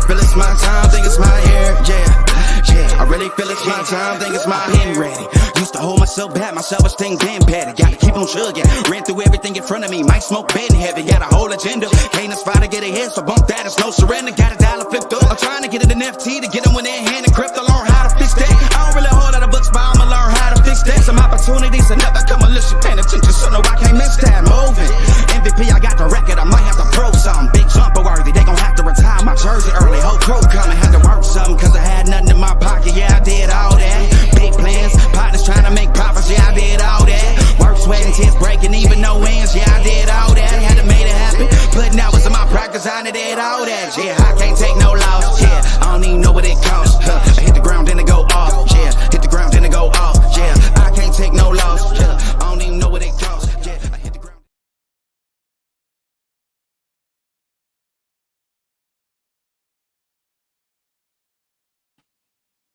feel it's my time, think it's my year, yeah. I really feel it's my time, think it's my pen ready. Used to hold myself back, my self-esteem been better. Gotta keep on chugging, ran through everything in front of me. Might smoke bed heavy, got a whole agenda. Can't aspire to get ahead, so bump that, it's no surrender. Got a dollar flipped up, I'm trying to get it in FT to get them when they're hand and crypto. Learn how to fix that. I don't really hold out of books, but I'ma learn how to fix that. Some opportunities are never come unless you paying attention, so no, I can't miss that. Moving, MVP, I got the record, I might have to prove something. Big jumper worthy, they gon' have to retire my jersey early. Whole crew coming, had to work something, cause I had nothing in my pocket, yeah, I did all that. Big plans, partners trying to make profits, yeah, I did all that. Work, sweat, and tears breaking, even no wins, yeah, I did all that. Had to make it happen, putting hours in my practice, I did all that, yeah, I can't take no loss, yeah, I don't even know what it costs, I hit the ground, then it go off, yeah, hit the ground, then it go off, yeah, I can't take no loss, yeah, I don't even know what it costs, yeah, I hit the ground.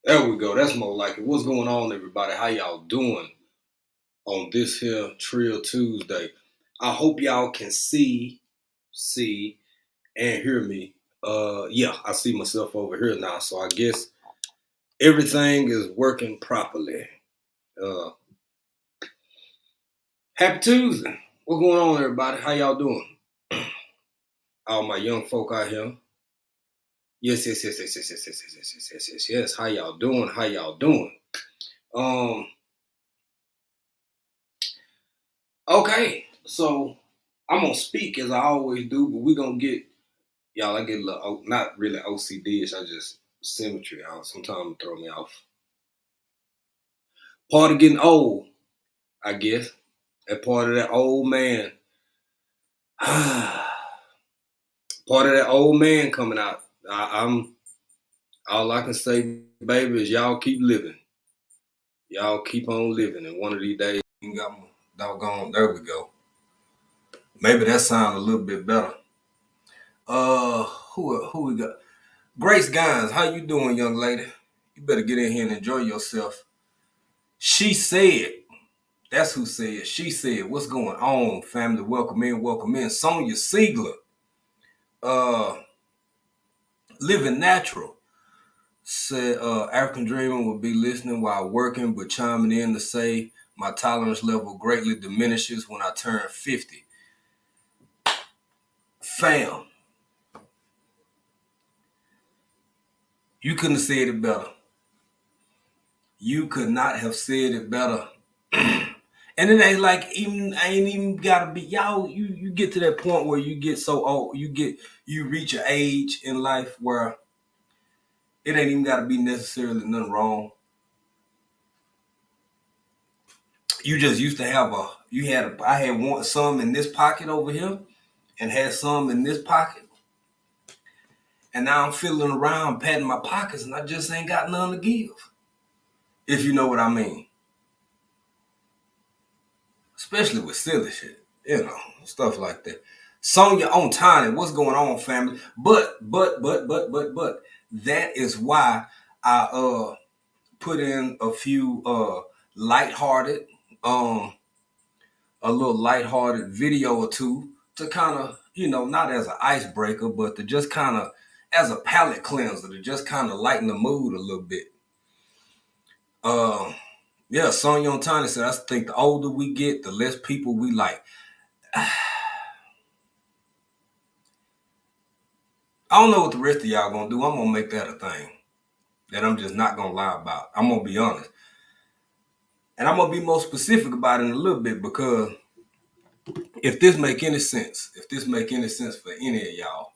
There we go. That's more like it. What's going on, everybody? How y'all doing on this here Trill Tuesday? I hope y'all can see, and hear me. Yeah, I see myself over here now. So I guess everything is working properly. Happy Tuesday. What's going on, everybody? How y'all doing? All my young folk out here. Yes. How y'all doing? How y'all doing? Okay, so I'm gonna speak as I always do, but we're gonna get y'all. I get a little not really OCD-ish. I just symmetry out. Sometimes it throw me off. Part of getting old, I guess. That part of that old man. Part of that old man coming out. I'm all I can say, baby, is y'all keep living. Y'all keep on living, and one of these days, you got my doggone. There we go. Maybe that sounds a little bit better. Who we got? Grace Gines, how you doing, young lady? You better get in here and enjoy yourself. She said, that's who said. She said, what's going on, family? Welcome in. Sonia Siegler, Living Natural, said African Dreamer will be listening while working, but chiming in to say my tolerance level greatly diminishes when I turn 50. Fam, you couldn't have said it better. You could not have said it better. And it ain't like ain't even gotta be y'all. You get to that point where you get so old, you reach an age in life where it ain't even gotta be necessarily nothing wrong. You just used to have I had some in this pocket over here and had some in this pocket. And now I'm fiddling around patting my pockets and I just ain't got none to give. If you know what I mean. Especially with silly shit, stuff like that. Sonya on Tiny, what's going on, family? But that is why I put in a few lighthearted, a little lighthearted video or two to kind of, not as an icebreaker, but to just kind of as a palate cleanser to just kind of lighten the mood a little bit. Yeah, Sonya on Tiny said, I think the older we get, the less people we like. I don't know what the rest of y'all gonna do. I'm gonna make that a thing that I'm just not gonna lie about. I'm gonna be honest. And I'm gonna be more specific about it in a little bit because if this make any sense for any of y'all,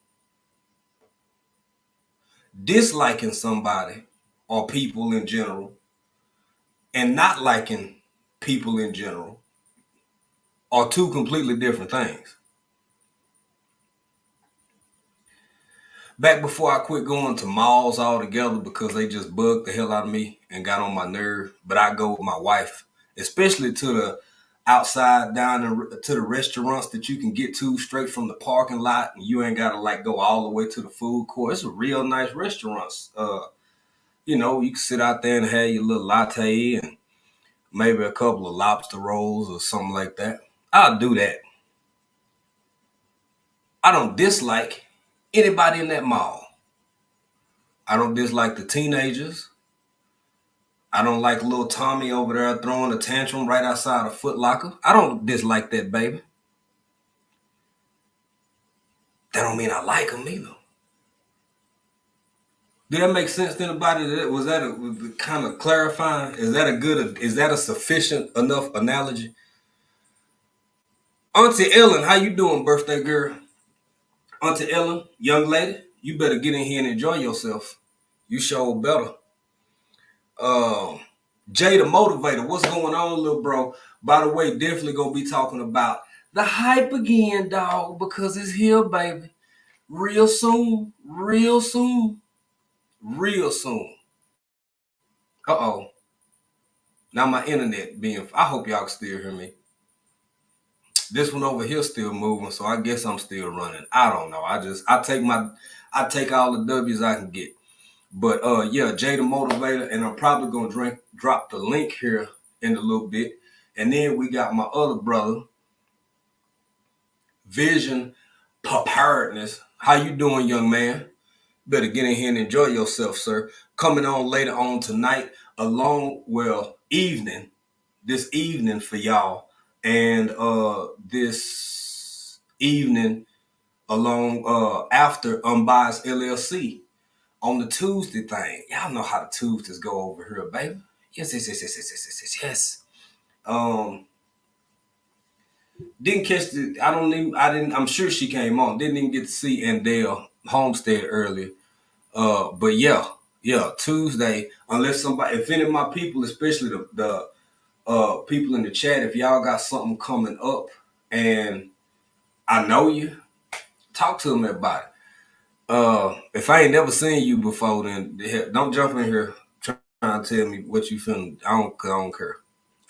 disliking somebody or people in general and not liking people in general are two completely different things. Back before I quit going to malls altogether because they just bugged the hell out of me and got on my nerve, but I go with my wife, especially to the outside down to the restaurants that you can get to straight from the parking lot, and you ain't gotta go all the way to the food court. It's a real nice restaurants. You can sit out there and have your little latte and maybe a couple of lobster rolls or something like that. I'll do that. I don't dislike anybody in that mall. I don't dislike the teenagers. I don't like little Tommy over there throwing a tantrum right outside a Foot Locker. I don't dislike that baby. That don't mean I like him either. Did that make sense to anybody? Was that a kind of clarifying? Is that a sufficient enough analogy? Auntie Ellen, how you doing, birthday girl? Auntie Ellen, young lady, you better get in here and enjoy yourself. You sure better. Um, Jay the Motivator, what's going on, little bro? By the way, definitely gonna be talking about the hype again, dog, because it's here, baby. Real soon, real soon, real soon. Uh-oh. Now my internet being, I hope y'all can still hear me. This one over here still moving, so I guess I'm still running. I don't know. I take all the W's I can get. But yeah, Jay the Motivator, and I'm probably gonna drop the link here in a little bit. And then we got my other brother, Vision Preparedness. How you doing, young man? Better get in here and enjoy yourself, sir. Coming on later on tonight, this evening for y'all, and this evening along after Unbiased LLC on the Tuesday thing. Y'all know how the Tuesdays go over here, baby. Yes, yes, yes, yes, yes, yes, yes, yes, yes. Didn't catch the. I don't even. I didn't. I'm sure she came on. Didn't even get to see Andale Homestead earlier. But yeah, Tuesday. Unless somebody, if any of my people, especially the people in the chat, if y'all got something coming up and I know you, talk to them about it. If I ain't never seen you before, then don't jump in here trying to tell me what you feeling. I don't care.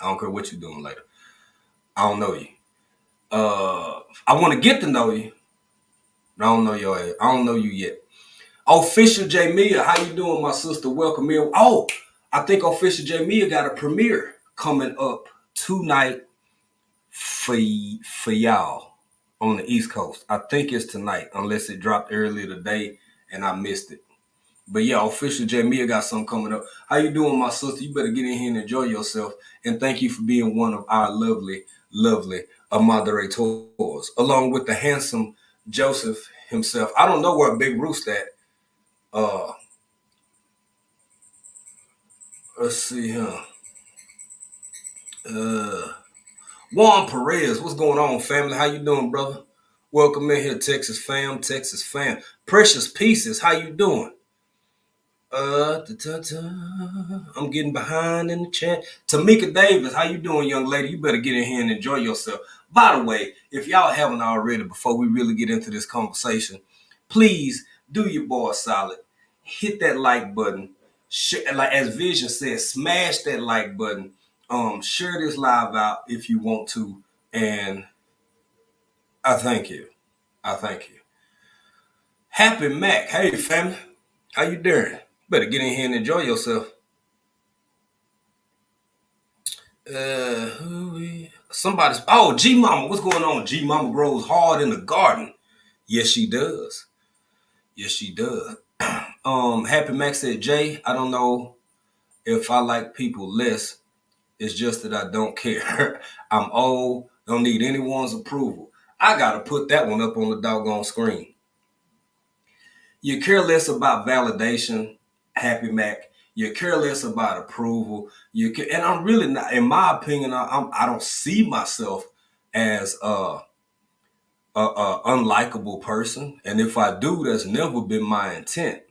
I don't care what you doing later. I don't know you. I want to get to know you, but I don't know your ass. I don't know you yet. Official J Mia, how you doing, my sister? Welcome here. Oh, I think Official J Mia got a premiere coming up tonight for y'all on the East Coast. I think it's tonight, unless it dropped earlier today and I missed it. But yeah, Official J Mia got something coming up. How you doing, my sister? You better get in here and enjoy yourself. And thank you for being one of our lovely moderators, along with the handsome Joseph himself. I don't know where Big Roost at. Let's see here. Juan Perez, what's going on, family? How you doing, brother? Welcome in here, Texas fam. Precious Pieces, how you doing? I'm getting behind in the chat. Tamika Davis, how you doing, young lady? You better get in here and enjoy yourself. By the way, if y'all haven't already, before we really get into this conversation, please do your boy a solid. Hit that like button. Like as Vision said, smash that like button. Share this live out if you want to. And I thank you. Happy Mac. Hey, family. How you doing? Better get in here and enjoy yourself. G Mama, what's going on? G Mama grows hard in the garden. Yes, she does. Happy Mac said, Jay, I don't know if I like people less. It's just that I don't care. I'm old, don't need anyone's approval. I gotta put that one up on the doggone screen. You care less about validation, Happy Mac. You care less about approval. And I'm really not. In my opinion, I don't see myself as a unlikable person. And if I do, that's never been my intent.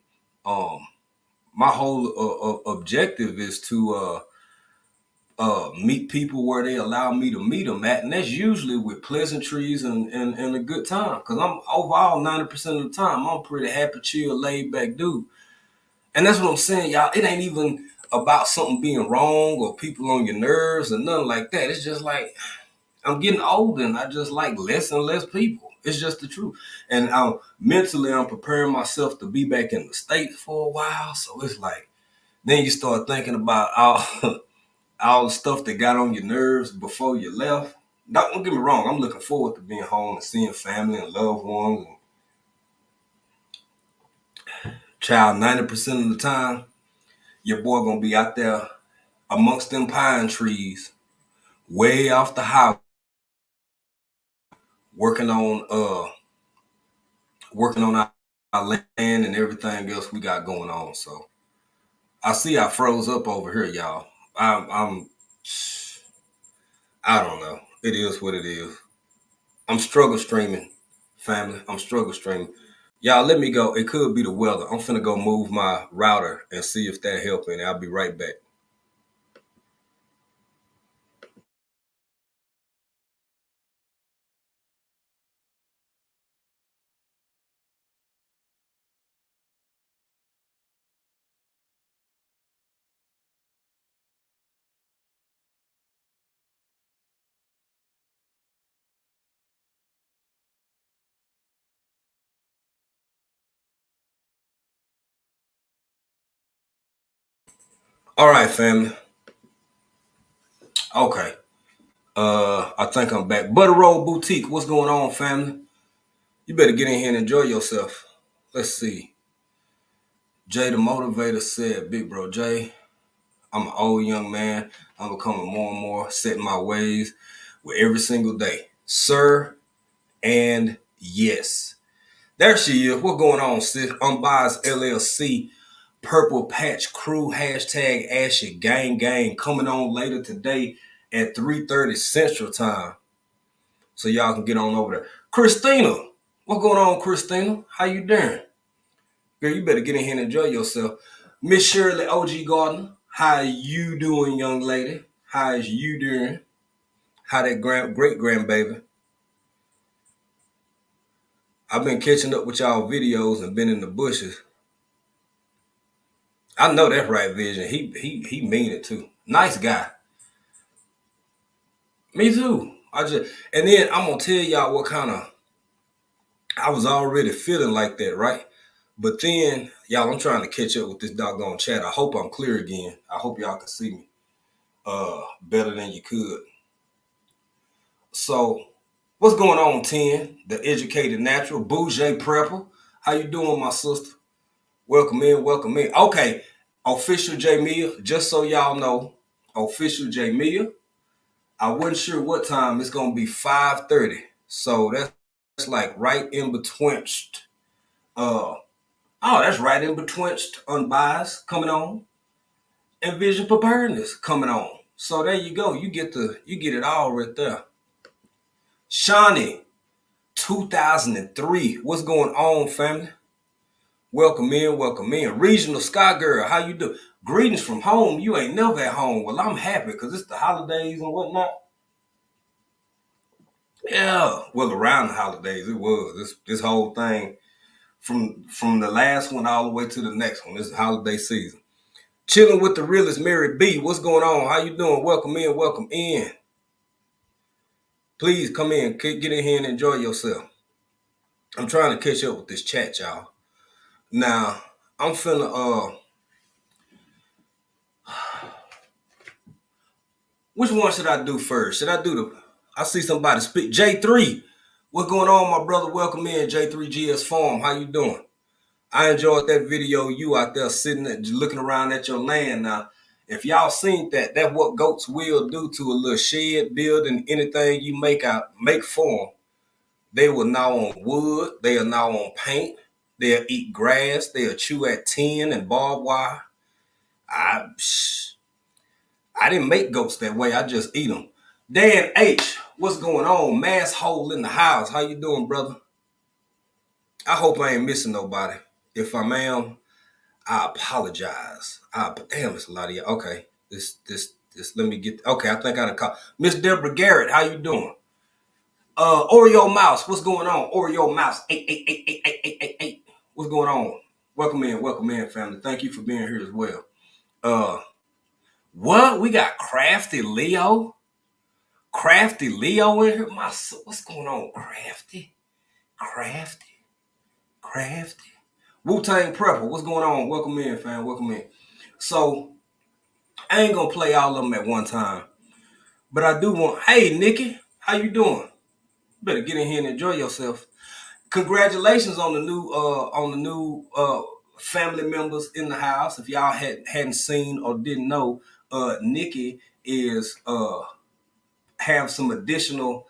My whole objective is to meet people where they allow me to meet them at, and that's usually with pleasantries and a good time. Because I'm overall 90% of the time I'm a pretty happy, chill, laid back dude. And that's what I'm saying, y'all. It ain't even about something being wrong or people on your nerves or nothing like that. It's just like I'm getting older and I just like less and less people. It's just the truth. And I'm preparing myself to be back in the States for a while. So it's like, then you start thinking about all the stuff that got on your nerves before you left. Don't get me wrong. I'm looking forward to being home and seeing family and loved ones. child, 90% of the time, your boy gonna be out there amongst them pine trees, way off the highway, working on our land and everything else we got going on. So I see I froze up over here, y'all. I'm I don't know. It is what it is. I'm struggle streaming, family. I'm struggle streaming. Y'all, let me go. It could be the weather. I'm finna go move my router and see if that helping. I'll be right back. All right, family. Okay. I think I'm back. Butter Roll Boutique. What's going on, family? You better get in here and enjoy yourself. Let's see. Jay the Motivator said, Big Bro Jay, I'm an old young man. I'm becoming more and more set in my ways with every single day. Sir, and yes. There she is. What's going on, sis? Unbiased LLC, Purple Patch Crew, hashtag Ashy Gang Gang, coming on later today at 3:30 Central Time. So y'all can get on over there. Christina, what's going on, Christina? How you doing? Girl, you better get in here and enjoy yourself. Miss Shirley OG Gardner, how you doing, young lady? How is you doing? How that great grandbaby? I've been catching up with y'all videos and been in the bushes. I know that's right, Vision. He mean it too. Nice guy. Me too. And then I'm gonna tell y'all what kind of I was already feeling like that, right? But then, y'all, I'm trying to catch up with this doggone chat. I hope I'm clear again. I hope y'all can see me better than you could. So, what's going on, 10? The educated natural, Bougie Prepper. How you doing, my sister? Welcome in, welcome in. Okay, official Jamia, just so y'all know, official Jamia. I wasn't sure what time. It's gonna be 5:30. So that's like right in between. Uh that's right in between Unbiased coming on and Vision Preparedness coming on. So there you go. You get it all right there. Shawnee, 2003. What's going on, family? Welcome in, welcome in. Regional Sky Girl, how you do? Greetings from home. You ain't never at home. Well, I'm happy because it's the holidays and whatnot. Yeah, well, around the holidays, it was this whole thing from the last one all the way to the next one. This holiday season. Chilling with the realest Mary B. What's going on? How you doing? Welcome in, welcome in. Please come in, get in here and enjoy yourself. I'm trying to catch up with this chat, y'all. Now, I'm finna which one should I do first? Should I do I see somebody speak. J3. What's going on, my brother? Welcome in, J3GS Farm. How you doing? I enjoyed that video. You out there sitting looking around at your land. Now, if y'all seen that, that's what goats will do to a little shed, building, anything you make for them. They will gnaw on wood. They'll gnaw on paint. They'll eat grass. They'll chew at tin and barbed wire. I didn't make goats that way. I just eat them. Dan H, what's going on? Mass hole in the house. How you doing, brother? I hope I ain't missing nobody. If I am, I apologize. Damn, it's a lot of you. Okay, this. Let me get. Okay, I think I done call Miss Deborah Garrett. How you doing? Oreo Mouse. What's going on? Oreo Mouse. 8888888. What's going on? Welcome in, family. Thank you for being here as well. What we got? Crafty Leo. Crafty Leo in here. What's going on? Crafty. Wu-Tang Prepper, what's going on? Welcome in, fam. Welcome in. So, I ain't gonna play all of them at one time. But I do want, hey, Nikki, how you doing? Better get in here and enjoy yourself. Congratulations on the new family members in the house. If y'all hadn't seen or didn't know, Nikki is have some additional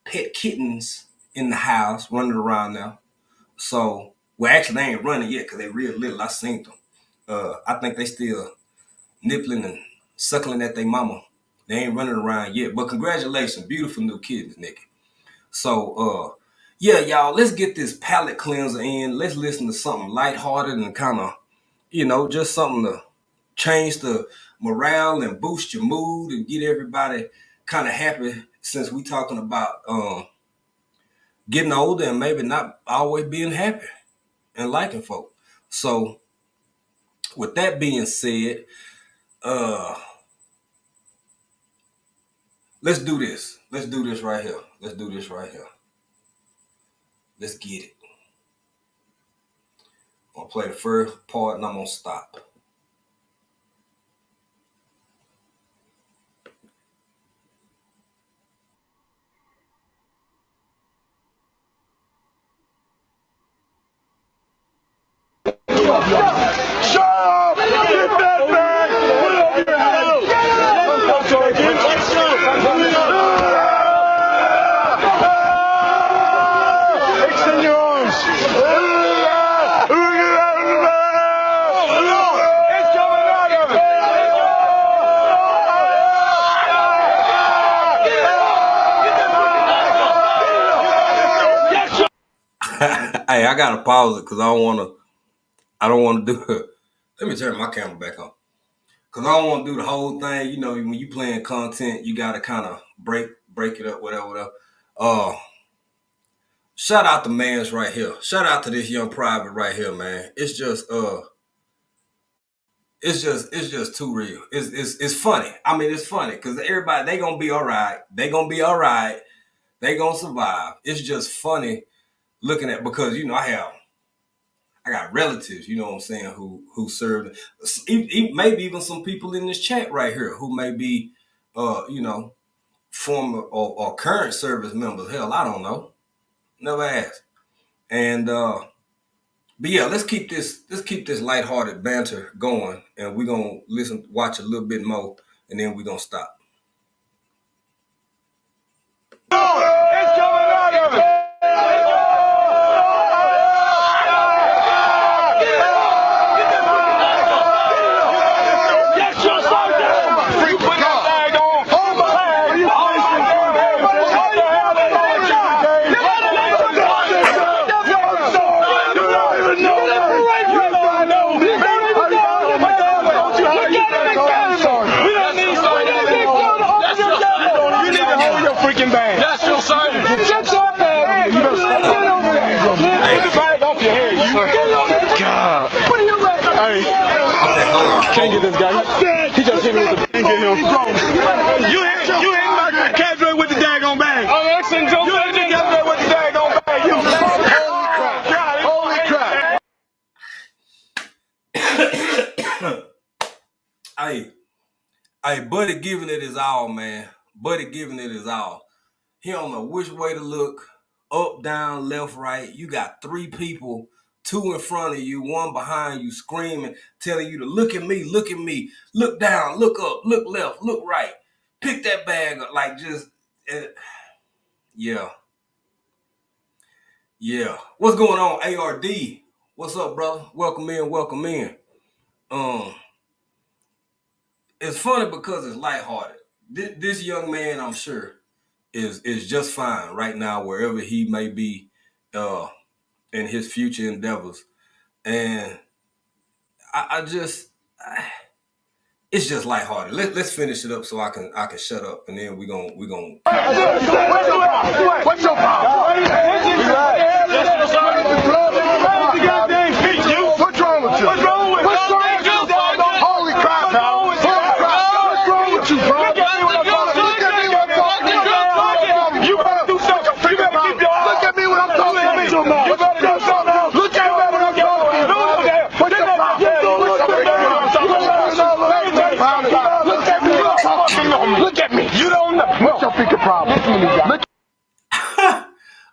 pet kittens in the house running around now. So, well, actually, they ain't running yet because they real little. I seen them. I think they still nippling and suckling at their mama. They ain't running around yet. But congratulations, beautiful new kittens, Nikki. So, yeah, y'all, let's get this palate cleanser in. Let's listen to something lighthearted and kind of, just something to change the morale and boost your mood and get everybody kind of happy, since we talking about getting older and maybe not always being happy and liking folk. So with that being said, let's do this. Let's do this right here. Let's do this right here. Let's get it. I'm gonna play the first part and I'm gonna stop. Shut up! Get that back! Put up your hands! Extend your arms! It's coming out of it! Hey, I gotta pause it because I don't want to do it. Let me turn my camera back on. Because I don't want to do the whole thing. When you playing content, you got to kind of break it up, whatever. Shout out to Mans right here. Shout out to this young private right here, man. It's just too real. It's funny. I mean, it's funny because everybody, they going to be all right. They going to be all right. They going to survive. It's just funny looking at, because, I got relatives, what I'm saying, who served, maybe even some people in this chat right here who may be, former or current service members. Hell, I don't know. Never asked. And but yeah, let's keep this lighthearted banter going, and we're gonna watch a little bit more, and then we're gonna stop. It's coming out of it! God. Hey, can't get this guy. He just hit me with the bang. Get him. You hit my cadre with the daggone bang. Oh, excellent. You hit the cadre with the daggone bang. Holy crap. Hey, Buddy giving it his all, man. Buddy giving it his all. He don't know which way to look. Up, down, left, right. You got 3 people, 2 in front of you, 1 behind you, screaming, telling you to look at me, look down, look up, look left, look right, pick that bag up, like just, yeah. What's going on, ARD? What's up, brother? Welcome in. It's funny because it's lighthearted. This young man, I'm sure, is just fine right now wherever he may be in his future endeavors. And it's just lighthearted. Let's finish it up so I can shut up, and then we're gonna What's your problem? What's wrong with you? Holy crap, pal. What's wrong with you, bro? Look at me when I'm talking. You better do something. Look at me when I'm talking. You better do something. Look at me when I'm talking. What's your problem? Look at me. You don't know. What's your freaking problem?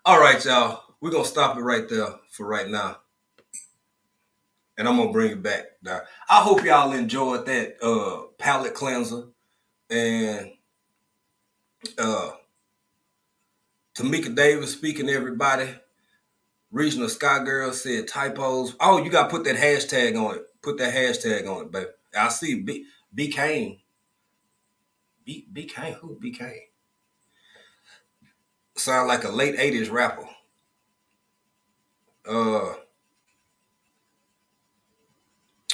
All right, y'all. We're gonna stop it right there for right now. and I'm gonna bring it back. Now, I hope y'all enjoyed that palate cleanser. And Tamika Davis speaking to everybody. Regional Sky Girl said typos. Oh, you gotta put that hashtag on it. Put that hashtag on it, baby. I see B Kane. B Kane? Who B Kane? Sound like a late 80s rapper. I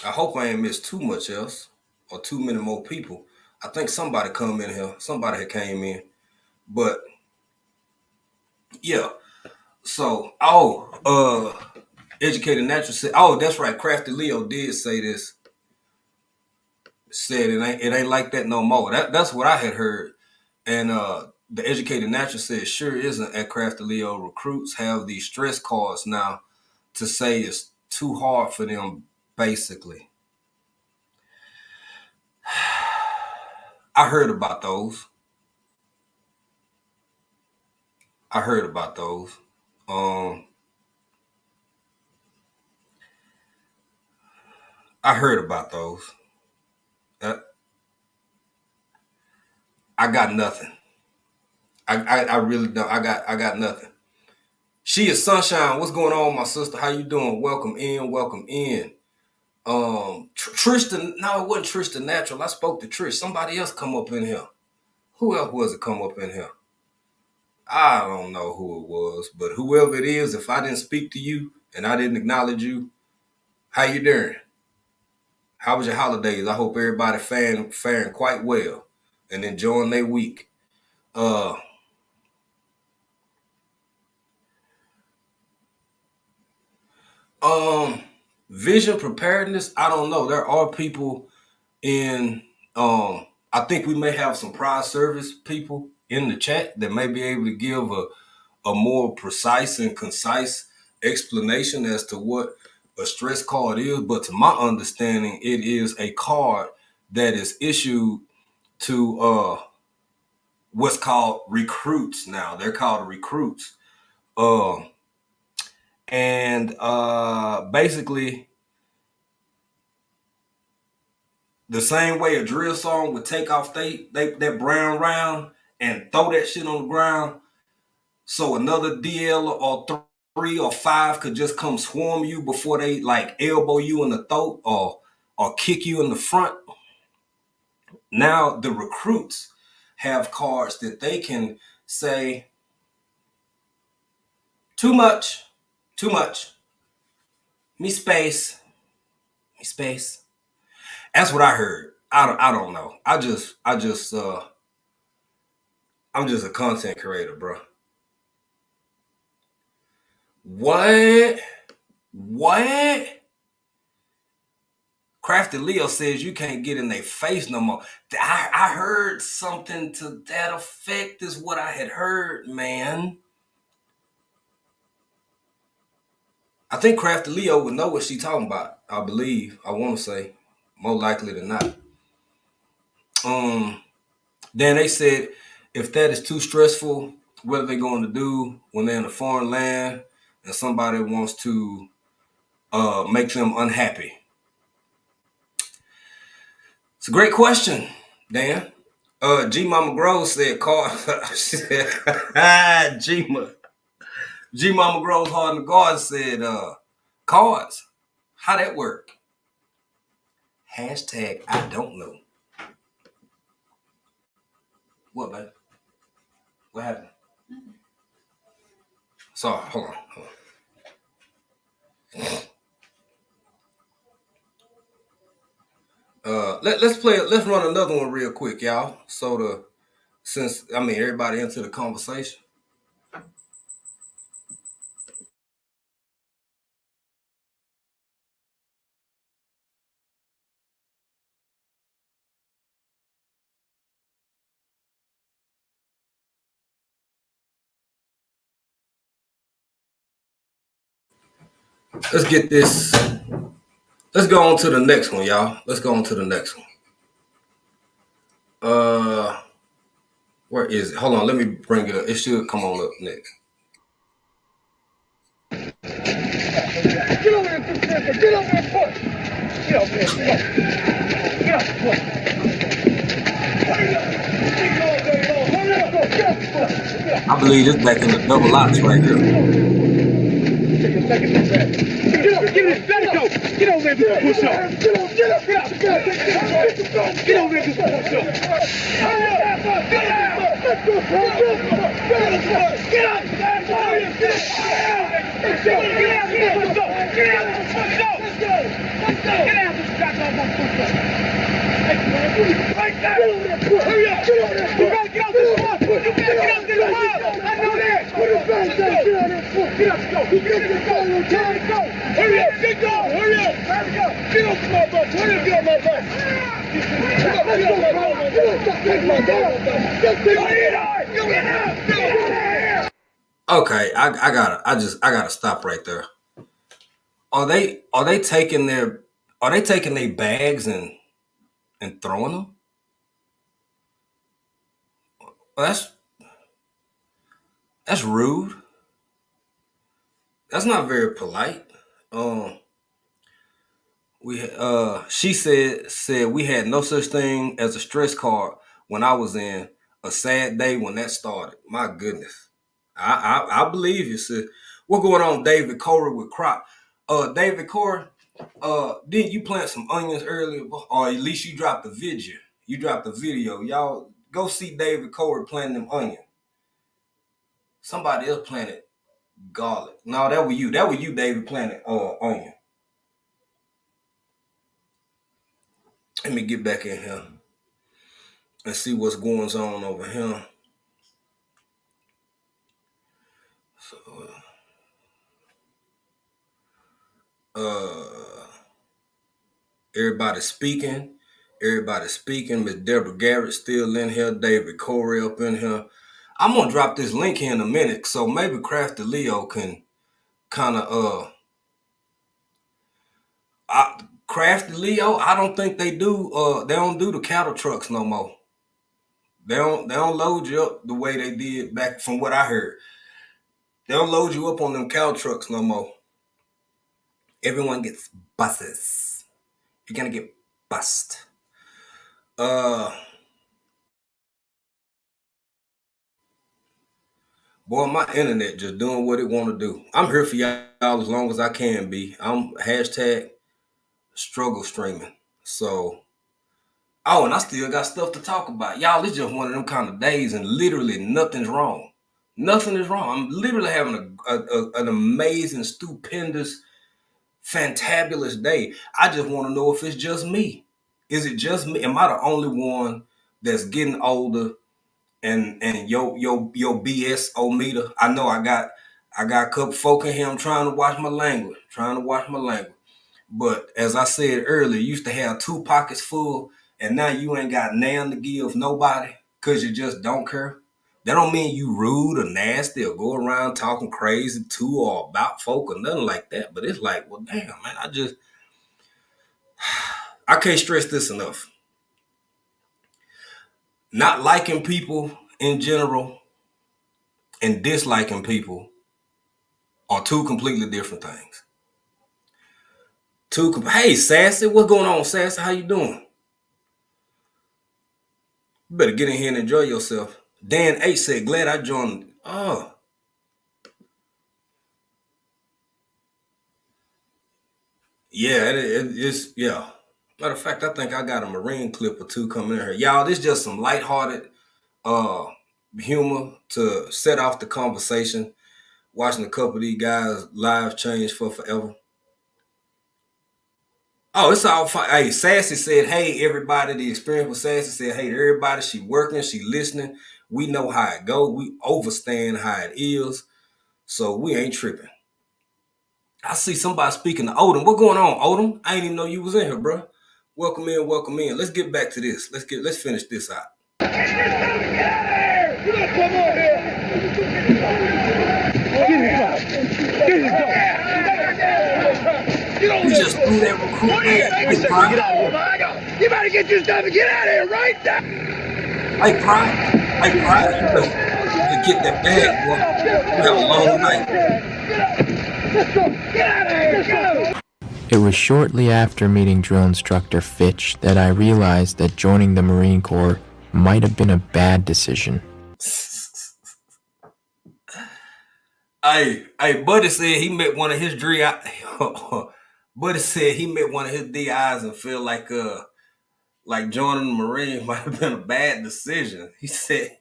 hope I ain't missed too much else or too many more people. I think somebody come in here. Somebody had came in. But yeah. So, Educated Natural said, oh, that's right. Crafty Leo did say this. Said it ain't like that no more. That's what I had heard. And the Educated Natural said, sure isn't at Crafty Leo. Recruits have these stress cards now to say it's too hard for them, basically. I heard about those. I heard about those. I heard about those. I got nothing. I really don't. I got nothing. She is Sunshine. What's going on, my sister? How you doing? Welcome in. Welcome in. Tristan. No, it wasn't Tristan Natural. I spoke to Trish. Somebody else come up in here. Who else was it come up in here? I don't know who it was, but whoever it is, if I didn't speak to you and I didn't acknowledge you, how you doing? How was your holidays? I hope everybody faring quite well and enjoying their week. Vision preparedness, I don't know. There are people in I think we may have some prize service people in the chat that may be able to give a more precise and concise explanation as to what a stress card is. But to my understanding, it is a card that is issued to what's called recruits now. They're called recruits. And basically, the same way a drill song would take off that brown round and throw that shit on the ground, so another DL or 3 or 5 could just come swarm you before they like elbow you in the throat or kick you in the front. Now the recruits have cards that they can say, too much, me space. That's what I heard. I don't know. I'm just a content creator, bro. What? Crafty Leo says you can't get in their face no more. I heard something to that effect is what I had heard, man. I think Crafty Leo would know what she's talking about. I believe. I want to say. More likely than not. Then they said if that is too stressful, what are they going to do when they're in a foreign land and somebody wants to make them unhappy? It's a great question, Dan. G Mama Groves said card. She said G Mama Groves Hard in the Garden said cards. How that work? Hashtag I don't know. What, baby? What happened? Sorry, hold on. Let's run another one real quick, y'all. Since everybody into the conversation. Let's get this. Let's go on to the next one, y'all. Let's go on to the next one. Where is it? Hold on, let me bring it up. It should come on up next. Get over there, get over there, push. I believe this back in the double lots right here. Get up, give it, let it go. Get over there, do a push up. Get up, get up, get up. Get over there, do a push up. Get up, right there. Hurry up, get over there. You gotta get out this spot. You gotta get out this spot. I know that. Put his back down. Get out there. Get up, go. Get up, go. Hurry up, get going. Hurry up. Get up, my butt. Hurry up, get up, my butt. Okay, I gotta stop right there. Are they taking their bags and throwing them? Well, that's rude. That's not very polite. She said we had no such thing as a stress card when I was in a sad day when that started. My goodness. I believe you, sis. What's going on, David Corey with Crop? David Corey, didn't you plant some onions earlier? Or at least you dropped the video. Y'all go see David Corey planting them onions. Somebody else planted garlic. No, that was you. David, planted onion. Let me get back in here and see what's going on over here. So, everybody speaking. Miss Deborah Garrett still in here. David Corey up in here. I'm gonna drop this link here in a minute, so maybe Crafty Leo can kind of Crafty Leo. I don't think they do. They don't do the cattle trucks no more. They don't load you up the way they did back from what I heard. They don't load you up on them cow trucks no more. Everyone gets buses. You're gonna get bussed. Boy, my internet just doing what it want to do. I'm here for y'all as long as I can be. I'm hashtag struggle streaming. So, and I still got stuff to talk about. Y'all, it's just one of them kind of days and literally nothing's wrong. Nothing is wrong. I'm literally having an amazing, stupendous, fantabulous day. I just want to know if it's just me. Is it just me? Am I the only one that's getting older and your BS meter? I know I got a couple folk in here. I'm trying to watch my language. But as I said earlier, you used to have 2 pockets full, and now you ain't got none to give nobody because you just don't care. That don't mean you rude or nasty or go around talking crazy to or about folk or nothing like that. But it's like, well, damn, man, I can't stress this enough. Not liking people in general and disliking people are 2 completely different things. Hey, Sassy, what's going on, Sassy? How you doing? You better get in here and enjoy yourself. Dan H said, glad I joined. Oh. Yeah, it's, yeah. Matter of fact, I think I got a Marine clip or 2 coming in here. Y'all, this is just some lighthearted humor to set off the conversation. Watching a couple of these guys' lives change for forever. Oh, it's all fine. Hey, Sassy said, hey, everybody, the experience with Sassy said, hey, everybody, she working, she listening. We know how it go. We understand how it is. So we ain't tripping. I see somebody speaking to Odom. What going on, Odom? I ain't even know you was in here, bro. Welcome in. Let's get back to this. Let's finish this out. We just threw that recruit. You better get your stuff and get out of here right now. Hey, Pride. You get that bag, boy. You have a long night. Let's go. Get out of here. Go. It was shortly after meeting drill instructor Fitch that I realized that joining the Marine Corps might have been a bad decision. Hey, Buddy said he met one of his Buddy said he met one of his DIs and feel like joining the Marines might have been a bad decision. He said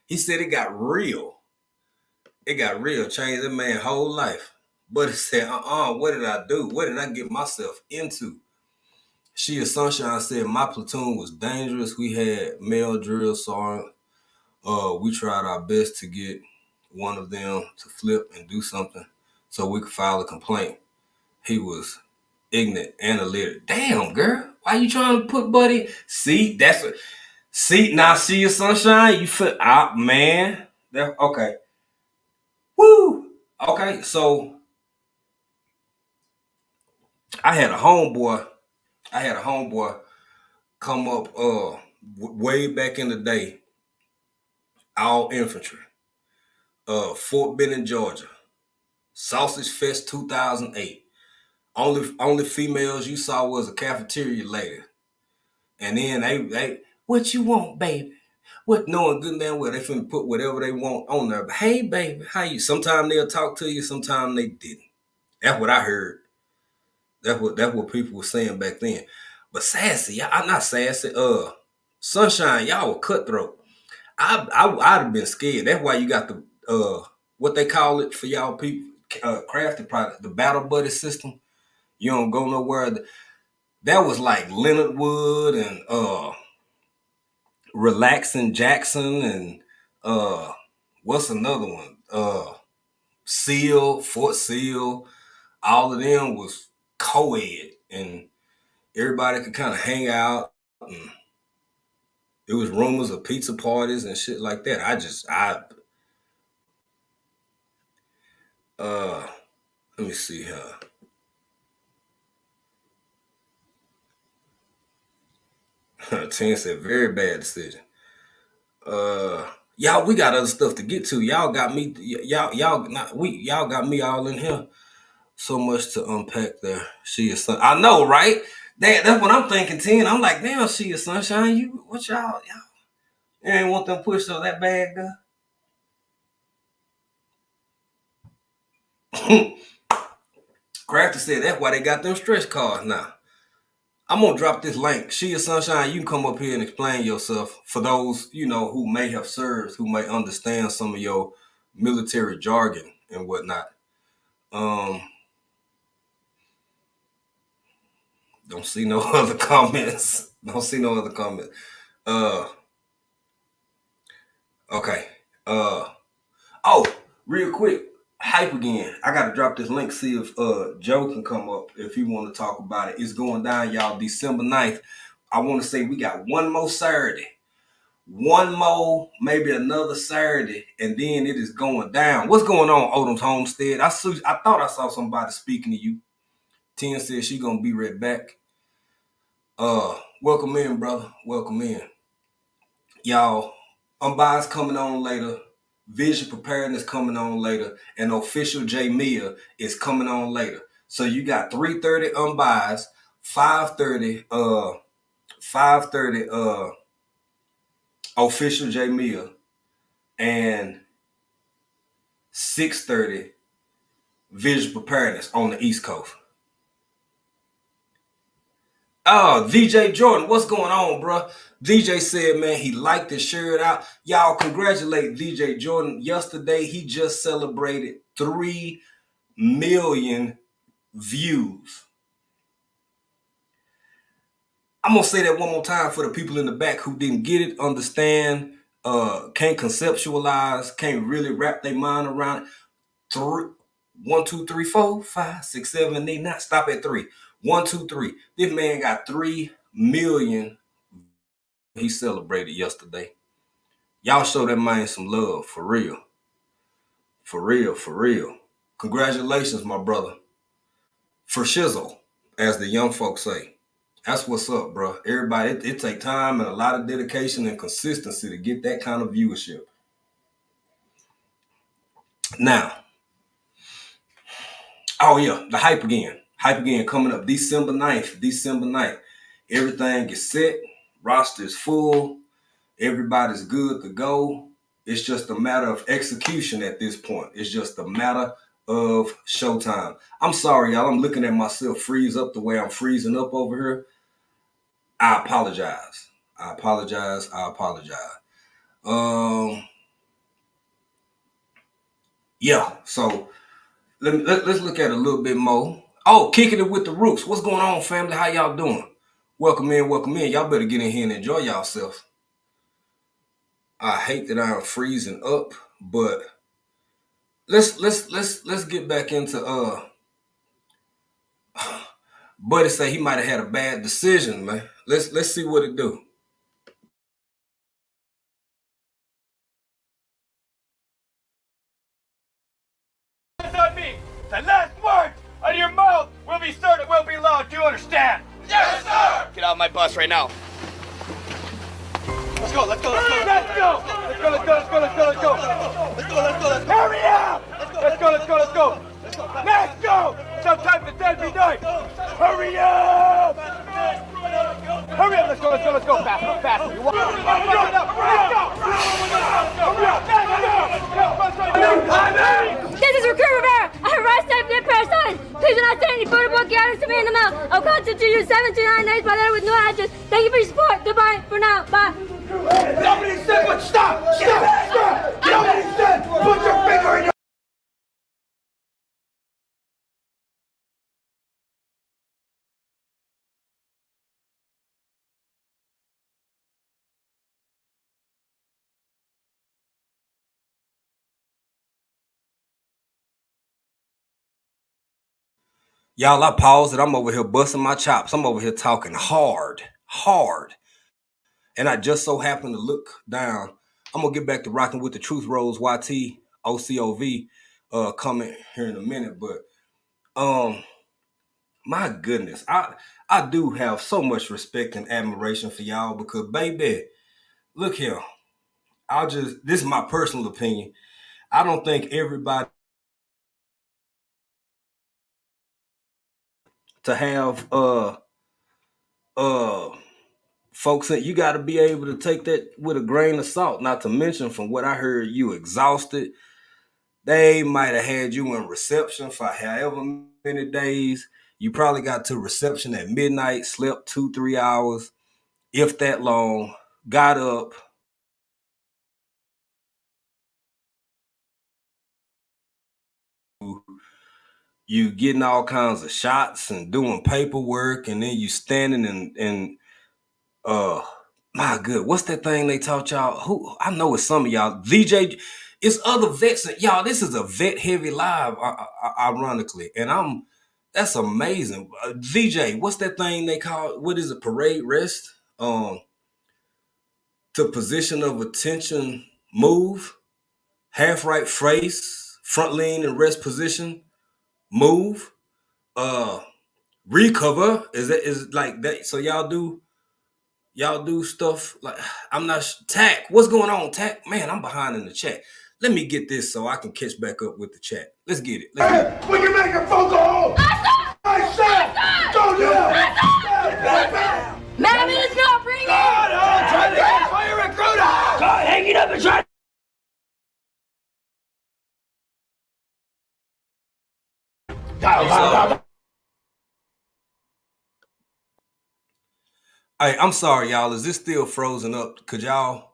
it got real. It got real, changed that man's whole life. Buddy said, what did I do? What did I get myself into? She Sunshine said, my platoon was dangerous. We had male drill sergeant. We tried our best to get one of them to flip and do something so we could file a complaint. He was ignorant and illiterate. Damn, girl. Why you trying to put Buddy? See, now see Sunshine? You feel out, man. Okay. Woo! Okay, so I had a homeboy come up way back in the day, all infantry, Fort Benning, Georgia, Sausage Fest 2008. Only females you saw was a cafeteria lady, and then they what you want, baby? What, knowing good damn well they finna put whatever they want on there. But hey, baby, how you? Sometimes they'll talk to you, sometimes they didn't. That's what I heard. That's what people were saying back then. But sassy, I'm not sassy. Sunshine, y'all were cutthroat. I'd have been scared. That's why you got the what they call it for y'all people, crafted product, the battle buddy system. You don't go nowhere. That was like Leonard Wood and Relaxing Jackson and what's another one? Fort Seal. All of them was co-ed and everybody could kind of hang out. And it was rumors of pizza parties and shit like that. Let me see here. Ten said very bad decision. Y'all, we got other stuff to get to. Y'all got me. Y'all got me all in here. So much to unpack there. She is sun. I know, right? That's what I'm thinking. 10. I'm like, damn, she is Sunshine. You ain't want them pushed up that bad, girl. Crafty said that's why they got them stretch cards now. I'm gonna drop this link. She is Sunshine. You can come up here and explain yourself for those who may have served, who may understand some of your military jargon and whatnot. Don't see no other comments. Okay. Real quick. Hype again. I gotta drop this link, see if Joe can come up if he want to talk about it. It's going down, y'all, December 9th. I want to say we got one more Saturday. One more, maybe another Saturday, and then it is going down. What's going on, Odom's Homestead? I thought I saw somebody speaking to you. 10 said she gonna be right back. Welcome in, brother. Welcome in. Y'all, Unbiased coming on later. Vision Preparedness coming on later, and Official J Mia is coming on later. So you got 3:30 Unbiased, 5:30 Official J Mia, and 6:30 Vision Preparedness on the East Coast. VJ Jordan, what's going on, bro? DJ said, man, he liked his shirt out. Y'all congratulate VJ Jordan. Yesterday, he just celebrated 3 million views. I'm going to say that one more time for the people in the back who didn't get it, understand, can't conceptualize, can't really wrap their mind around it. 1, 2, 3, 4, 5, 6, 7, 8, 9. Stop at 3. 1, 2, 3. This man got 3 million. He celebrated yesterday. Y'all show that man some love, for real. For real, for real. Congratulations, my brother. For shizzle, as the young folks say. That's what's up, bro. Everybody, it take time and a lot of dedication and consistency to get that kind of viewership. Now, the hype again. Hype Again coming up December 9th. December 9th. Everything is set. Roster is full. Everybody's good to go. It's just a matter of execution at this point. It's just a matter of showtime. I'm sorry, y'all. I'm looking at myself freeze up the way I'm freezing up over here. I apologize. Yeah, so let's look at it a little bit more. Oh, kicking it with the Rooks. What's going on, family? How y'all doing? Welcome in. Y'all better get in here and enjoy yourself. I hate that I'm freezing up, but let's get back into Buddy say he might have had a bad decision, man. Let's see what it do. On me. The last words out of your mouth will be certain, will be loud. Do you understand? Yes, sir! Get out of my bus right now. Let's go. Hurry up! Let's go! Sometimes the dead be nice. Hurry up! Let's go. Faster. You want This is Recruit Rivera. I have arrived safe in Paris. Please do not send any photo book items to me in the mail. I'll contact you 729 days by letter with no address. Thank you for your support. Goodbye for now. Bye. Nobody said, but stop! Nobody said, put your finger in your... Y'all, I paused it. I'm over here busting my chops. I'm over here talking hard. And I just so happened to look down. I'm going to get back to rocking with the Truth Rose YT OCOV comment here in a minute. But my goodness, I do have so much respect and admiration for y'all because, baby, look here. This is my personal opinion. I don't think everybody to have folks that you got to be able to take that with a grain of salt. Not to mention, from what I heard, you exhausted. They might have had you in reception for however many days. You probably got to reception at midnight, slept 2-3 hours, if that long, got up. You getting all kinds of shots and doing paperwork, and then you standing and my good, what's that thing they taught y'all? Who I know it's some of y'all. VJ, it's other vets. Y'all, this is a vet heavy live, ironically, and that's amazing. VJ, what's that thing they call? What is it? Parade rest. To position of attention, move, half right face, front lean and rest position, move, recover. Is it like that? So y'all do stuff like, I'm not Tack. What's going on, Tack? Man, I'm behind in the chat. Let me get this so I can catch back up with the chat. Let's get it. When you make a phone call, I said, don't do it. Madam, it's not bringing. Try to get fire recruiter. God, hang it up and try. Hey, I'm sorry, y'all. Is this still frozen up? Could y'all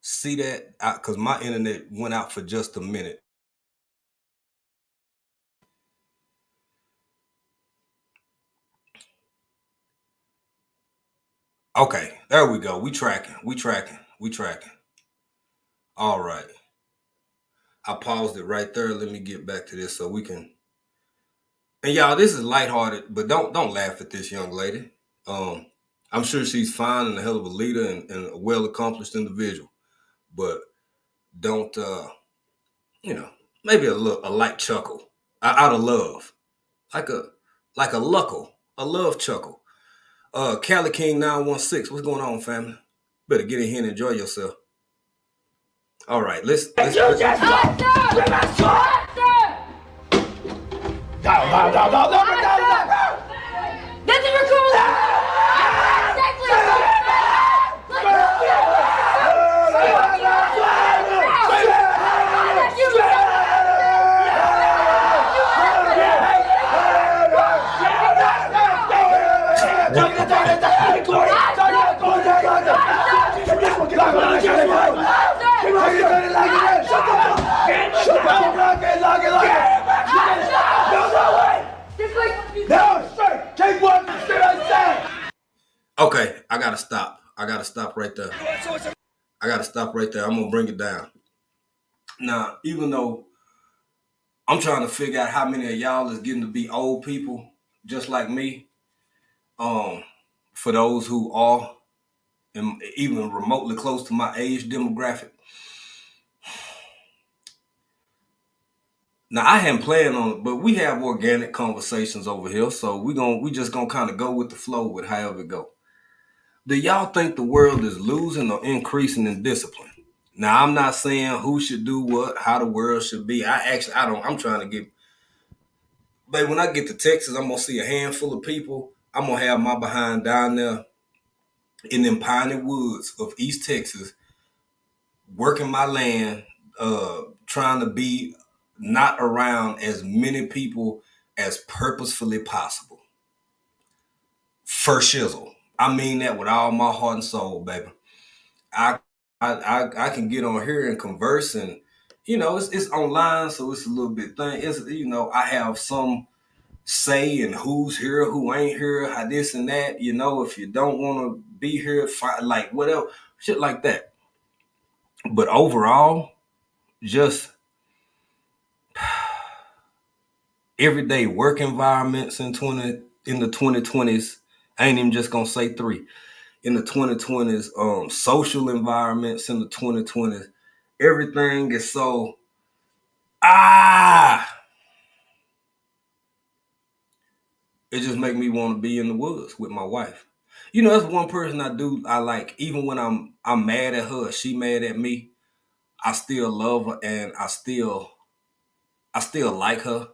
see that? Because my internet went out for just a minute. Okay, there we go. We tracking. All right. I paused it right there. Let me get back to this so we can. And y'all, this is lighthearted, but don't laugh at this young lady. I'm sure she's fine and a hell of a leader and a well-accomplished individual. But don't, maybe a light chuckle out of love, like a love chuckle. Cali King 916, what's going on, family? Better get in here and enjoy yourself. All right, let's Arthur! This is recruiter! Okay, I gotta stop. I gotta stop right there. I'm gonna bring it down. Now, even though I'm trying to figure out how many of y'all is getting to be old people just like me, for those who are and even remotely close to my age demographic. Now I hadn't planned on it, but we have organic conversations over here, so we just gonna kind of go with the flow with however it go. Do y'all think the world is losing or increasing in discipline? Now I'm not saying who should do what, how the world should be. I don't. I'm trying to get. But when I get to Texas, I'm gonna see a handful of people. I'm gonna have my behind down there in them piney woods of East Texas, working my land, trying to be not around as many people as purposefully possible. For shizzle. I mean that with all my heart and soul, baby. I can get on here and converse, and it's online, so it's a little bit thing. It's I have some say in who's here, who ain't here, how this and that. If you don't want to be here, fine, like whatever, shit like that. But overall, just everyday work environments in the 2020s. I ain't even just gonna say 3. In the 2020s, social environments in the 2020s. Everything is so it just make me want to be in the woods with my wife. That's one person I like. Even when I'm mad at her, she mad at me, I still love her and I still like her.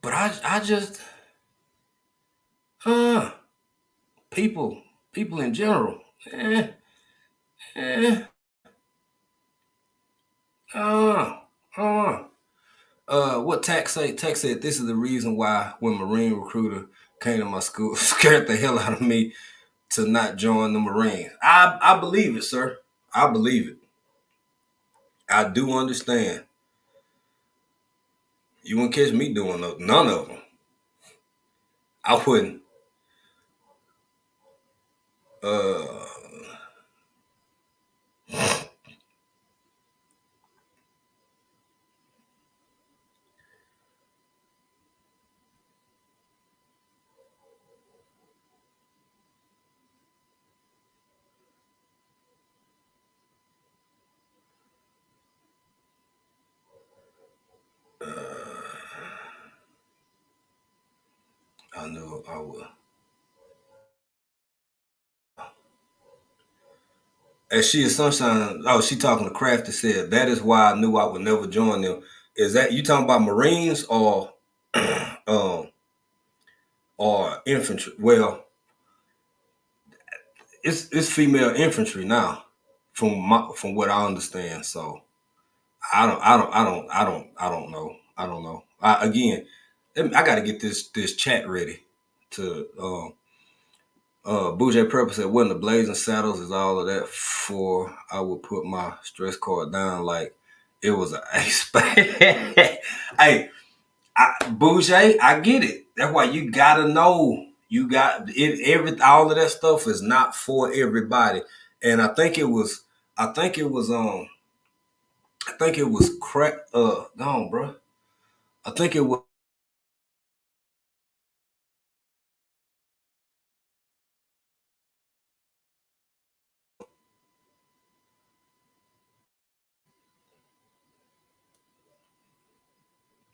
But I just people in general. What Tax said? Tax said this is the reason why when Marine recruiter came to my school, scared the hell out of me to not join the Marines. I believe it, sir. I believe it. I do understand. You wouldn't catch me doing none of them. I wouldn't. I knew I would. As she is sunshine. Oh, she talking to Crafty said that is why I knew I would never join them. Is that you talking about Marines or or infantry? Well, it's female infantry now, from what I understand. So I don't know. Again, I got to get this chat ready to. Boujay Purple said, "When the blazing saddles is all of that for, I would put my stress card down like it was an ace." Hey, Boujay, I get it. That's why you gotta know. You got it. All of that stuff is not for everybody. And I think it was crack. Gone, bro. I think it was.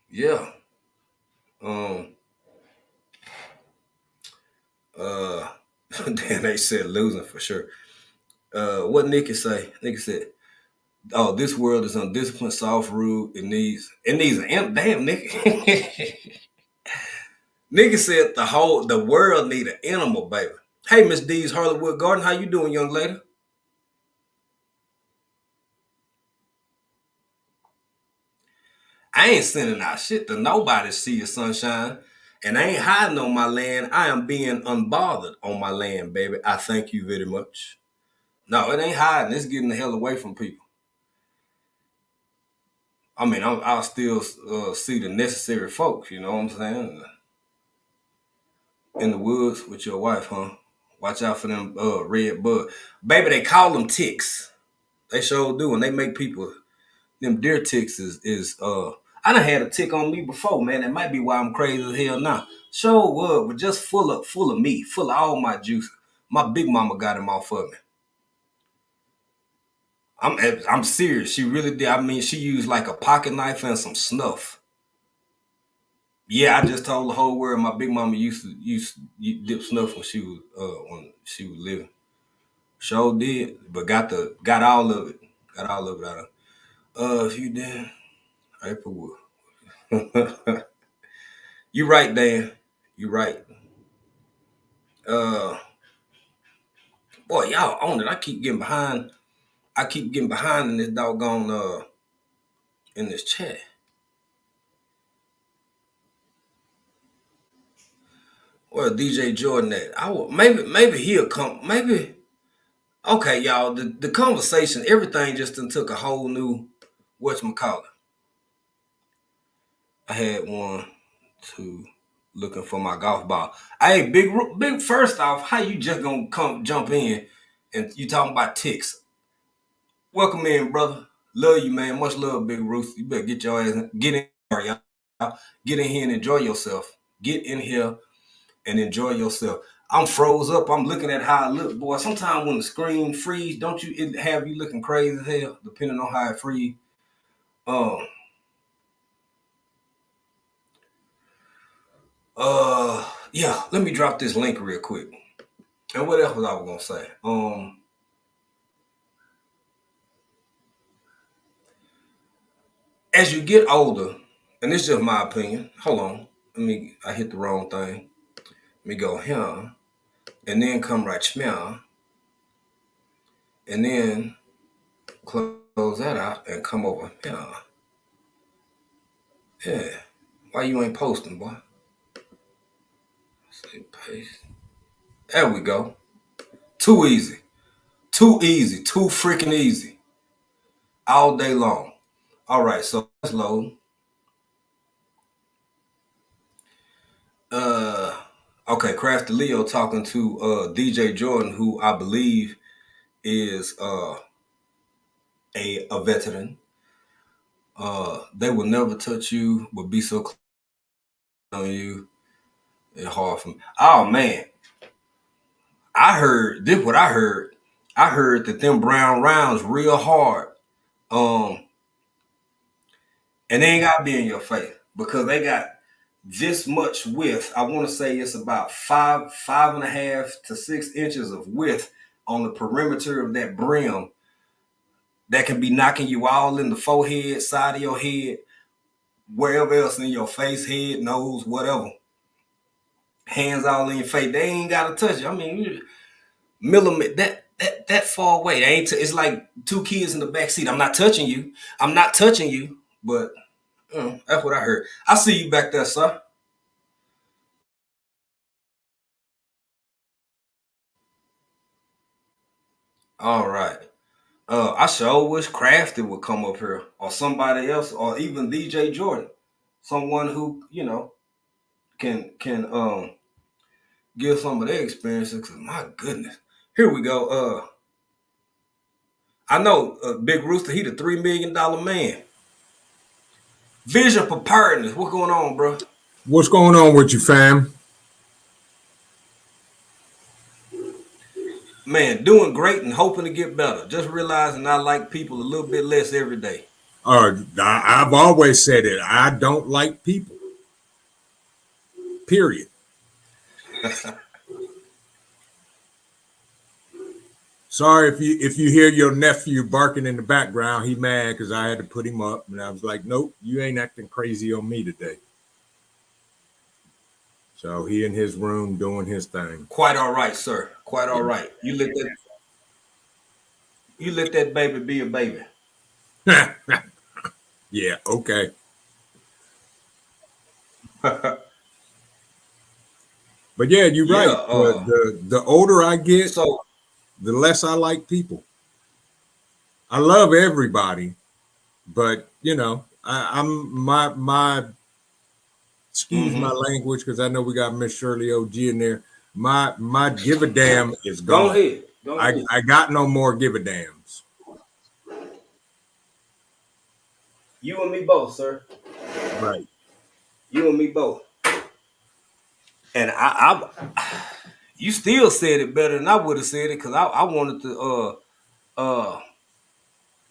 Yeah. Then they said losing for sure. What Nikki say? Nikki said, "Oh, this world is undisciplined, soft, rude. It needs an damn Nikki." Nikki said the world need an animal, baby. Hey, Miss D's Hollywood Garden, how you doing, young lady? I ain't sending out shit to nobody, see your sunshine. And I ain't hiding on my land. I am being unbothered on my land, baby. I thank you very much. No, it ain't hiding. It's getting the hell away from people. I mean, I'll still see the necessary folks, you know what I'm saying? In the woods with your wife, huh? Watch out for them red bug. Baby, they call them ticks. They sure do. And they make people, them deer ticks I done had a tick on me before, man. That might be why I'm crazy as hell now. Sure was, but just full of me, full of all my juice. My big mama got him off of me. I'm serious. She really did. I mean, she used like a pocket knife and some snuff. Yeah, I just told the whole world my big mama used to dip snuff when she was living. Sure did, but got all of it. Got all of it out of. If you did, April Wood. You right, Dan. You right. Boy, y'all own it. I keep getting behind in this doggone in this chat. Where DJ Jordan at? Maybe he'll come. Maybe. Okay, y'all. The conversation, everything just done took a whole new whatchamacallit. I had 1, 2, looking for my golf ball. Hey, big. First off, how you just gonna jump in and you talking about ticks? Welcome in, brother. Love you, man. Much love, Big Ruth. You better get your ass get in here, y'all. Get in here and enjoy yourself. Get in here and enjoy yourself. I'm froze up. I'm looking at how I look, boy. Sometimes when the screen freeze, don't you it have you looking crazy as hell, depending on how it freeze. Yeah, let me drop this link real quick. And what else was I gonna say? As you get older, and this is just my opinion. Hold on. I hit the wrong thing. Let me go here. And then come right here. And then close that out and come over here. Yeah. Why you ain't posting, boy? Say paste. There we go. Too easy. Too easy. Too freaking easy. All day long. All right, so let's load. Okay, Crafty Leo talking to DJ Jordan, who I believe is a veteran. They will never touch you, but be so close on you. It's hard for me. Oh man. I heard this what I heard. I heard that them brown rounds real hard. And they ain't gotta be in your face because they got this much width. I want to say it's about 5.5 to 6 inches of width on the perimeter of that brim that can be knocking you all in the forehead, side of your head, wherever else in your face, head, nose, whatever. Hands all in your face. They ain't gotta touch you. I mean, millimeter that far away. They ain't. It's like 2 kids in the back seat. I'm not touching you. But that's what I heard. I see you back there, sir. All right. I sure wish Crafty would come up here, or somebody else, or even DJ Jordan, someone who can give some of their experiences. Cause my goodness, here we go. I know Big Rooster, he the $3 million man. Vision Preparedness. What's going on, bro? What's going on with you, fam? Man, doing great and hoping to get better. Just realizing I like people a little bit less every day. I've always said it. I don't like people. Period. Sorry if you hear your nephew barking in the background. He mad because I had to put him up, and I was like, nope, you ain't acting crazy on me today. So he in his room doing his thing. Quite all right, sir. Quite all right. You let that baby be a baby. Yeah, okay. But yeah, you're right. The older I get, So the less I like people. I love everybody, but you know, I'm my excuse my language, because I know we got Miss Shirley OG in there. My give a damn is gone. go ahead. Go ahead. I got no more give a dams. You and me both, sir. Right. You and me both. And I you still said it better than I would have said it, because I wanted to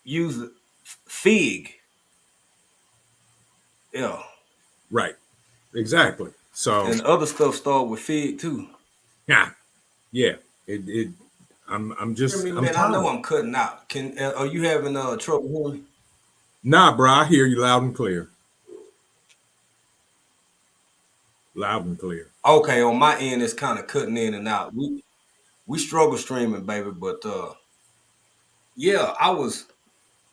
use fig. Yeah. Right. Exactly. So And other stuff start with fig too. yeah. I'm just Hear me, I'm man, I know tired. I'm cutting out. Are you having trouble hearing me? Nah, bro, I hear you loud and clear. Loud and clear. Okay, on my end it's kind of cutting in and out. We struggle streaming, baby, but yeah, I was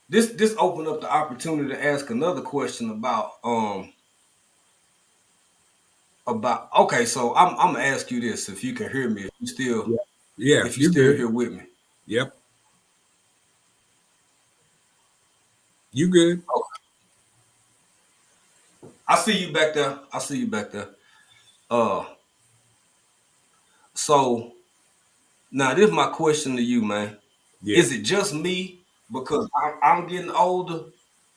this opened up the opportunity to ask another question about okay, so I'm gonna ask you this, if you can hear me, Yeah, if you you still good. here with me. Yep. You good. Okay. I see you back there. I see you back there. Uh so now this is my question to you, man. Yeah. Is it just me? Because I'm getting older,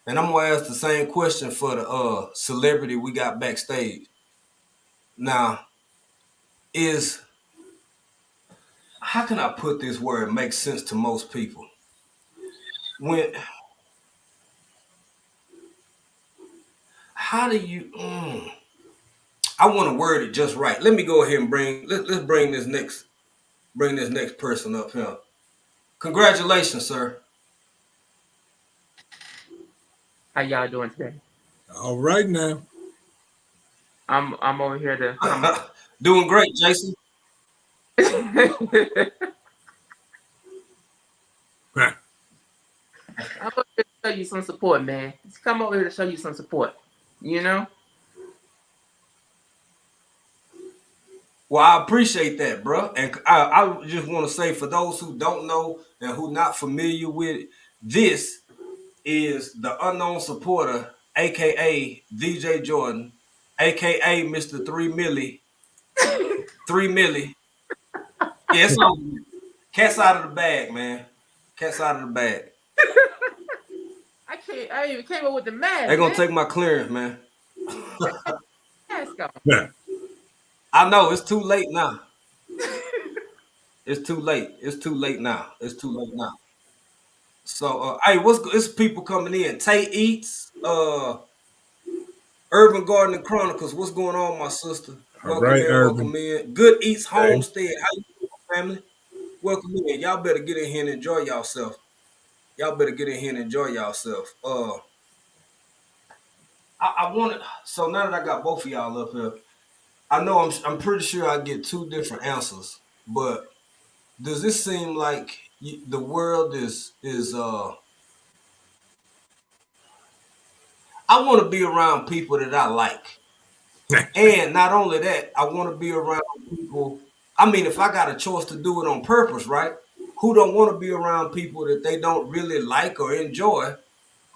and I'm gonna ask the same question for the celebrity we got backstage. Now, how can I put this where it makes sense to most people? When how do you I want to word it just right. Let me go ahead and let's bring this next person up here. Congratulations, sir. How y'all doing today? All right now. I'm over here to Doing great, Jason. Huh. I'm over here to show you some support, man. Just come over here to show you some support. You know? Well, I appreciate that, bro. And I just want to say, for those who don't know and who not familiar with it, this is the unknown supporter, aka DJ Jordan, aka Mr. 3 Millie. 3 Millie. Yeah, it's over. Cat's out of the bag, man. Cat's out of the bag. I even came up with the mask. They're gonna take my clearance, man. Mask on. Yeah. I know it's too late now. It's too late. It's too late now. It's too late now. So, hey, it's people coming in. Tay Eats, Urban Gardening Chronicles. What's going on, my sister? All Welcome right, in, Urban. welcome in. Good Eats Okay. Homestead. How you doing, family? Welcome in. Y'all better get in here and enjoy yourself. Y'all better get in here and enjoy yourself. I wanted. So now that I got both of y'all up here, I know I'm pretty sure I get two different answers. But does this seem like the world is I want to be around people that I like. And not only that, I want to be around people. I mean, if I got a choice to do it on purpose, right? Who don't want to be around people that they don't really like or enjoy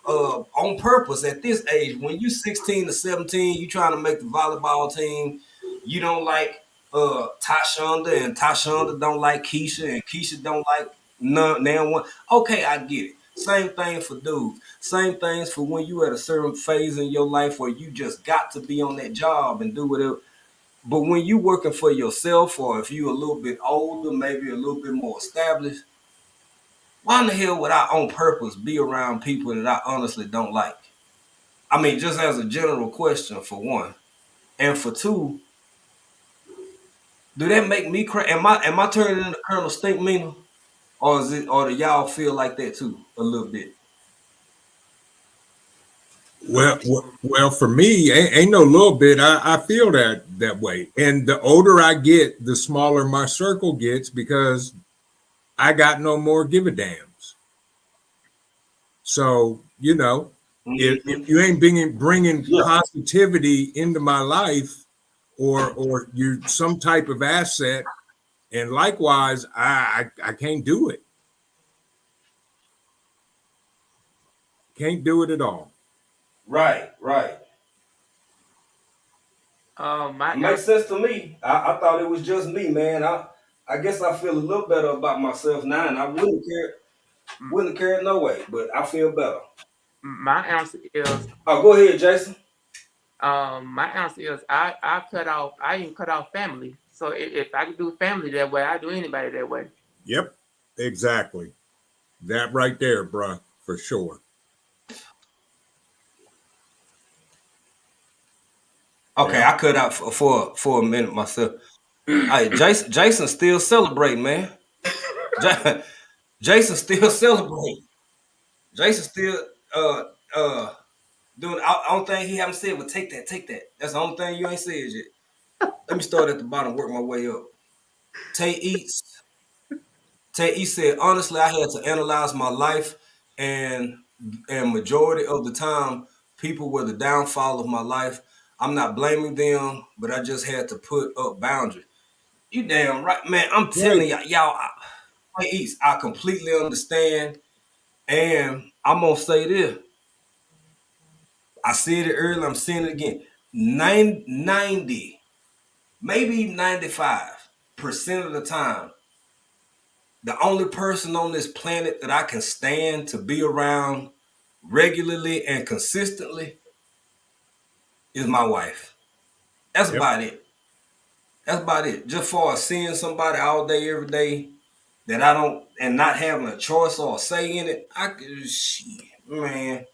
on purpose at this age? When you 16 to 17, you trying to make the volleyball team. You don't like Tashonda, and Tashonda don't like Keisha, and Keisha don't like none one. Okay, I get it. Same thing for dudes. Same things for when you at a certain phase in your life where you just got to be on that job and do whatever. But when you working for yourself, or if you a little bit older, maybe a little bit more established, why in the hell would I on purpose be around people that I honestly don't like? I mean, just as a general question, for one. And for two, do that make me crazy? Am I turning into Colonel Stinkmeaner? or is it, or do y'all feel like that too a little bit? Well, for me, ain't no little bit. I feel that way. And the older I get, the smaller my circle gets because I got no more give a dams. So, you know, if you ain't bringing Yeah. positivity into my life or you some type of asset, and likewise, I can't do it. Can't do it at all. Right, right. My It makes sense to me. I thought it was just me, man. I guess I feel a little better about myself now, and I wouldn't care no way, but I feel better. my answer is Oh, go ahead, Jason. I cut off. I even cut off family. So if I could do family that way, I do anybody that way. Yep, exactly. That right there, bruh, for sure. Okay, Yeah. I cut out for a minute myself. Hey, Jason still celebrating, man. Jason still celebrating. Jason still uh doing the only thing he haven't said, but take that. That's the only thing you ain't said yet. Let me start at the bottom, work my way up. Tay Eats said, honestly, I had to analyze my life, and majority of the time, people were the downfall of my life. I'm not blaming them, but I just had to put up boundaries. You damn right, man. I'm Right. telling y'all, Tay Eats, I completely understand, and I'm gonna say this. I said it earlier, I'm saying it again. 90, maybe 95% of the time, the only person on this planet that I can stand to be around regularly and consistently is my wife. That's Yep. about it. That's about it. Just for seeing somebody all day, every day that I don't, and not having a choice or a say in it, I could, shit, man.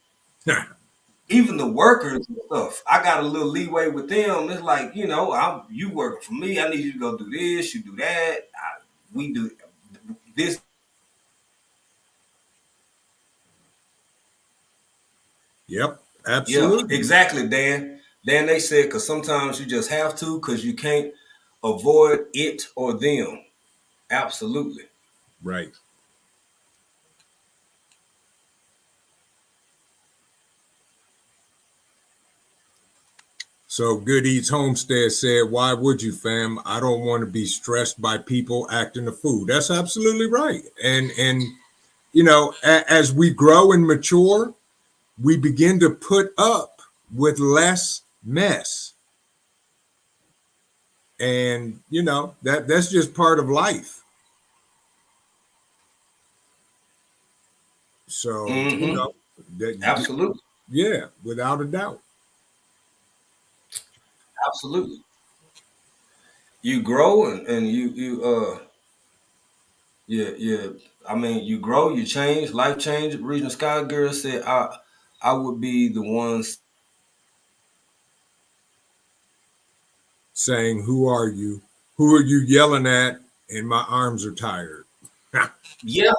Even the workers and stuff, I got a little leeway with them. It's like, you working for me. I need you to go do this, you do that. We do this. Yep. Yeah, Absolutely. exactly, Dan. Dan, they said, because sometimes you just have to, because you can't avoid it or them. Absolutely. Right. So Good Eats Homestead said, why would you, fam? I don't want to be stressed by people acting the fool. That's absolutely right. And as we grow and mature, we begin to put up with less mess. And that's just part of life. So, Absolutely. yeah, without a doubt. Absolutely. You grow and yeah. I mean, you grow, you change, life change. Regional Sky Girl said, I would be the ones Saying, who are you? Who are you yelling at? And my arms are tired. Yeah.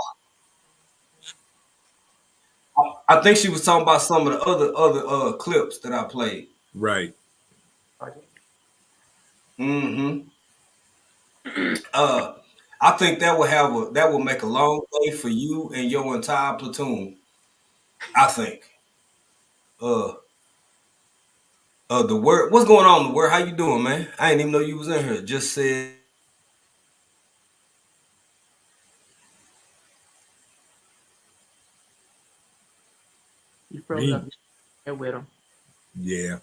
I think she was talking about some of the other clips that I played. Right. Mm-hmm. I think that will make a long day for you and your entire platoon. I think. The word, what's going on? The word, how you doing, man? I didn't even know you was in here. Just said. You froze up there with them. Yeah.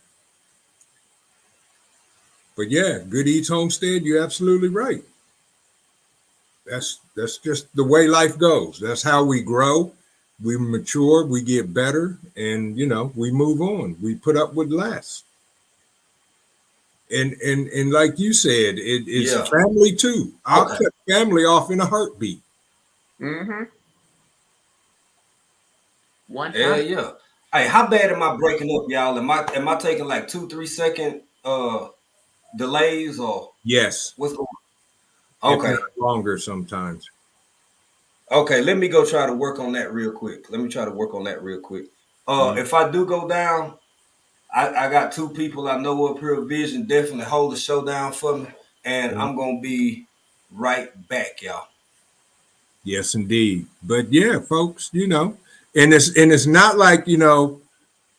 But yeah, Good Eats Homestead, you're absolutely right. That's just the way life goes. That's how we grow. We mature, we get better, and we move on. We put up with less. And like you said, it's Yeah. family too. I'll Okay. cut family off in a heartbeat. Mm-hmm. One Yeah, time. yeah. Hey, how bad am I breaking up, y'all? Am I taking like 2-3 second delays or Yes. what's going on? If Okay. not longer sometimes. Okay, let me go try to work on that real quick. Mhm. If I do go down, I got two people I know up here. Vision definitely hold the show down for me, and Mhm. I'm gonna be right back, y'all. Yes, indeed. But yeah, folks, and it's not like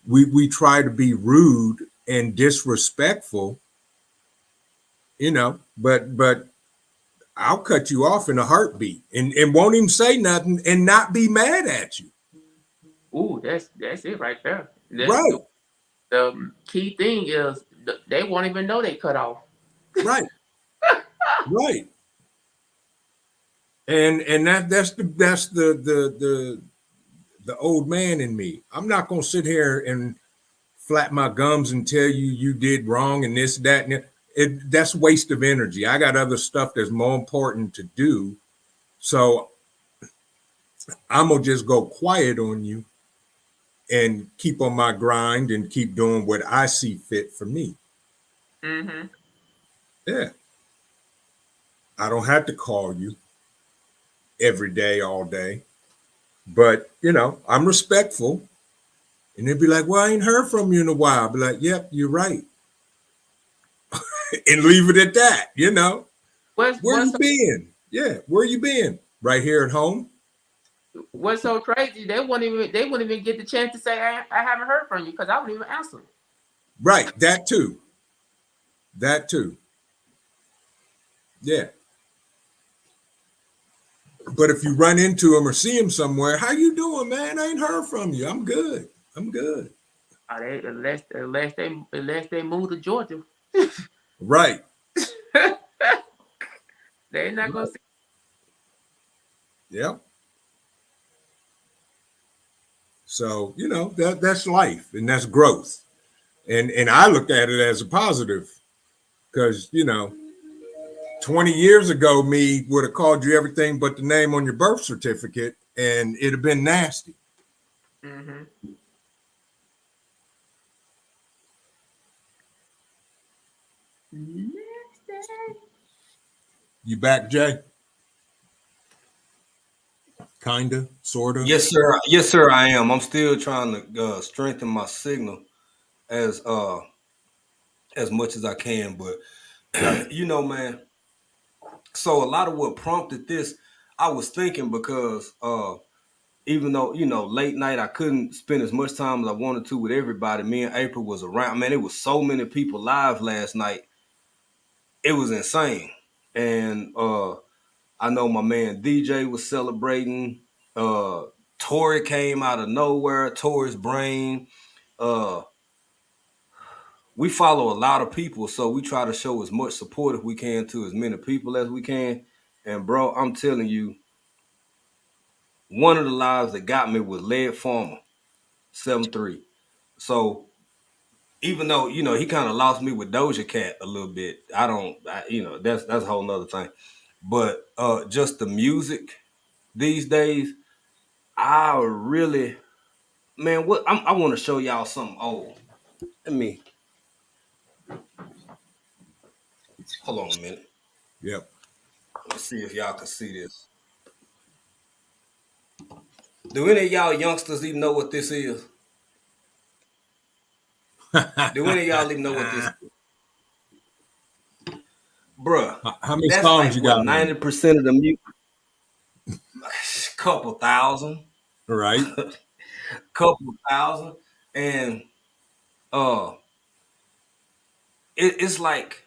we try to be rude and disrespectful, but I'll cut you off in a heartbeat and won't even say nothing and not be mad at you. Ooh, that's it right there. Right, The key thing is they won't even know they cut off. right, right. And that's the old man in me. I'm not gonna sit here and flap my gums and tell you did wrong and this, that, and that's waste of energy. I got other stuff that's more important to do. So I'm gonna just go quiet on you and keep on my grind and keep doing what I see fit for me. Mm-hmm. Yeah. I don't have to call you every day, all day. But I'm respectful. And they'd be like, well, I ain't heard from you in a while. I'll be like, yep, you're right. And leave it at that. What's Where what's you been? Yeah, where you been? Right here at home? what's so crazy? They wouldn't even get the chance to say I haven't heard from you because I wouldn't even answer. Right, that too. That too. Yeah. But if you run into him or see him somewhere, how you doing, man? I ain't heard from you. I'm good. I'm good. Unless they move to Georgia, Right. they're not gonna Right. see. Yeah. So, that's life and that's growth. And I look at it as a positive because, 20 years ago, me would have called you everything but the name on your birth certificate and it'd have been nasty. Mm-hmm. You back, Jay? Kinda, sorta. Yes, sir. Yes, sir. I am. I'm still trying to strengthen my signal as uh as much as I can, but Right. man. So a lot of what prompted this, I was thinking because even though late night I couldn't spend as much time as I wanted to with everybody. Me and April was around. Man, it was so many people live last night. It was insane. And I know my man DJ was celebrating. Tori came out of nowhere. Tori's brain. Uh, we follow a lot of people, so we try to show as much support if we can to as many people as we can. And bro, I'm telling you, one of the lives that got me was Led Farmer, 7-3. So even though he kind of lost me with Doja Cat a little bit, that's a whole nother thing. But just the music these days, I really, man, I want to show y'all something old. Let me hold on a minute. Yep. Let's see if y'all can see this. Do any of y'all youngsters even know what this is? Do any of y'all even know what this is? Bruh, How many that's songs like you what got on it? 90% of the music, couple thousand, All right. couple thousand, and uh, it's like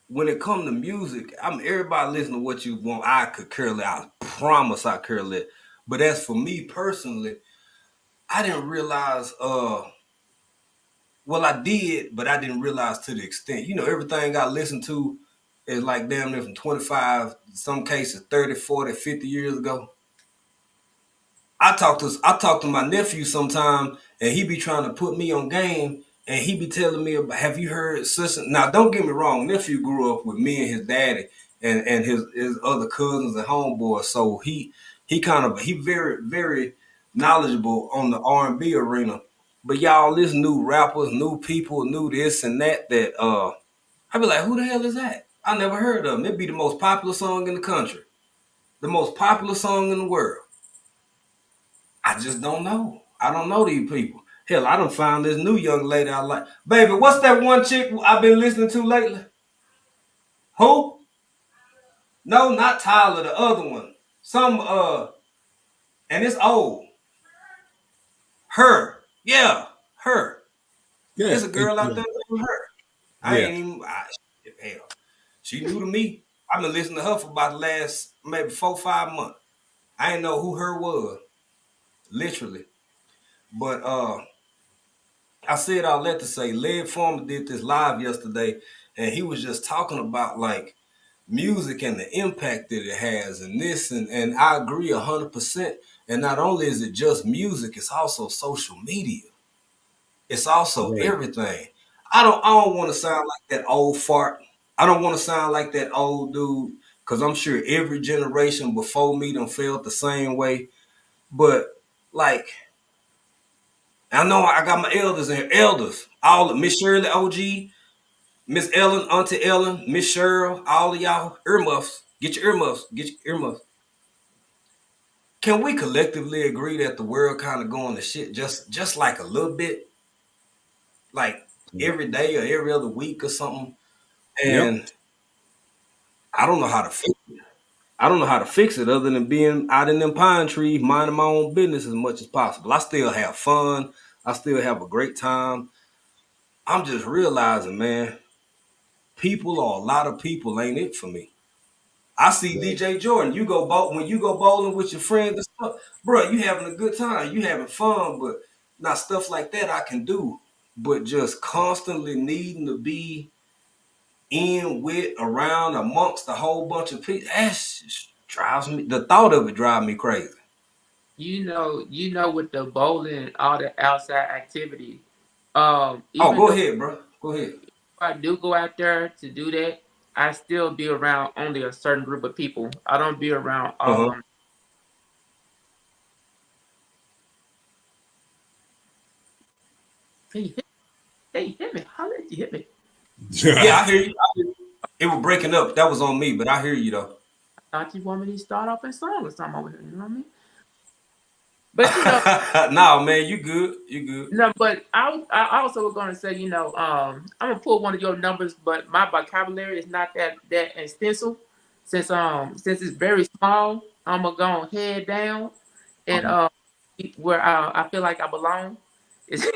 when it comes to music, everybody listen to what you want. I could care less. I promise I care less. But as for me personally, I didn't realize. Well, I did, but I didn't realize to the extent. Everything I listened to is like damn near from 25, some cases 30, 40, 50 years ago. I talk to my nephew sometime, and he be trying to put me on game, and he be telling me about, have you heard sister? Now, don't get me wrong, nephew grew up with me and his daddy, and his other cousins and homeboys, so he very very knowledgeable on the R&B arena. But y'all, this new rappers, new people, new this and that. I be like, who the hell is that? I never heard of him. It be the most popular song in the country. the most popular song in the world. I just don't know. I don't know these people. Hell, I done found this new young lady I like. Baby, what's that one chick I've been listening to lately? Who? No, not Tyler, the other one. And it's old. Her. Yeah, her. Yeah, There's a girl out there named Her. I Yeah. ain't even, hell. She new to me. I've been listening to her for about the last maybe 4-5 months. I didn't know who Her was, literally. But I said all that to say, Led Farmer did this live yesterday, and he was just talking about like music and the impact that it has, and this, and I agree 100%. And not only is it just music, it's also social media. It's also Right. everything. I don't want to sound like that old fart. I don't want to sound like that old dude, because I'm sure every generation before me done felt the same way. But like, I know I got my elders in here. Elders, all of Miss Shirley OG, Miss Ellen, Auntie Ellen, Miss Cheryl, all of y'all, earmuffs. Get your earmuffs. Get your earmuffs. Can we collectively agree that the world kind of going to shit just like a little bit? Like every day or every other week or something? Yep. And I don't know how to fix it. I don't know how to fix it other than being out in them pine trees, minding my own business as much as possible. I still have fun. I still have a great time. I'm just realizing, man, people or a lot of people ain't it for me. I see Right. DJ Jordan. When you go bowling with your friends and stuff, bro. You having a good time. You having fun, but not stuff like that I can do. But just constantly needing to be in with, around, amongst a whole bunch of people, that just drives me. The thought of it drives me crazy. With the bowling and all the outside activity, Oh, even go though ahead, bro. Go ahead. I do go out there to do that, I still be around only a certain group of people. I don't be around Uh all of huh. them. Hey, hit me. How did you hit me? Yeah, I hear you. It was breaking up. That was on me, but I hear you though. Thought you want me to start off in song or something over here. You know what I mean? But Nah, man, you good. You good. no. But I also was gonna say, I'm gonna pull one of your numbers, but my vocabulary is not that extensive. Since it's very small, I'm gonna go head down and where I feel like I belong. Is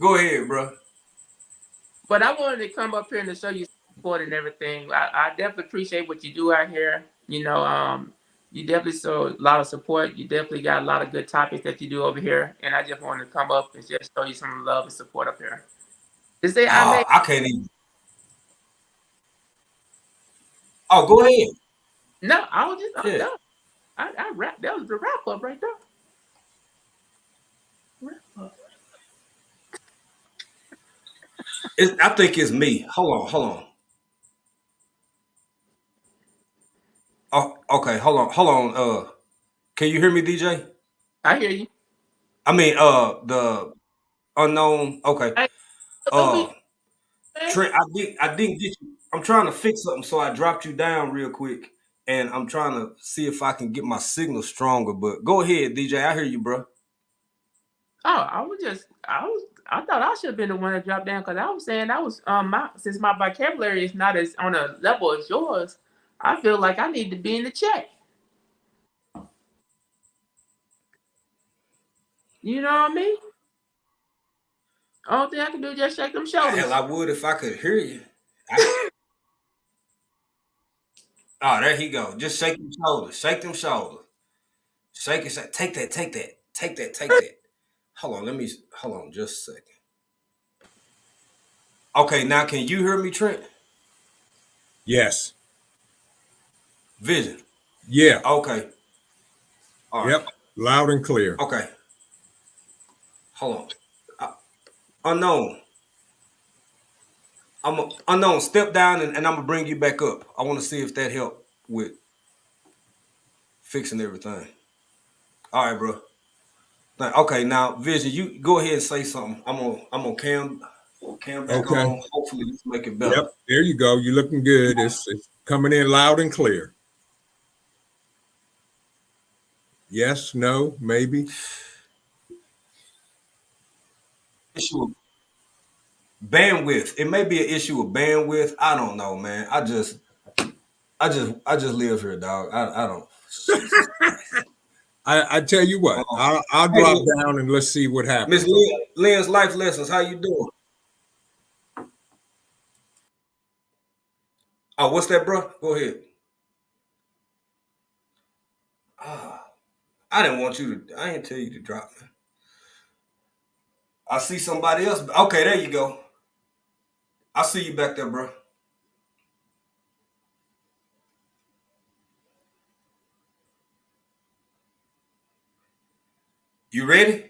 Go ahead, bro. But I wanted to come up here and to show you support and everything. I definitely appreciate what you do out here. You definitely show a lot of support. You definitely got a lot of good topics that you do over here. And I just wanted to come up and just show you some love and support up here. To say I Oh, made I can't even. Oh, go ahead. no, I was just Yeah. I rap. That was the wrap up right there. Wrap up. I think it's me. Hold on. Oh, okay. Hold on. Can you hear me, DJ? I hear you. I mean, the unknown. Okay. Hey, don't Uh, be man. Trent, I didn't get you. I'm trying to fix something, so I dropped you down real quick, and I'm trying to see if I can get my signal stronger. But go ahead, DJ. I hear you, bro. Oh, I thought I should have been the one that dropped down because I was saying I was my since my vocabulary is not as on a level as yours, I feel like I need to be in the chat. You know what I mean? Only thing I can do is just shake them Hell, shoulders. I would if I could hear you. Oh, there he go. Just shake them shoulders. Shake them shoulders. Shake it. Take that. Take that. Take that. Take that. Hold on. Hold on just a second. Okay, now can you hear me, Trent? Yes. Vision. Yeah. Okay. All right. Yep. Loud and clear. Okay. Hold on. Unknown. Unknown. Step down and I'm gonna bring you back up. I want to see if that helped with fixing everything. All right, bro. Okay, now Vision, you go ahead and say something. I'm on cam. Cam back Okay. on. Hopefully, this make it better. Yep. There you go. You're looking good. It's coming in loud and clear. Yes, no, maybe. Issue of bandwidth. It may be an issue of bandwidth. I don't know, man. I just live here, dog. I don't. Jesus Christ. I tell you what, I'll Hey, drop down and let's see what happens. Miss Lynn's Life Lessons. How you doing? Oh, what's that, bro? Go ahead. I didn't want you to. I didn't tell you to drop, man. I see somebody else. Okay, there you go. I see you back there, bro. You ready?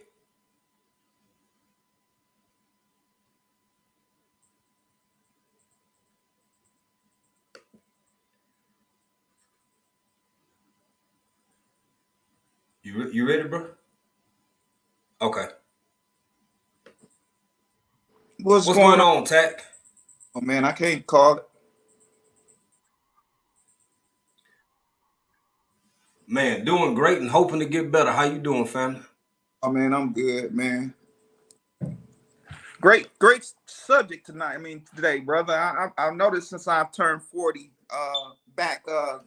You ready, bro? Okay. What's going on, Tack? Oh man, I can't call it. Man, doing great and hoping to get better. How you doing, family? Oh man, I'm good, man. Great subject tonight. I mean, today, brother. I've noticed since I've turned 40, back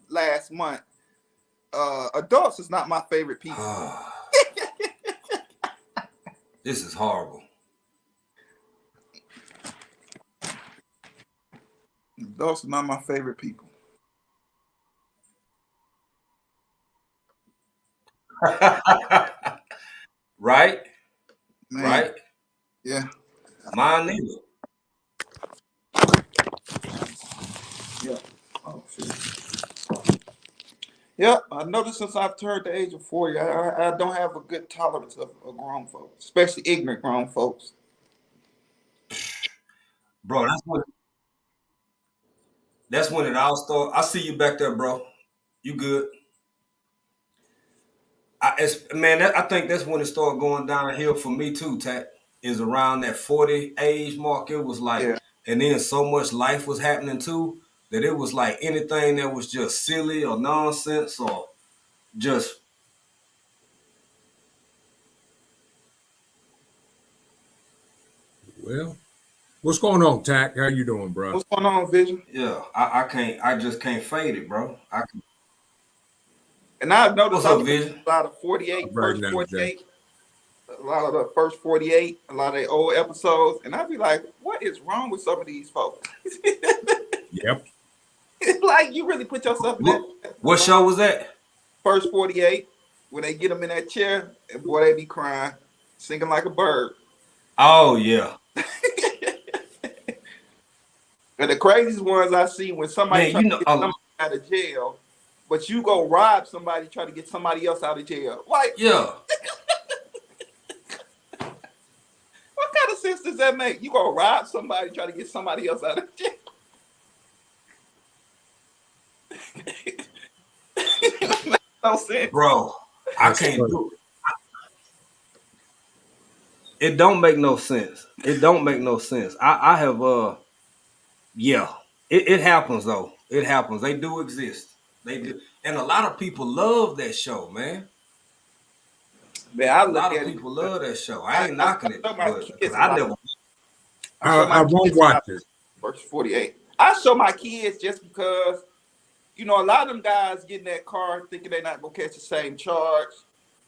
last month, adults is not my favorite people. This is horrible. Adults are not my favorite people. Right? Man. Right? Yeah. Mine neither. Yeah. Oh shit. Yeah, I noticed since I've turned the age of 40, I don't have a good tolerance of grown folks, especially ignorant grown folks. Bro, that's when it all starts. I see you back there, bro. You good? I think that's when it started going downhill for me too, Tat. Is around that 40 age mark. It was like, Yeah. And then so much life was happening too that it was like anything that was just silly or nonsense or just. Well, what's going on, Tack? How you doing, bro? What's going on, Vision? Yeah, I just can't fade it, bro. And I've noticed What's up, Vision? a lot of 48, Right first now, 48, a lot of the first 48, a lot of the old episodes, and I'd be like, what is wrong with some of these folks? Yep. It's like you really put yourself in that. What show was that? First 48, when they get them in that chair, and boy, they be crying, singing like a bird. Oh yeah. And the craziest ones I see when somebody Man, try to get somebody out of jail, but you go rob somebody, try to get somebody else out of jail. Like, Yeah. what kind of sense does that make? You go rob somebody, try to get somebody else out of jail. No sense. Bro, I can't do it. It don't make no sense. It don't make no sense. I have yeah. It happens though. It happens. They do exist. They do. And a lot of people love that show, man. Man, I A look lot at of it. people love that show. I ain't knocking it, show my but kids I about never. I won't watch it. First 48. I show my kids just because, you know, a lot of them guys get in that car thinking they're not gonna catch the same charge.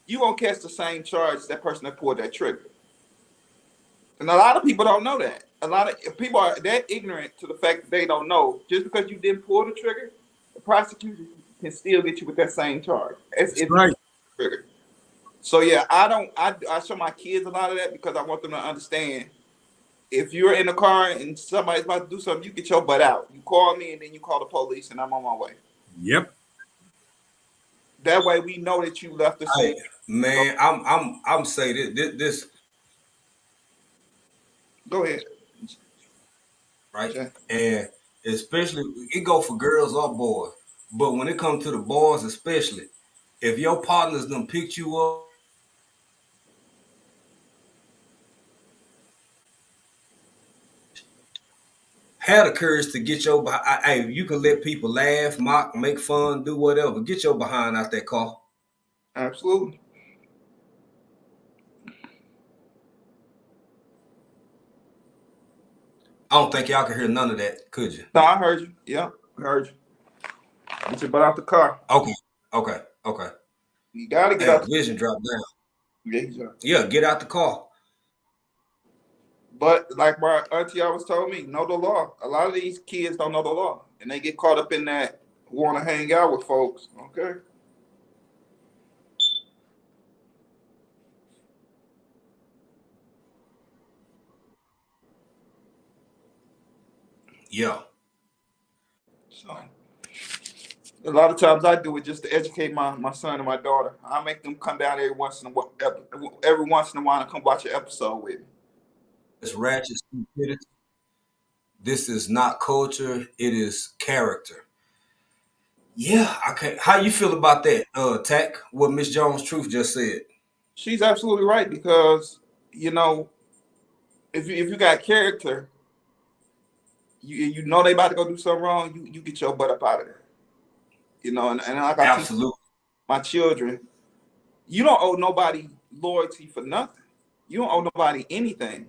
You gonna catch the same charge as that person that pulled that trigger. And a lot of people don't know that. A lot of people are that ignorant to the fact that they don't know. Just because you didn't pull the trigger, the prosecution can still get you with that same charge. It's Right. trigger. So yeah, I show my kids a lot of that because I want them to understand. If you're in a car and somebody's about to do something, you get your butt out. You call me and then you call the police and I'm on my way. Yep. That way we know that you left the scene. Man, I'm saying this Go ahead. right, Okay. and especially it go for girls or boys, but when it comes to the boys, especially if your partners done picked you up. have the courage to get your behind. Hey, you can let people laugh, mock, make fun, do whatever. Get your behind out that car. Absolutely. I don't think y'all can hear none of that, could you? No, I heard you. Yeah, I heard you. Get your butt out the car. Okay. You gotta get Hey, out. vision drop down. Yeah. Yeah, get out the car. But like my auntie always told me, know the law. A lot of these kids don't know the law, and they get caught up in that want to hang out with folks. Okay. Yeah. So a lot of times I do it just to educate my son and my daughter. I make them come down every once in a while and come watch an episode with me. It's ratchet stupidity. This is not culture. It is character. Yeah, okay. How you feel about that, Tack? What Miss Jones Truth just said. She's absolutely right, because you know, if you got character, you know they about to go do something wrong, you get your butt up out of there. You know, and like I teach Absolutely. my children, you don't owe nobody loyalty for nothing. You don't owe nobody anything.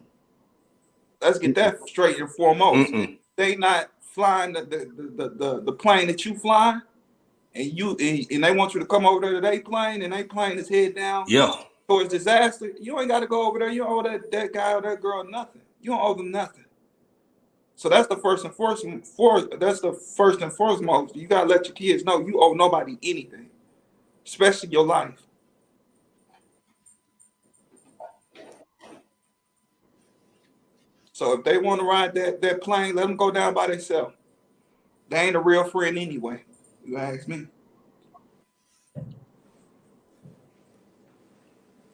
Let's get that straight and foremost. Mm-mm. They not flying the plane that you flying, and they want you to come over there to their plane, and they plane is head down Yeah. towards disaster. You ain't got to go over there. You don't owe that guy or that girl nothing. You don't owe them nothing. So that's the first and foremost. You gotta let your kids know you owe nobody anything, especially your life. So if they want to ride that plane, let them go down by themselves. They ain't a real friend anyway. You ask me.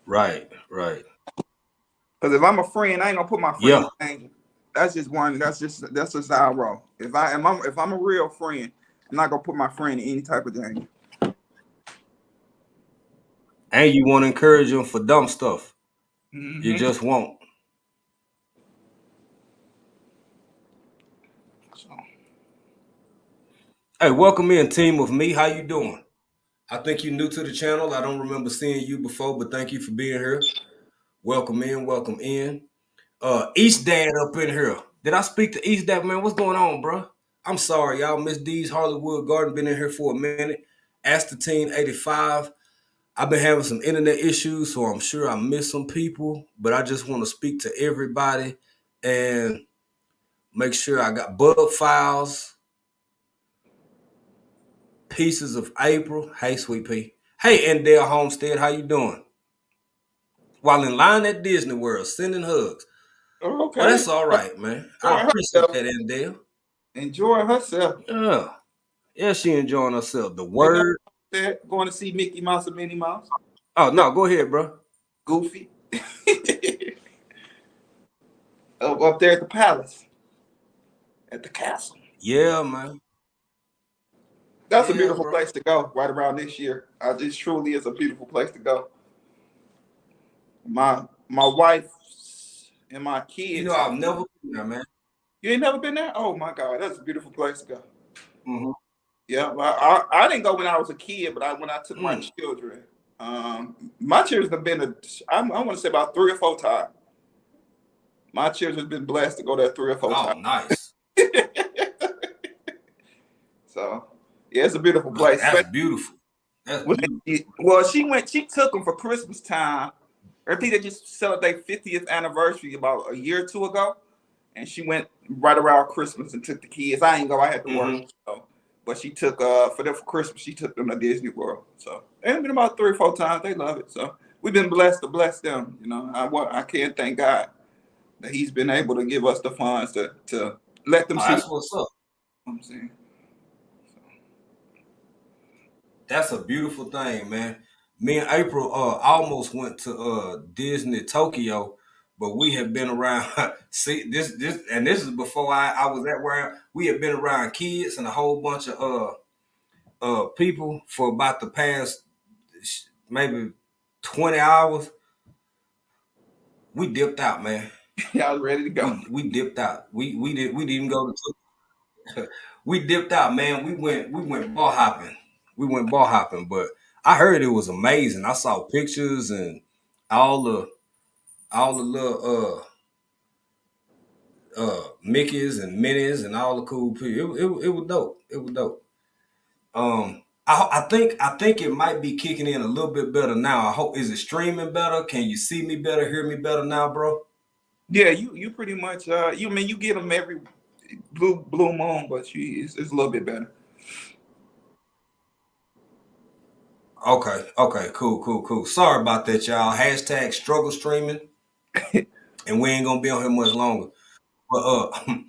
Right. Because if I'm a friend, I ain't gonna put my friend Yeah. in danger. That's just how I roll. If I'm a real friend, I'm not gonna put my friend in any type of danger. And you want to encourage them for dumb stuff. Mm-hmm. You just won't. So, Hey, welcome in, team of me. How you doing? I think you're new to the channel. I don't remember seeing you before, but thank you for being here. Welcome in. East Dad up in here. Did I speak to East Dad, man? What's going on, bro? I'm sorry, y'all. Miss D's Hollywood Garden been in here for a minute. Astor Teen 85. I've been having some internet issues, so I'm sure I missed some people, but I just want to speak to everybody and make sure I got bug files, pieces of April. Hey, Sweet Pea. Hey, Endale Homestead, how you doing? While in line at Disney World, sending hugs. okay. Well, that's all right, man. I appreciate that, Endale. Enjoy herself. Yeah, she enjoying herself. The word. Going to see Mickey Mouse and Minnie Mouse. Oh, no, go ahead, bro. Goofy. Up there at the palace. At the castle. Yeah, man. That's a beautiful place to go right around this year. It truly is a beautiful place to go. My wife and my kids. You know, I've never been there, man. You ain't never been there? Oh my God, that's a beautiful place to go. Mm-hmm. Yeah, I didn't go when I was a kid, but when I took my children. My children have been I want to say about 3 or 4 times. My children have been blessed to go there 3 or 4 times. Oh, nice. So yeah, it's a beautiful place. That's beautiful. That's beautiful. Well, she took them for Christmas time. I think they just celebrated their 50th anniversary about a year or 2 ago. And she went right around Christmas and took the kids. I ain't go, I had to work. So, but she took for Christmas, she took them to Disney World. So they've been about 3 or 4 times. They love it. So we've been blessed to bless them. You know, I can't thank God that He's been able to give us the funds to let them see. That's what's up. I'm saying. That's a beautiful thing, man. Me and April almost went to Disney Tokyo, but we have been around. See, this is before I was at where we had been around kids and a whole bunch of people for about the past maybe 20 hours. We dipped out, man. Y'all ready to go? We dipped out. We didn't even go to. We dipped out, man. We went ball hopping. We went ball hopping, but I heard it was amazing. I saw pictures and all the little Mickeys and Minnies and all the cool people. It was dope. It was dope. I think it might be kicking in a little bit better now. I hope, is it streaming better? Can you see me better, hear me better now, bro? Yeah, you pretty much you get them every blue moon, but it's a little bit better. Okay, cool. Sorry about that, y'all. Hashtag struggle streaming, and we ain't gonna be on here much longer. But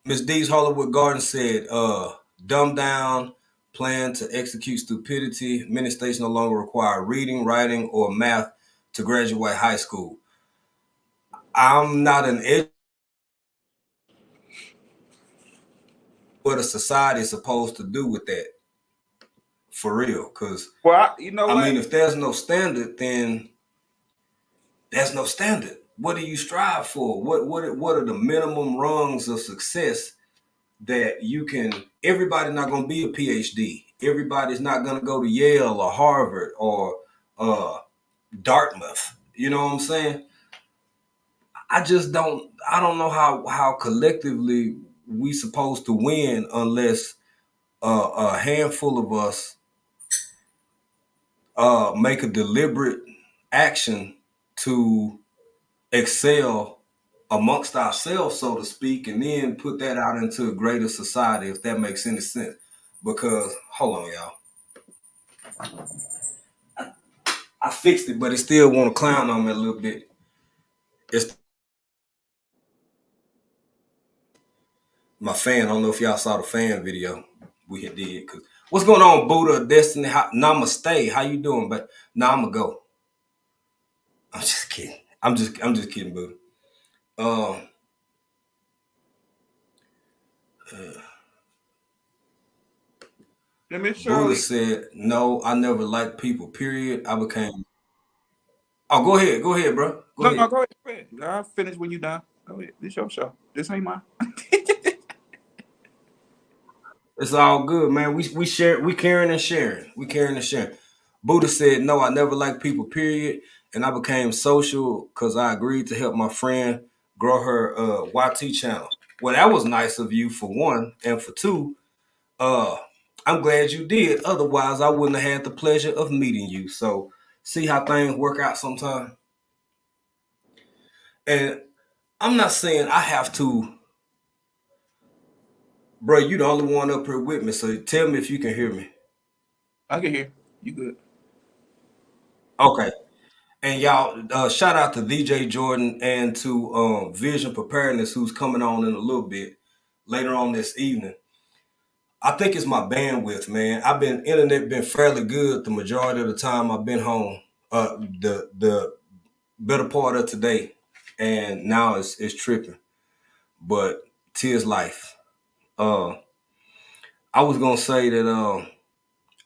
Miss D's Hollywood Garden said, dumb down, plan to execute stupidity. Many states no longer require reading, writing, or math to graduate high school. I'm not an what a society is supposed to do with that, for real. Because well, you know, I mean, if there's no standard, then there's no standard. What do you strive for? What are the minimum rungs of success that you can? Everybody's not going to be a PhD. Everybody's not going to go to Yale or Harvard or Dartmouth. You know what I'm saying? I don't know how collectively we supposed to win unless a handful of us make a deliberate action to excel amongst ourselves, so to speak, and then put that out into a greater society, if that makes any sense. Because, hold on, y'all. I fixed it, but it still want to clown on me a little bit. It's my fan. I don't know if y'all saw the fan video we had did. Cause what's going on, Buddha Destiny? Namaste. How you doing? But nah, I'ma go. I'm just kidding. I'm just kidding, Buddha. let me Buddha said, "No, I never liked people. Period. I became." Oh, go ahead, bro. Go ahead. No, go ahead. I'll finish when you done. Go ahead. This your show. This ain't mine. It's all good, man. We share. We caring and sharing. We caring and sharing. Buddha said, "No, I never liked people. Period. And I became social because I agreed to help my friend grow her YT channel." Well, that was nice of you, for one, and for two, I'm glad you did. Otherwise, I wouldn't have had the pleasure of meeting you. So, see how things work out sometimes. And I'm not saying I have to, bro. You the only one up here with me, so tell me if you can hear me. I can hear you. Good. Okay. And y'all, shout out to DJ Jordan and to Vision Preparedness, who's coming on in a little bit later on this evening. I think it's my bandwidth, man. Internet been fairly good the majority of the time I've been home. The better part of today, and now it's tripping. But 'tis life. I was gonna say that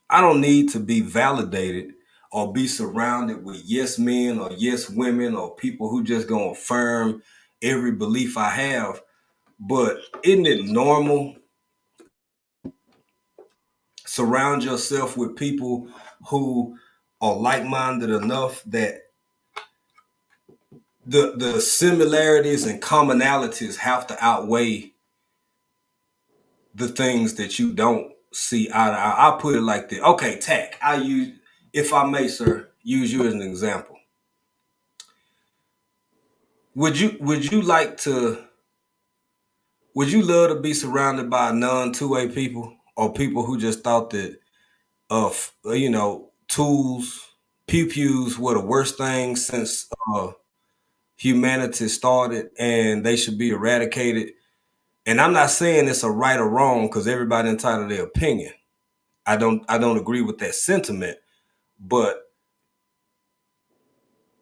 I don't need to be validated or be surrounded with yes men or yes women or people who just gonna affirm every belief I have. But isn't it normal? Surround yourself with people who are like-minded enough that the similarities and commonalities have to outweigh the things that you don't see eye to eye. I'll put it like this. Okay, Tack, if I may, sir, use you as an example. Would you love to be surrounded by non-2A people, or people who just thought that tools, pew-pews were the worst thing since humanity started and they should be eradicated? And I'm not saying it's a right or wrong, because everybody entitled to their opinion. I don't agree with that sentiment, but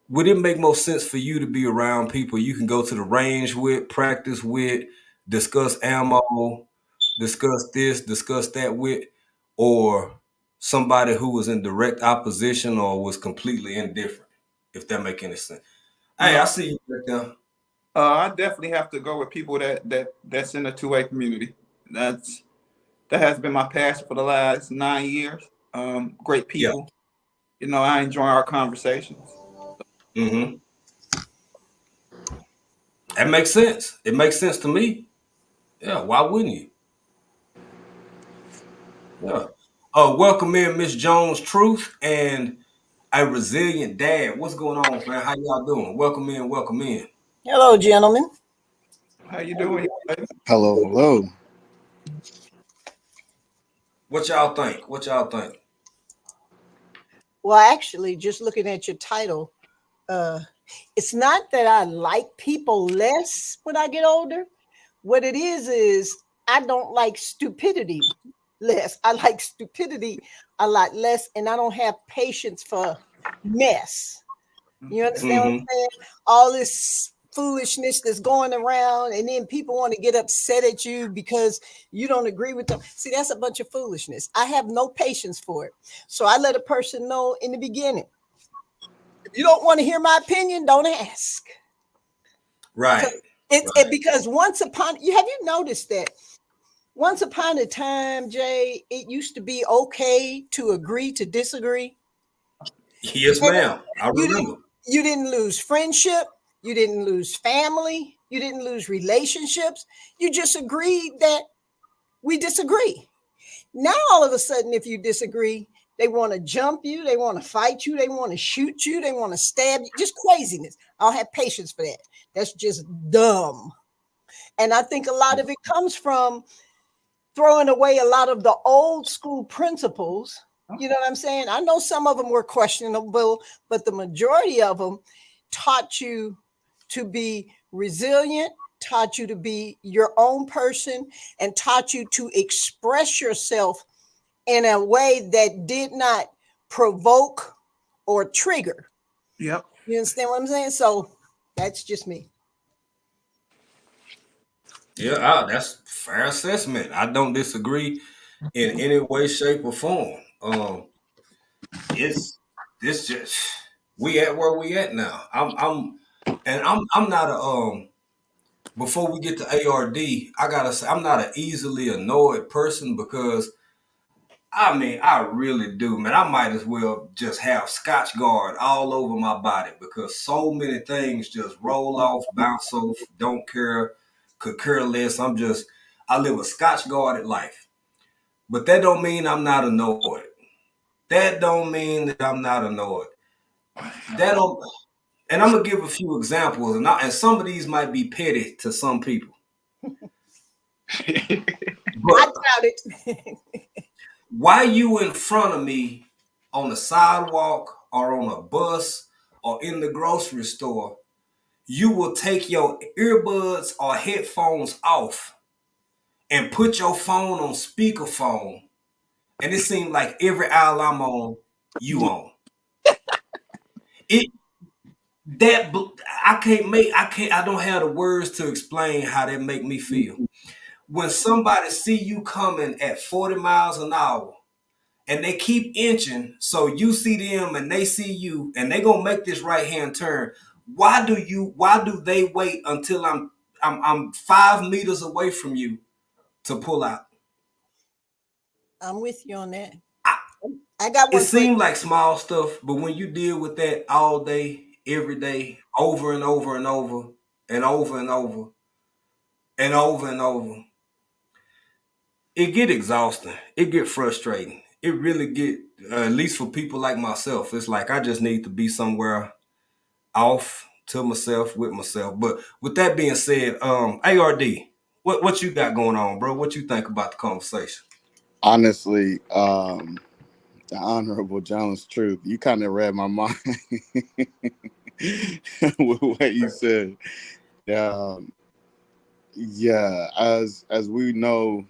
would it make more sense for you to be around people you can go to the range with, practice with, discuss ammo, discuss this, discuss that with, or somebody who was in direct opposition or was completely indifferent, if that make any sense? Hey, I see you right there. I definitely have to go with people that's in the 2A community. That has been my passion for the last 9 years. Great Yeah. people. You know, I enjoy our conversations. Mm-hmm. That makes sense. It makes sense to me. Yeah, why wouldn't you? Yeah. Welcome in Miss Jones Truth and a resilient dad. What's going on, man? How y'all doing? Welcome in, welcome in. Hello, gentlemen. How you doing? Hello, hello. What y'all think? What y'all think? Well, actually, just looking at your title, it's not that I like people less when I get older. What it is I don't like stupidity less. I like stupidity a lot less, and I don't have patience for mess. You understand what I'm saying? All this foolishness that's going around, and then people want to get upset at you because you don't agree with them. See, that's a bunch of foolishness. I have no patience for it. So I let a person know in the beginning, if you don't want to hear my opinion, don't ask. Right. Because once upon, have you noticed that once upon a time, Jay, it used to be okay to agree to disagree? Yes, ma'am. I remember. You didn't lose friendship. You didn't lose family. You didn't lose relationships. You just agreed that we disagree. Now, all of a sudden, if you disagree, they want to jump you. They want to fight you. They want to shoot you. They want to stab you. Just craziness. I don't have patience for that. That's just dumb. And I think a lot of it comes from throwing away a lot of the old school principles. You know what I'm saying? I know some of them were questionable, but the majority of them taught you to be resilient, taught you to be your own person, and taught you to express yourself in a way that did not provoke or trigger. Yep. You understand what I'm saying? So that's just me. Yeah, that's fair assessment. I don't disagree in any way, shape, or form. It's this just we at where we at now. I'm not a before we get to ARD, I gotta say I'm not an easily annoyed person because I mean I really do, man. I might as well just have Scotch Guard all over my body because so many things just roll off, bounce off, don't care, could care less. I live a Scotch guarded life. But that don't mean I'm not annoyed. That don't mean that I'm not annoyed. That don't And I'm gonna give a few examples, and some of these might be petty to some people. I But doubt it. why you in front of me on the sidewalk or on a bus or in the grocery store, you will take your earbuds or headphones off and put your phone on speakerphone, and it seems like every aisle I'm on, you on. It that I don't have the words to explain how that make me feel. When somebody see you coming at 40 miles an hour and they keep inching, so you see them and they see you and they gonna make this right hand turn. Why do they wait until I'm 5 meters away from you to pull out? I'm with you on that. I got It one for you. seems like small stuff, but when you deal with that all day, every day, over and over and over and over and over and over and over, it get exhausting. It get frustrating. It really get, at least for people like myself, it's like I just need to be somewhere off to myself with myself. But with that being said, ARD, what you got going on, bro? What you think about the conversation? Honestly, the Honorable Jones Truth, you kind of read my mind with what you said. Yeah, as we know,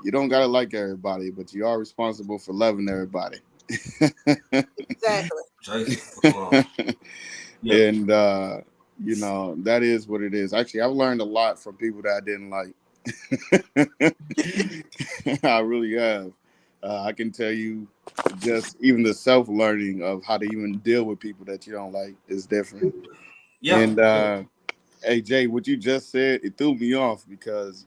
you don't gotta like everybody, but you are responsible for loving everybody. Exactly. Jason, what's going on? Yeah. And that is what it is. Actually, I've learned a lot from people that I didn't like. I really have. I can tell you, just even the self-learning of how to even deal with people that you don't like is different. Yeah. And Hey Jay, what you just said, it threw me off because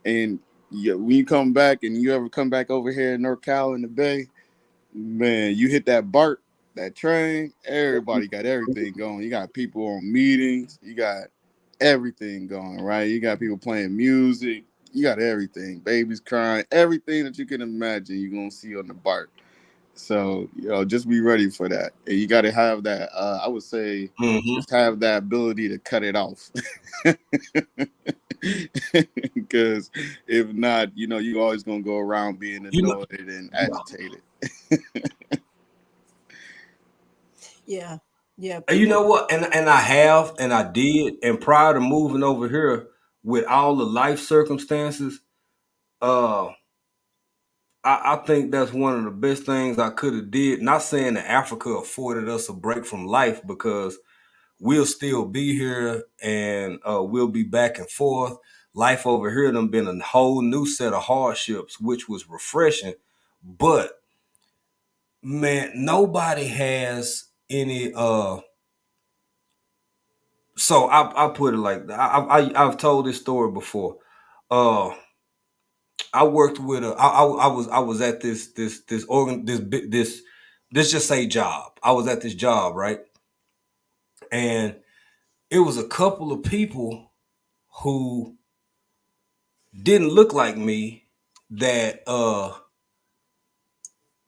and when you come back and you ever come back over here in North Cal in the Bay, man, you hit that BART, that train, everybody got everything going. You got people on meetings, you got everything going, right? You got people playing music, you got everything, babies crying, everything that you can imagine you're gonna see on the BART. So, just be ready for that. And you got to have that, I would say, Mm-hmm. just have that ability to cut it off. Because if not, you're always going to go around being annoyed and agitated. Yeah. Yeah. And you People, know what? And I did. And prior to moving over here, with all the life circumstances, uh, I think that's one of the best things I could have did. Not saying that Africa afforded us a break from life, because we'll still be here and we'll be back and forth. Life over here done been a whole new set of hardships, which was refreshing. But man, nobody has any. So I put it like that. I've told this story before. I worked with I was at this organ this just say job. I was at this job, right? And it was a couple of people who didn't look like me that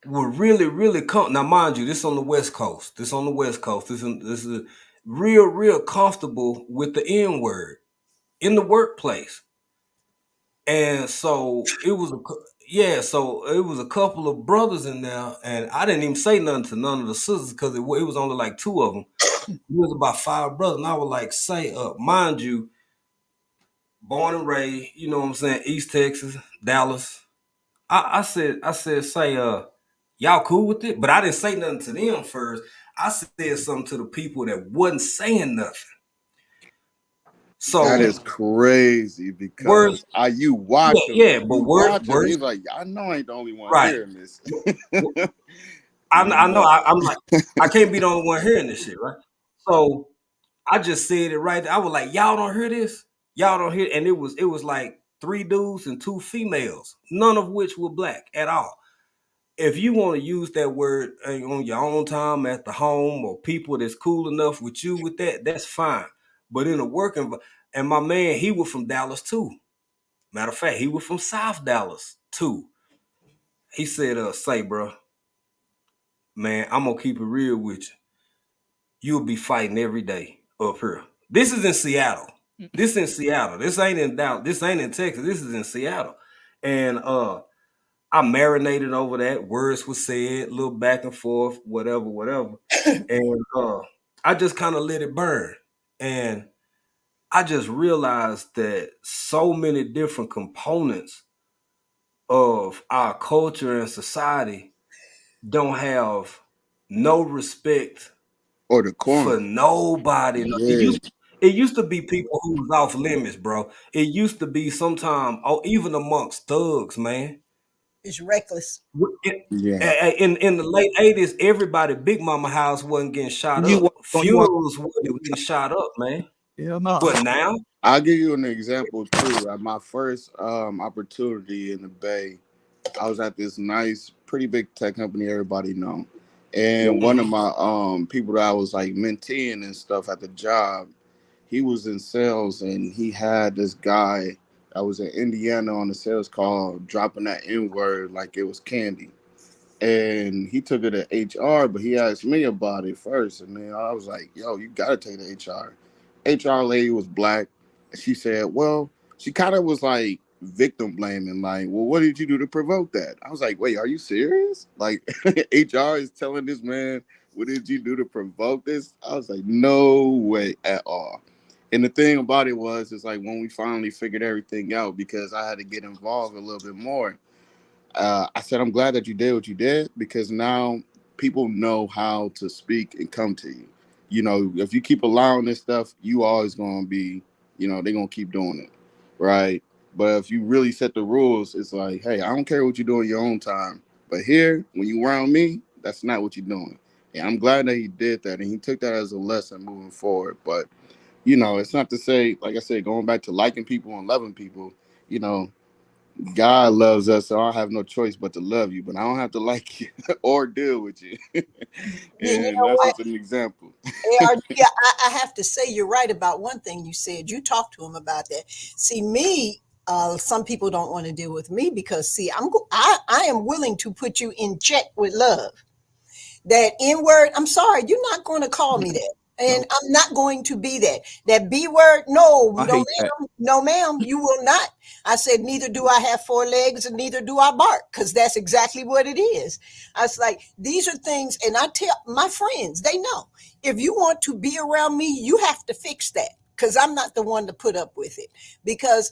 were really now mind you, this on the West Coast. This is real comfortable with the N word in the workplace. And so it was a couple of brothers in there, and I didn't even say nothing to none of the sisters because it was only like two of them. It was about five brothers, and I was like, say, mind you, born and raised, you know what I'm saying, East Texas, Dallas. I said, say, y'all cool with it? But I didn't say nothing to them first. I said something to the people that wasn't saying nothing. So that is crazy because you watch them. Yeah, but He's like, I know I ain't the only one right. hearing this. I know. I'm like, I can't be the only one hearing this shit, right? So I just said it right there. I was like, y'all don't hear this? Y'all don't hear? And it was like 3 dudes and 2 females, none of which were black at all. If you want to use that word on your own time at the home, or people that's cool enough with you with that, that's fine. But in a work environment, and my man, he was from Dallas too. Matter of fact, he was from South Dallas too. He said, say, bro, man, I'm gonna keep it real with you. You'll be fighting every day up here. This is in Seattle. This ain't in Dallas. This ain't in Texas. This is in Seattle. And I marinated over that. Words were said, a little back and forth, whatever. And I just kind of let it burn. And I just realized that so many different components of our culture and society don't have no respect or the for nobody. Yeah. It used to be people who was off limits, bro. It used to be sometimes, even amongst thugs, man. it's reckless. In the late 80s, everybody Big Mama house wasn't getting shot up. Funerals wasn't getting shot up, man. Hell no. But now, I'll give you an example too. At my first opportunity in the Bay, I was at this nice, pretty big tech company everybody know. And one of my people that I was like menteeing and stuff at the job, he was in sales and he had this guy that was in Indiana on the sales call dropping that N-word like it was candy. And he took it to HR, but he asked me about it first. And then I was like, yo, you got to take it to HR. HR lady was black. And she said, well, she kind of was like victim blaming, like, well, what did you do to provoke that? I was like, wait, are you serious? Like, HR is telling this man, what did you do to provoke this? I was like, no way at all. And the thing about it was, it's like when we finally figured everything out, because I had to get involved a little bit more. I said, I'm glad that you did what you did, because now people know how to speak and come to you. You know, if you keep allowing this stuff, you always going to be, they're going to keep doing it. Right. But if you really set the rules, it's like, hey, I don't care what you do in your own time. But here, when you around me, that's not what you're doing. And I'm glad that he did that. And he took that as a lesson moving forward. But you know, it's not to say, like I said, going back to liking people and loving people, you know, God loves us, so I have no choice but to love you, but I don't have to like you or deal with you. You And know that's what? just an example. Yeah, I have to say you're right about one thing you said. You talked to him about that. See, me, some people don't want to deal with me because, see, I am willing to put you in check with love. That N word, I'm sorry, you're not going to call me that. And I'm not going to be that. That B word, no, I no, hate that. ma'am, no, ma'am, you will not. I said, neither do I have four legs and neither do I bark, because that's exactly what it is. I was like, these are things, and I tell my friends, they know. If you want to be around me, you have to fix that, because I'm not the one to put up with it. Because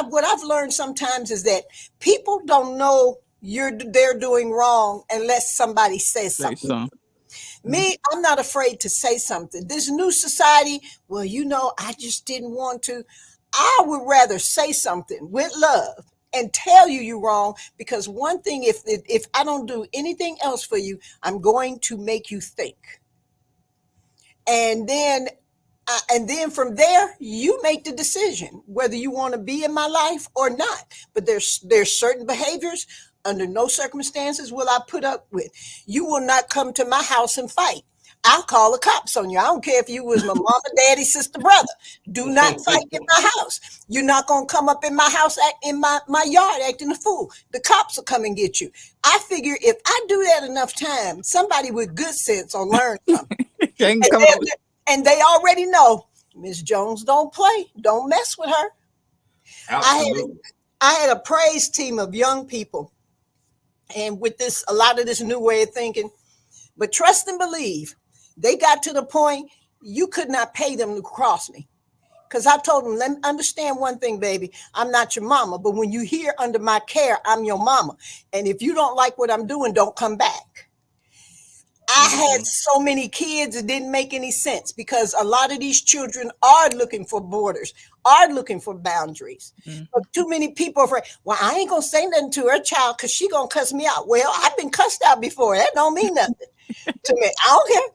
what I've learned sometimes is that people don't know they're doing wrong unless somebody says Say something. something. Me, I'm not afraid to say something. This new society, well, you know, I just didn't want to. I would rather say something with love and tell you you're wrong, because one thing, if I don't do anything else for you, I'm going to make you think. And then from there, you make the decision whether you want to be in my life or not. But there's certain behaviors under no circumstances will I put up with. You will not come to my house and fight. I'll call the cops on you. I don't care if you was my mama, daddy, sister, brother. Do not fight in my house. You're not gonna come up in my house, in my yard acting a fool. The cops will come and get you. I figure if I do that enough times, somebody with good sense will learn something. And they already know Miss Jones don't play. Don't mess with her. Absolutely. I had a praise team of young people, and with a lot of this new way of thinking, but trust and believe, they got to the point you could not pay them to cross me. Because I told them, let me understand one thing, baby. I'm not your mama, but when you here under my care, I'm your mama. And if you don't like what I'm doing, don't come back. I had so many kids, it didn't make any sense, because a lot of these children are looking for borders, are looking for boundaries. But too many people are afraid, well, I ain't going to say nothing to her child because she going to cuss me out. Well, I've been cussed out before. That don't mean nothing to me. I don't care.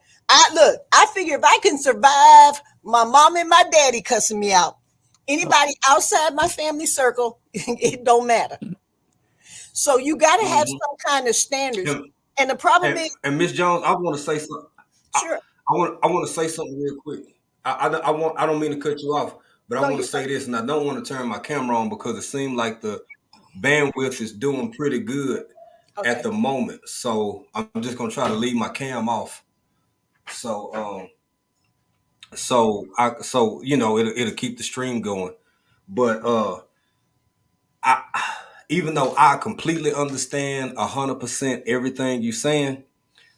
I figure if I can survive my mom and my daddy cussing me out, anybody outside my family circle, it don't matter. So you got to have some kind of standards. And the problem is, and Miss Jones, I want to say something. Sure. I want to say something real quick. I don't mean to cut you off, but I want to say this, and I don't want to turn my camera on because it seems like the bandwidth is doing pretty good at the moment. So I'm just gonna try to leave my cam off. So you know it'll keep the stream going. But even though I completely understand 100% everything you're saying,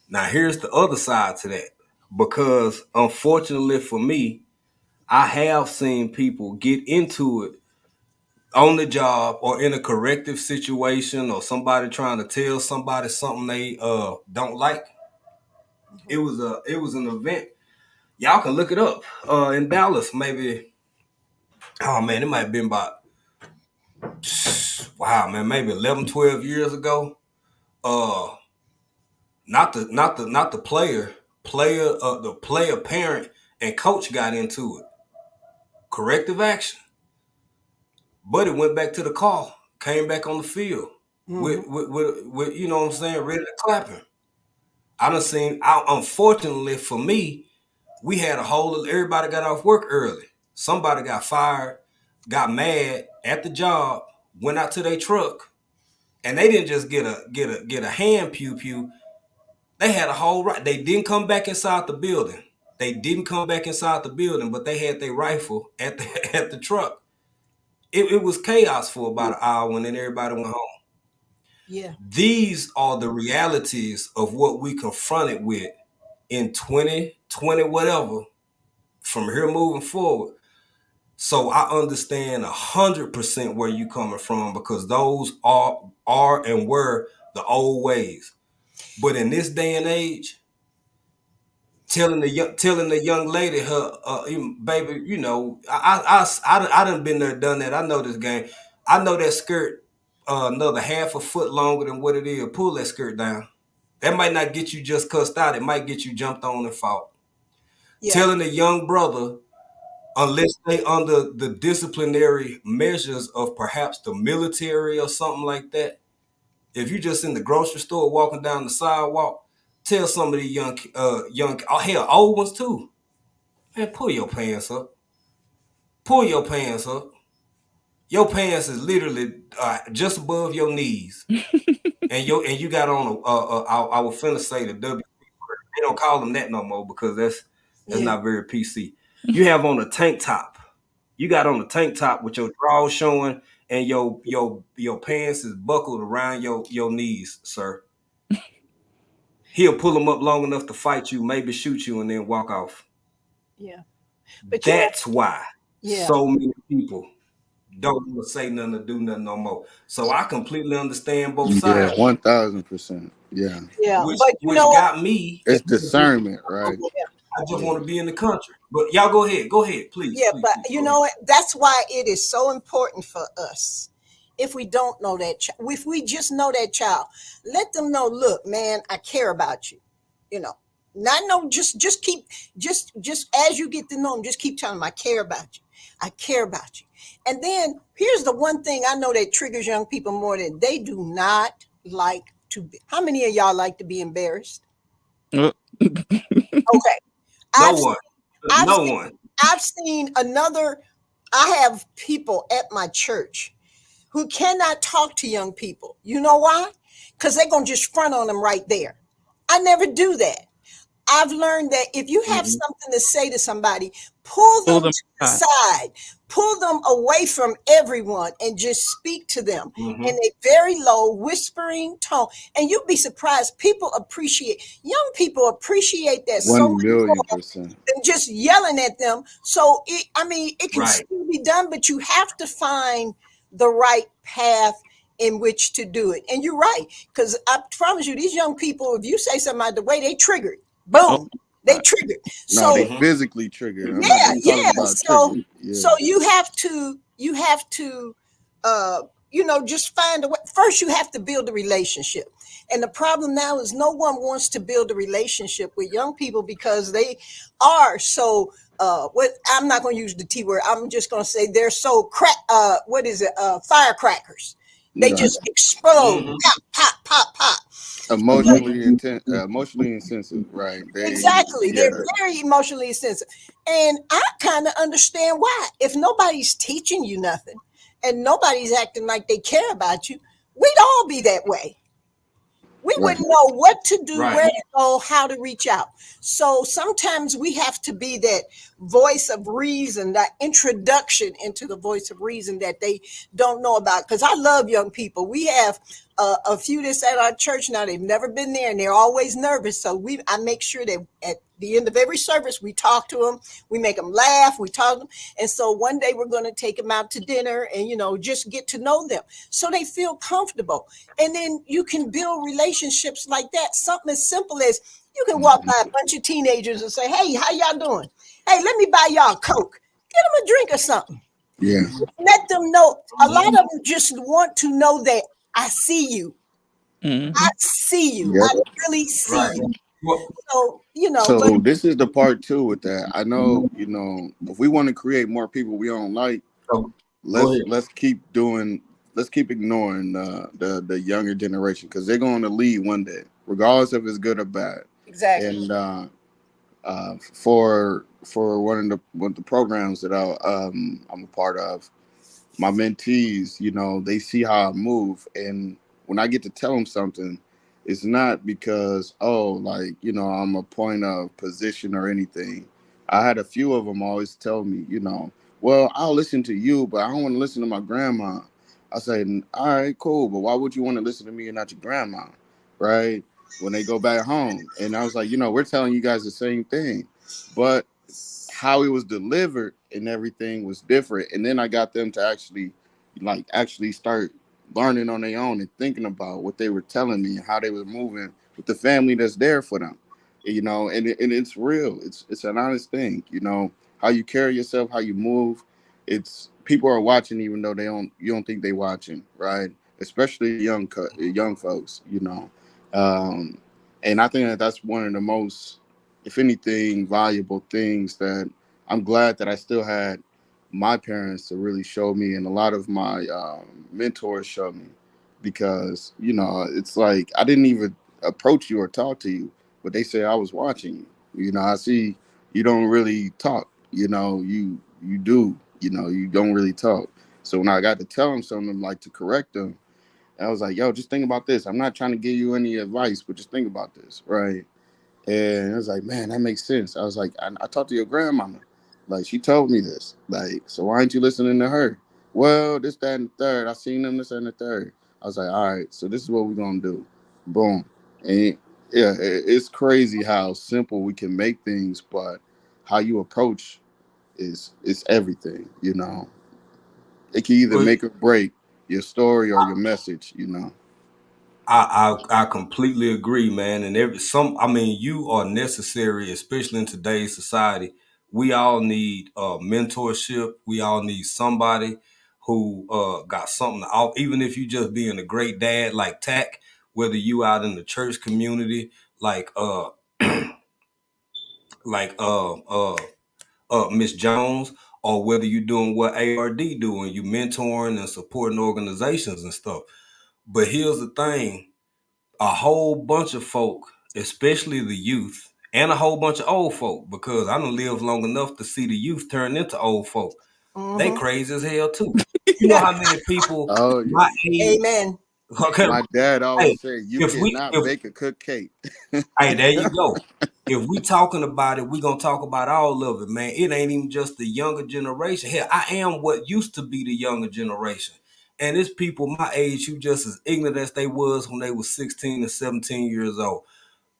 now here's the other side to that. Because unfortunately for me, I have seen people get into it on the job or in a corrective situation, or somebody trying to tell somebody something they don't like. It was an event. Y'all can look it up in Dallas, maybe. Oh man, it might have been about maybe 11, 12 years ago. Not the player, the player parent and coach got into it. Corrective action. But it went back to the car, came back on the field with you know what I'm saying, ready to clap him. Unfortunately for me, we had everybody got off work early. Somebody got fired, got mad at the job, went out to their truck, and they didn't just get a hand pew pew. They had a whole right. They didn't come back inside the building. But they had their rifle at the truck. It was chaos for about an hour, and then everybody went home. Yeah. These are the realities of what we confronted with in 2020, whatever, from here moving forward. So I understand 100% where you coming from, because those are and were the old ways. But in this day and age, telling the young lady, her baby, you know, I done been there, done that. I know this game. I know that skirt another half a foot longer than what it is. Pull that skirt down. That might not get you just cussed out. It might get you jumped on and fought. Yeah. Telling a young brother, unless they under the disciplinary measures of perhaps the military or something like that. If you just in the grocery store walking down the sidewalk, tell some of the young, oh hell, old ones too, man, pull your pants up. Pull your pants up. Your pants is literally just above your knees, and you got on I was finna say the W. They don't call them that no more because that's Yeah. not very PC. You have on a tank top. You got on a tank top with your drawers showing and your pants is buckled around your knees, sir. He'll pull them up long enough to fight you, maybe shoot you, and then walk off. Yeah. But That's why yeah. so many people don't want to say nothing or do nothing no more. So I completely understand both sides. 1000%. Yeah. Yeah. Which But you know got me. It's discernment, right? I just want to be in the country. But y'all go ahead. Go ahead, please. Yeah, please, but please, you go know ahead. what? That's why it is so important for us. If we don't know that child, if we just know that child, let them know, look, man, I care about you. You know, not know, just as you get to know them, just keep telling them, I care about you. I care about you. And then here's the one thing I know that triggers young people more than they do not like to be. How many of y'all like to be embarrassed? Uh, Okay. No one. No one. I've seen another, I have people at my church who cannot talk to young people. You know why? Because they're going to just front on them right there. I never do that. I've learned that if you have something to say to somebody, pull them to the side, pull them away from everyone and just speak to them in a very low whispering tone. And you'll be surprised. Young people appreciate that so much more 1,000,000%. than just yelling at them. So, it can still be done, but you have to find the right path in which to do it. And you're right, because I promise you, these young people, if you say something out the way, they triggered. Boom. They triggered. No, they physically triggered. I'm not even talking about triggered. So you have to just find a way. First, you have to build a relationship. And the problem now is no one wants to build a relationship with young people because they are so I'm not going to use the T word. I'm just going to say they're so firecrackers. They just explode. Pop, pop, pop, pop. Emotionally insensitive, right? Exactly. They're very emotionally sensitive. And I kind of understand why. If nobody's teaching you nothing and nobody's acting like they care about you, we'd all be that way. We wouldn't know what to do, where to go, how to reach out. So sometimes we have to be that voice of reason, that introduction into the voice of reason that they don't know about. Because I love young people. We have a few that's at our church now. They've never been there and they're always nervous. So I make sure that at the end of every service, we talk to them. We make them laugh. We talk to them. And so one day we're going to take them out to dinner and, just get to know them so they feel comfortable. And then you can build relationships like that. Something as simple as you can walk by a bunch of teenagers and say, hey, how y'all doing? Hey, let me buy y'all a Coke. Get them a drink or something. Yeah. Let them know. A lot of them just want to know that I see you. I see you. Yep. I really see you. So, So this is the part too with that. I know, if we want to create more people we don't like, let's keep ignoring the younger generation because they're going to lead one day, regardless if it's good or bad. Exactly. And for one of the programs that I'm a part of, my mentees, they see how I move, and when I get to tell them something, it's not because I'm a point of position or anything. I had a few of them always tell me, well, I'll listen to you, but I don't want to listen to my grandma. I say, all right, cool, but why would you want to listen to me and not your grandma, right? When they go back home. And I was like, we're telling you guys the same thing, but how it was delivered and everything was different. And then I got them to actually start learning on their own and thinking about what they were telling me and how they were moving with the family that's there for them, and it's real. It's an honest thing, how you carry yourself, how you move. It's people are watching, even though you don't think they watching, right? Especially young folks, and I think that's one of the most, if anything, valuable things that I'm glad that I still had my parents to really show me, and a lot of my mentors showed me, because it's like I didn't even approach you or talk to you, but they say I was watching you. I see you don't really talk. You do. You don't really talk. So when I got to tell them something, like to correct them, I was like, yo, just think about this. I'm not trying to give you any advice, but just think about this, right? And I was like, man, that makes sense. I was like, I talked to your grandmama. Like, she told me this. Like, so why aren't you listening to her? Well, this, that, and the third. I seen them, this, and the third. I was like, all right, so this is what we're going to do. Boom. And yeah, it's crazy how simple we can make things, but how you approach is everything, It can either make or break your story or your message, I completely agree, man. And you are necessary, especially in today's society. We all need mentorship. We all need somebody who got something to offer. Even if you just being a great dad like Tack, whether you out in the church community, like like Miss Jones, or whether you're doing what ARD doing, you mentoring and supporting organizations and stuff. But here's the thing. A whole bunch of folk, especially the youth, and a whole bunch of old folk, because I done lived long enough to see the youth turn into old folk. They crazy as hell too. You know how many people my age? Amen. Okay. My dad always said, you cannot bake a cooked cake. Hey, there you go. If we talking about it, we gonna talk about all of it, man. It ain't even just the younger generation. Hell, I am what used to be the younger generation. And it's people my age who just as ignorant as they was when they was 16 and 17 years old.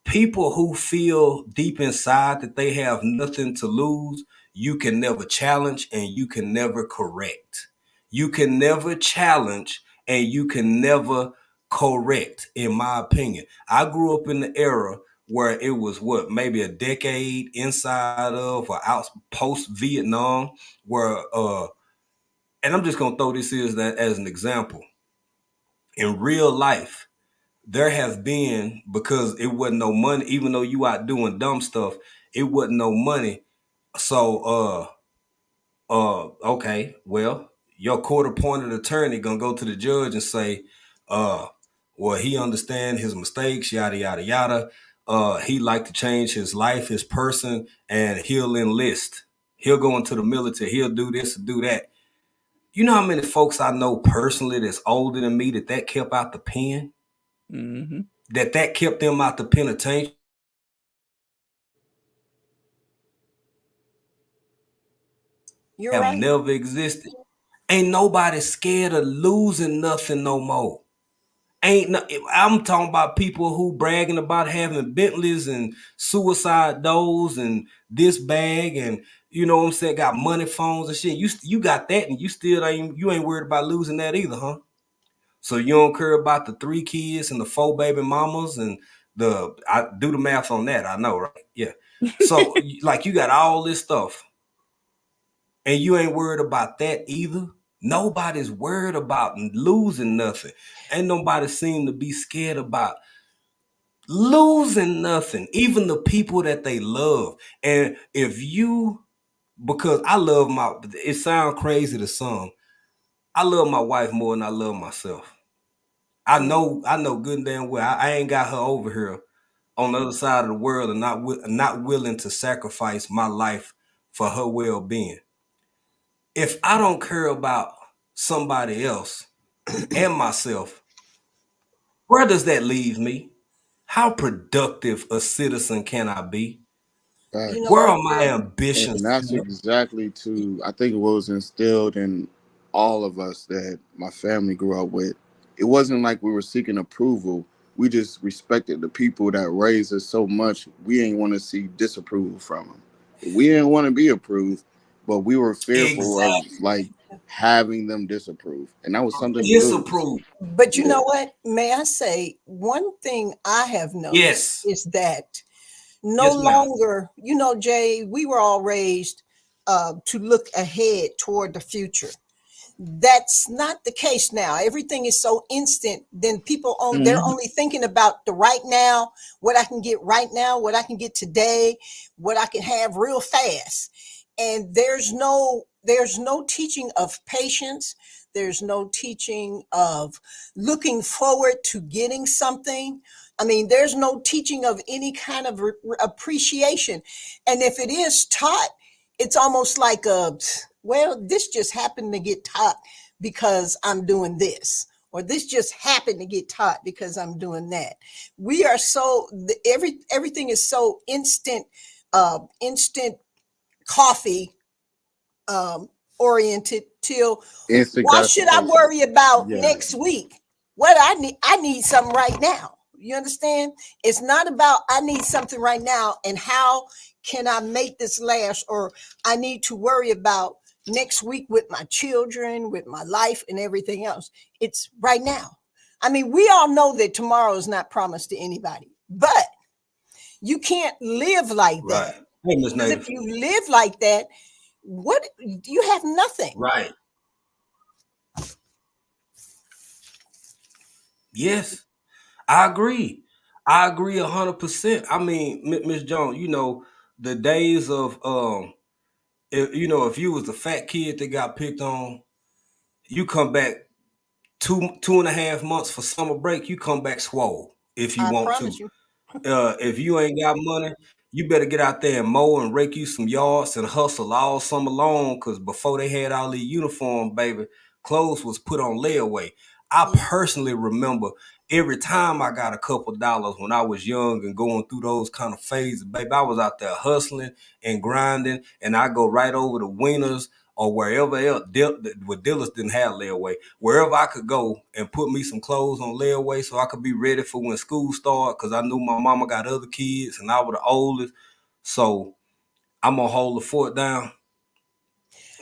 People who feel deep inside that they have nothing to lose, you can never challenge and you can never correct. You can never challenge and you can never correct, in my opinion. I grew up in the era where it was maybe a decade inside of or out post Vietnam, where and I'm just gonna throw this as an example. In real life, there have been, because it wasn't no money, even though you out doing dumb stuff, it wasn't no money. So okay, well, your court-appointed attorney gonna go to the judge and say, well, he understand his mistakes, yada yada yada. He like to change his life, his person, and he'll enlist. He'll go into the military, he'll do this and do that. You know how many folks I know personally that's older than me that kept out the pen? Mm-hmm. That kept them out the penitentiary? You're right. Never existed. Ain't nobody scared of losing nothing no more. I'm talking about people who bragging about having Bentleys and suicide doors and this bag and you know what I'm saying, got money phones and shit. You got that and you ain't worried about losing that either, huh? So you don't care about the 3 kids and the 4 baby mamas and I do the math on that. I know, right? Yeah. So like you got all this stuff and you ain't worried about that either. Nobody's worried about losing nothing. Ain't nobody seem to be scared about losing nothing, even the people that they love. And because it sounds crazy to some, I love my wife more than I love myself. I know good and damn well I ain't got her over here on the other side of the world and not willing to sacrifice my life for her well-being. If I don't care about somebody else and myself, where does that leave me? How productive a citizen can I be? Where are my ambitions? And that's exactly I think it was instilled in all of us that my family grew up with. It wasn't like we were seeking approval. We just respected the people that raised us so much. We ain't want to see disapproval from them. We didn't want to be approved, but we were fearful of like having them disapprove. And that was something disapprove. But you know what? May I say one thing I have noticed is that no longer, Jay, we were all raised to look ahead toward the future. That's not the case now. Everything is so instant. Then people they're only thinking about the right now, what I can get right now, what I can get today, what I can have real fast. and there's no teaching of patience. There's no teaching of looking forward to getting something. I mean, there's no teaching of any kind of appreciation. And if it is taught, it's almost like well, this just happened to get taught because I'm doing this, or this just happened to get taught because I'm doing that. We are so, everything is so instant coffee oriented till Instant why should I gratification. worry about Yeah. next week? What I need something right now. You understand? It's not about I need something right now and how can I make this last, or I need to worry about next week with my children, with my life and everything else. It's right now. I mean, we all know that tomorrow is not promised to anybody, but you can't live like that. Right. Hey, Miss Because Native. if you live like that, what you have nothing. Right. Yes, I agree. I agree 100%. I mean, Miss Jones, you know, the days of if you was the fat kid that got picked on, you come back 2.5 months for summer break, you come back swole if you I want to. promise you. If you ain't got money, you better get out there and mow and rake you some yards and hustle all summer long, because before they had all these uniforms, baby, clothes was put on layaway. I personally remember every time I got a couple dollars when I was young and going through those kind of phases, baby, I was out there hustling and grinding, and I go right over to Wieners or wherever else, where dealers didn't have layaway, wherever I could go and put me some clothes on layaway so I could be ready for when school started, because I knew my mama got other kids and I was the oldest. So I'm going to hold the fort down.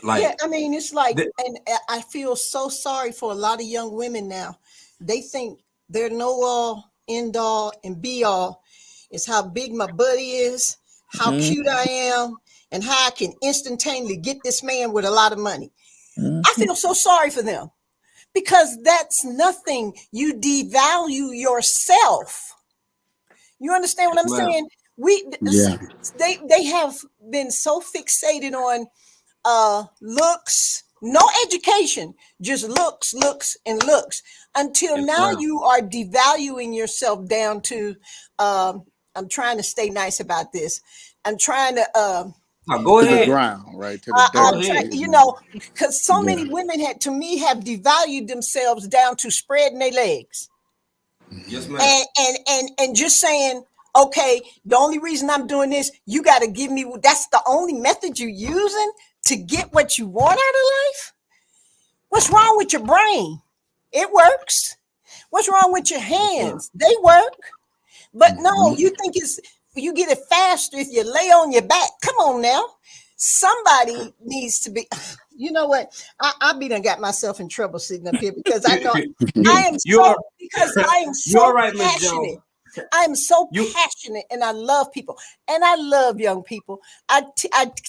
Like, Yeah, I mean, it's like, th- and I feel so sorry for a lot of young women now. They think their know all, end all, and be all is how big my butt is, how cute I am, and how I can instantaneously get this man with a lot of money. I feel so sorry for them because that's nothing. You devalue yourself. You understand what I'm Well, saying? Yeah. They have been so fixated on looks, no education, just looks, and looks, until now well, you are devaluing yourself down to I'm trying to stay nice about this. I'm trying to now go To the ahead. ground, right? To the Go I'm dirt. ahead. trying, because so Yeah. many women to me have devalued themselves down to spreading their legs Yes, ma'am. and just saying, okay, the only reason I'm doing this, you got to give me, that's the only method you're using to get what you want out of life. What's wrong with your brain? It works. What's wrong with your hands? They work. But no, you think you get it faster if you lay on your back. Come on now. Somebody needs to be, you know what? I be done got myself in trouble sitting up here because I know I am You're so all right, Miss passionate. Jones. I am so You passionate and I love people and I love young people. I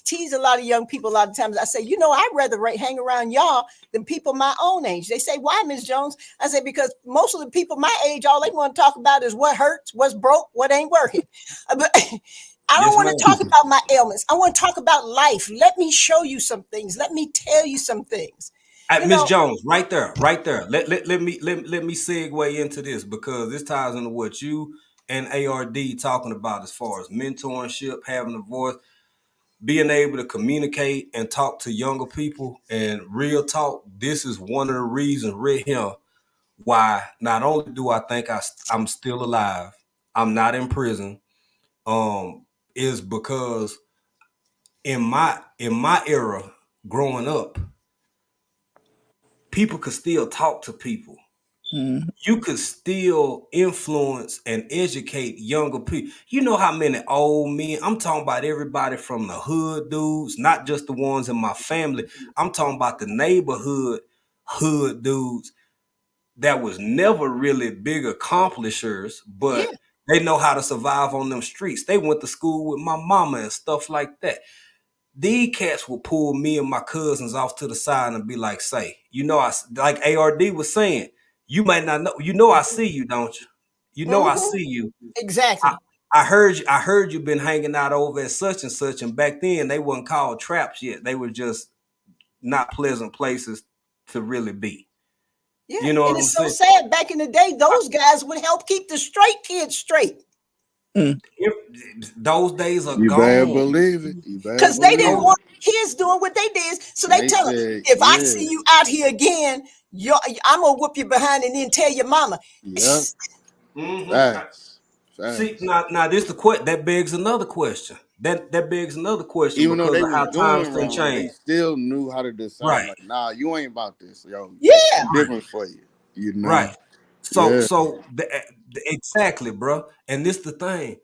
tease a lot of young people a lot of times. I say, I'd rather hang around y'all than people my own age. They say, why, Miss Jones? I say, because most of the people my age, all they want to talk about is what hurts, what's broke, what ain't working. But I don't Yes, want ma'am. to talk about my ailments. I want to talk about life. Let me show you some things. Let me tell you some things. You Miss know, Jones, right there. Let me segue into this, because this ties into what you and ARD talking about as far as mentorship, having a voice, being able to communicate and talk to younger people. And real talk, this is one of the reasons right here why not only do I think I'm still alive, I'm not in prison, is because in my era growing up, people could still talk to people. You could still influence and educate younger people. You know how many old men, I'm talking about everybody from the hood dudes, not just the ones in my family. I'm talking about the neighborhood hood dudes that was never really big accomplishers, yeah. but they know how to survive on them streets. They went to school with my mama and stuff like that. These cats will pull me and my cousins off to the side and be like, like ARD was saying, you might not know, I see you, don't you? You know, I Mhm. see you. Exactly. I heard you been hanging out over at such and such, and back then they weren't called traps yet. They were just not pleasant places to really be. Yeah, You know and what I'm it's so saying? sad. Back in the day, those guys would help keep the straight kids straight Those days are You better gone. believe it. You better because they believe didn't it. want kids doing what they did. So they They tell them, said, if I yeah. see you out here again, I'm gonna whoop you behind and then tell your mama. Yep. Mhm. Facts. See, Facts. now this that begs another question. That begs another question Even though because they of how was times doing they wrong, they change. still knew how to decide. Right. Like, nah, you ain't about this, yo. Yeah. It's different for you. You know. Right. Yeah. So exactly, bro. And this the thing.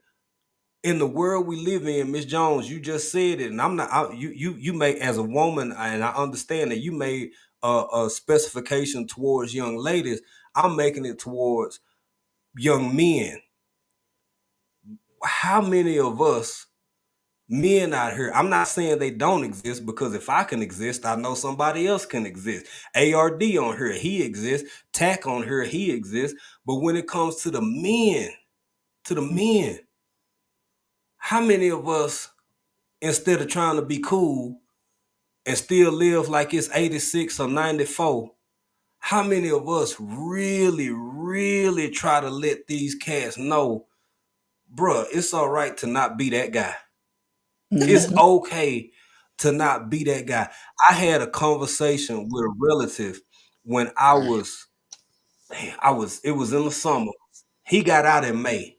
In the world we live in, Miss Jones, you just said it, and I'm not. You made as a woman, and I understand that you made a specification towards young ladies. I'm making it towards young men. How many of us men out here? I'm not saying they don't exist, because if I can exist, I know somebody else can exist. ARD on here, he exists. Tack on here, he exists. But when it comes to the men, how many of us, instead of trying to be cool and still live like it's 86 or 94, how many of us really, really try to let these cats know, bruh, it's all right to not be that guy. It's okay to not be that guy. I had a conversation with a relative when it was in the summer. He got out in May.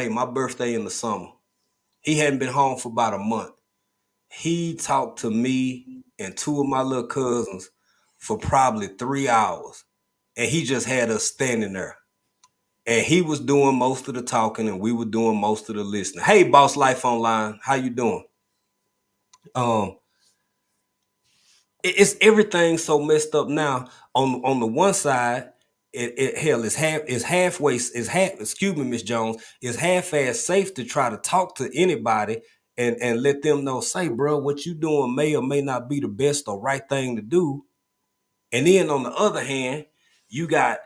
My birthday in the summer. He hadn't been home for about a month. He talked to me and two of my little cousins for probably 3 hours. And he just had us standing there. And he was doing most of the talking and we were doing most of the listening. Hey, Boss Life Online, how you doing? It's everything so messed up now. On the one side, it's excuse me, Miss Jones, it's half-ass safe to try to talk to anybody and let them know, say, bro, what you doing may or may not be the best or right thing to do. And then on the other hand, you got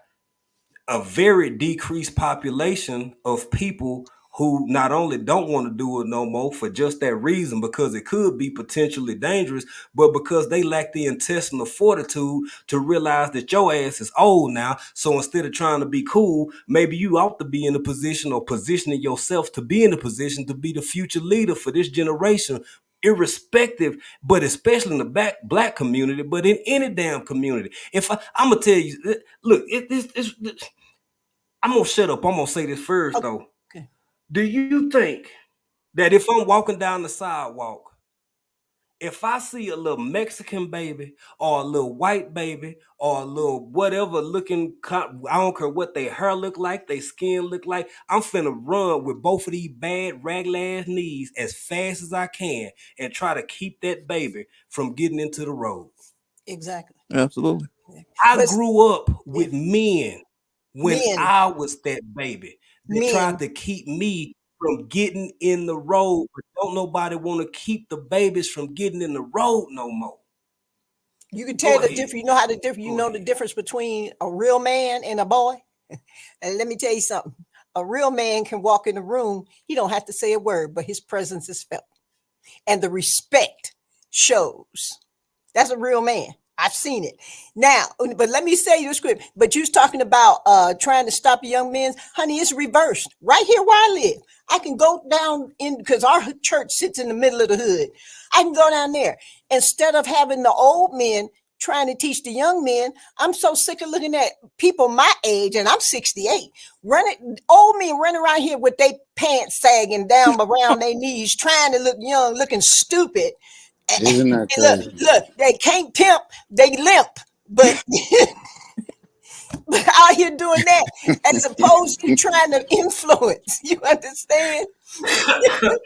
a very decreased population of people who not only don't want to do it no more for just that reason, because it could be potentially dangerous, but because they lack the intestinal fortitude to realize that your ass is old now. So instead of trying to be cool, maybe you ought to be in a position or positioning yourself to be in a position to be the future leader for this generation, irrespective, but especially in the black community, but in any damn community. I'm gonna tell you, look, I'm gonna shut up. I'm gonna say this first though. Okay. Do you think that if I'm walking down the sidewalk, if I see a little Mexican baby or a little white baby or a little whatever looking, I don't care what their hair look like, their skin look like, I'm finna run with both of these bad raggedy ass knees as fast as I can and try to keep that baby from getting into the road. Exactly. Absolutely. I grew up with men when I was that baby that tried to keep me from getting in the road, but don't nobody want to keep the babies from getting in the road no more. You can tell the difference. You know how the difference. You know the difference between a real man and a boy. And let me tell you something. A real man can walk in the room. He don't have to say a word, but his presence is felt, and the respect shows. That's a real man. I've seen it. Now, but let me say your script. But you was talking about trying to stop young men. Honey, it's reversed. Right here where I live. I can go down in, because our church sits in the middle of the hood. I can go down there. Instead of having the old men trying to teach the young men, I'm so sick of looking at people my age, and I'm 68, old men running around here with their pants sagging down around their knees, trying to look young, looking stupid. Isn't that crazy? Look, they can't pimp, they limp, but out here doing that as opposed to trying to influence. You understand?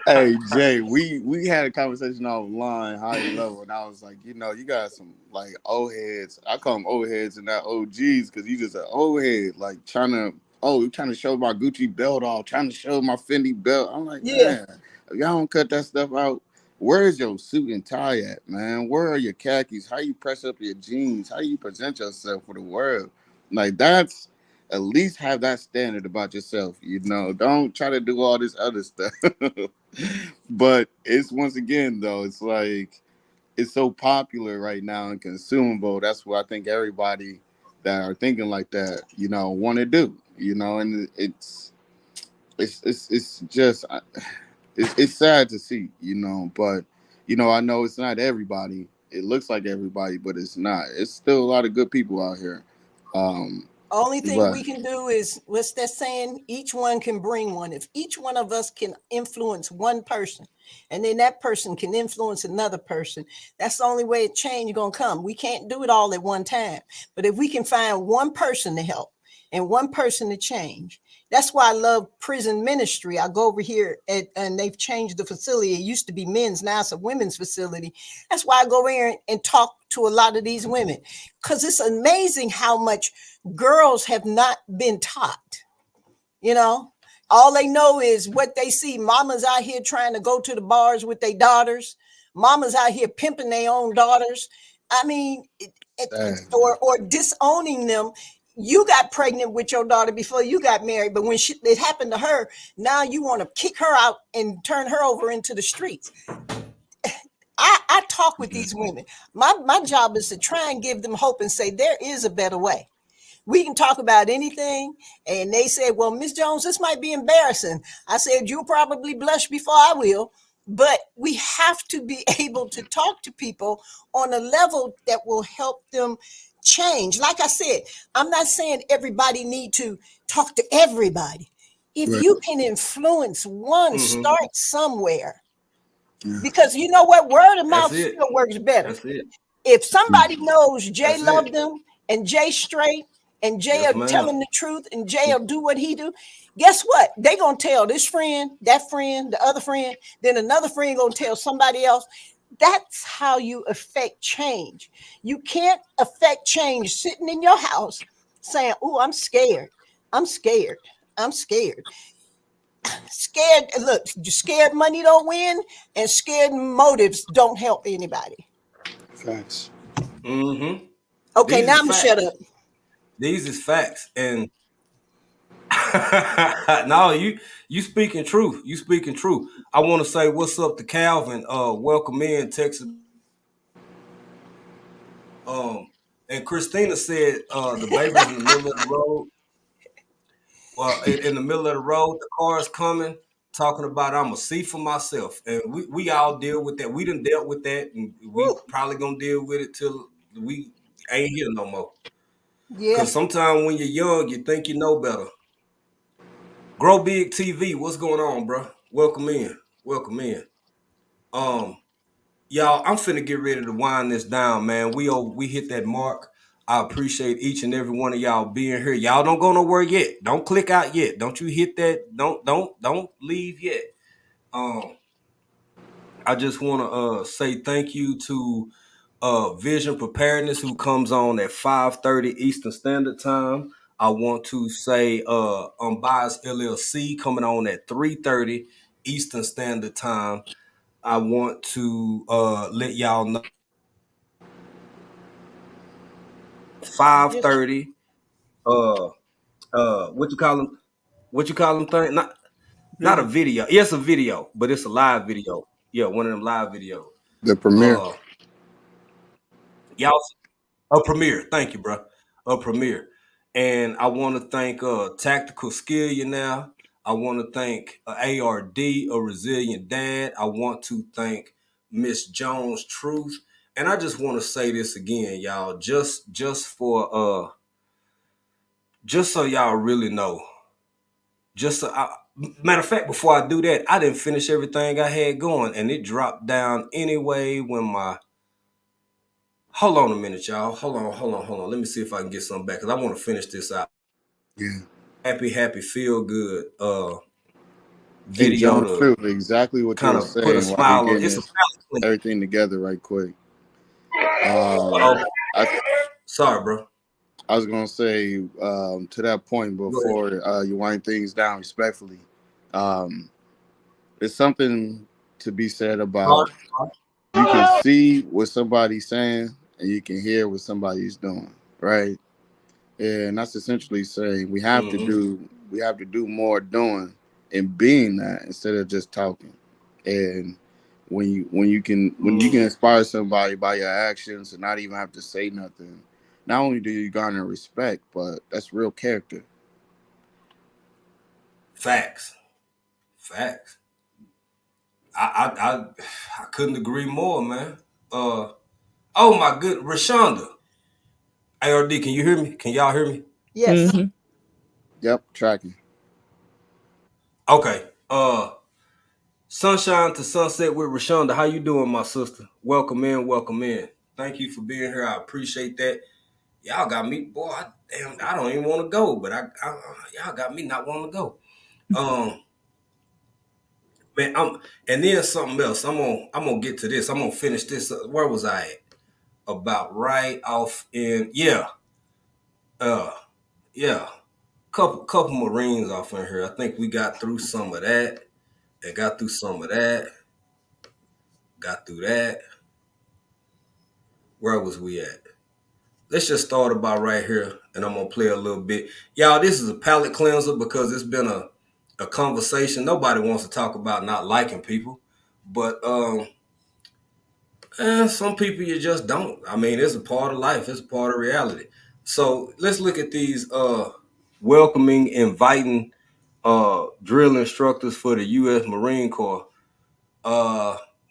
Hey Jay, we had a conversation offline, high level, and I was like, you got some like old heads. I call them old heads and not OGs because you just an old head, like trying to show my Gucci belt off, trying to show my Fendi belt. I'm like, man, if y'all don't cut that stuff out, where's your suit and tie at, man? Where are your khakis? How you press up your jeans? How you present yourself for the world? Like that's at least have that standard about yourself. You know, don't try to do all this other stuff. But it's once again though, it's like it's so popular right now and consumable. That's what I think everybody that are thinking like that, you know, want to do. You know, and it's just it's sad to see, you know, but you know, I know it's not everybody. It looks like everybody, but it's not. It's still a lot of good people out here. Only thing But we can do is what's that saying? Each one can bring one. If each one of us can influence one person, and then that person can influence another person, that's the only way change gonna come. We can't do it all at one time. But if we can find one person to help and one person to change, that's why I love prison ministry. I go over here and they've changed the facility. It used to be men's, now it's a women's facility. That's why I go over here and talk to a lot of these women, because it's amazing how much girls have not been taught. You know, all they know is what they see. Mamas out here trying to go to the bars with their daughters. Mamas out here pimping their own daughters. I mean, or disowning them. You got pregnant with your daughter before you got married, but when it happened to her, now you want to kick her out and turn her over into the streets. I talk with these women. My job is to try and give them hope and say there is a better way. We can talk about anything. And they said, well, Miss Jones, this might be embarrassing. I said, you'll probably blush before I will. But we have to be able to talk to people on a level that will help them change. Like I said, I'm not saying everybody need to talk to everybody. If you can influence one, start somewhere. Because you know what? Word of mouth still works better. If somebody knows Jay loved them and Jay straight and Jay will tell him the truth and Jay will do what he do, guess what? They gonna tell this friend, that friend, the other friend, then another friend gonna tell somebody else. That's how you affect change. You can't affect change sitting in your house saying, oh, I'm scared. I'm scared. I'm scared. Scared. Look, scared money don't win, and scared motives don't help anybody. Facts. Okay, now I'm gonna shut up. These is facts, and no, you speaking truth. You speaking truth. I want to say what's up to Calvin. Welcome in Texas. And Christina said the baby's in the middle of the road. Well, in the middle of the road, the car's coming, talking about I'm gonna see for myself, and we all deal with that. We done dealt with that, and we probably gonna deal with it till we ain't here no more. Yeah. Because sometimes when you're young, you think you know better. Grow Big TV, what's going on, bro? Welcome in. Welcome in. Y'all, I'm finna get ready to wind this down, man. We hit that mark. I appreciate each and every one of y'all being here. Y'all don't go nowhere yet. Don't click out yet. Don't you hit that. Don't leave yet. I just want to say thank you to Vision Preparedness, who comes on at 5:30 Eastern Standard Time. I want to say Unbiased LLC coming on at 3:30 Eastern Standard Time. I want to let y'all know 5:30. What you call them? What you call them thing? Not a video. Yes, a video, but it's a live video. Yeah, one of them live videos. The premiere. Y'all, a premiere. Thank you, bro. A premiere. And I want to thank Tactical Skillionaire. I want to thank ARD, A Resilient Dad. I want to thank Miss Jones Truth. And I just want to say this again, y'all, just for just so y'all really know. Matter of fact, before I do that, I didn't finish everything I had going, and it dropped down anyway when my. Hold on a minute, y'all. Hold on. Let me see if I can get something back, because I want to finish this out. Yeah. Happy, feel good. Video to exactly what kind you're of saying. put a smile on. It's everything together right quick. Sorry, bro. I was gonna say to that point before you wind things down respectfully. There's something to be said about you can see what somebody's saying and you can hear what somebody's doing, right? And that's essentially saying we have to do more doing and being that instead of just talking. And when you can inspire somebody by your actions and not even have to say nothing, not only do you garner respect, but that's real character. Facts. I couldn't agree more, man. Oh my good, Rashonda. ARD, can you hear me? Can y'all hear me? Yes. Mhm. Yep, tracking. Okay. Sunshine to Sunset with Rashonda. How you doing, my sister? Welcome in. Thank you for being here. I appreciate that. Y'all got me, boy. I don't even want to go, but y'all got me not wanting to go. Man, and then something else. I'm gonna get to this. I'm gonna finish this. Where was I at? About right off in couple Marines off in here. I think we got through some of that. And got through some of that. Got through that. Where was we at? Let's just start about right here, and I'm gonna play a little bit. Y'all, this is a palate cleanser because it's been a conversation. Nobody wants to talk about not liking people, but some people you just don't. I mean, it's a part of life. It's a part of reality. So let's look at these welcoming, inviting drill instructors for the U.S. Marine Corps.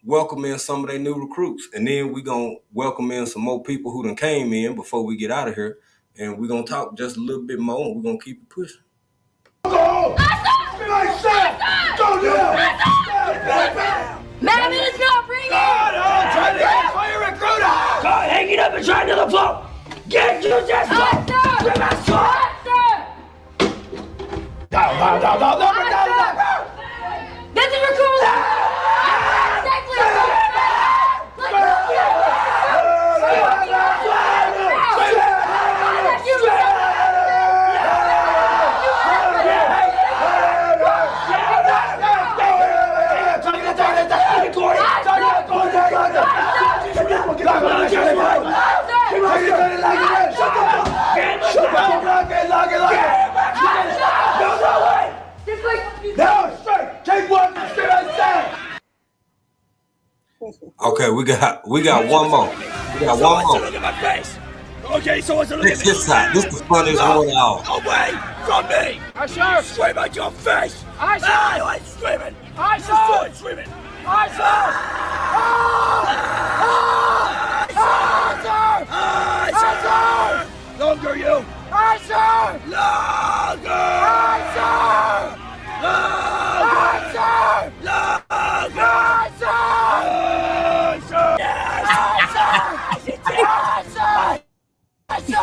Welcome in some of their new recruits. And then we're going to welcome in some more people who done came in before we get out of here. And we're going to talk just a little bit more, and we're going to keep it pushing. Madam, it is not bringing! Try to get fire recruiter! Go hang it up and try to the floor! Get you just Down! This is recruiter! Okay, we got one more. Look at my face. Okay, so what's the look at me? This the funniest one of all. Away from me! Aye, sir! Scream at your face! Aye, sir! I ain't screaming! Aye, Just sir! start screaming! Aye, sir! Aye, sir! Longer, you! Aye, sir! Longer! Aye, sir! Aye, sir! Longer! Aye, sir! Yes! Aye, sir! Aye, sir! Aye, sir!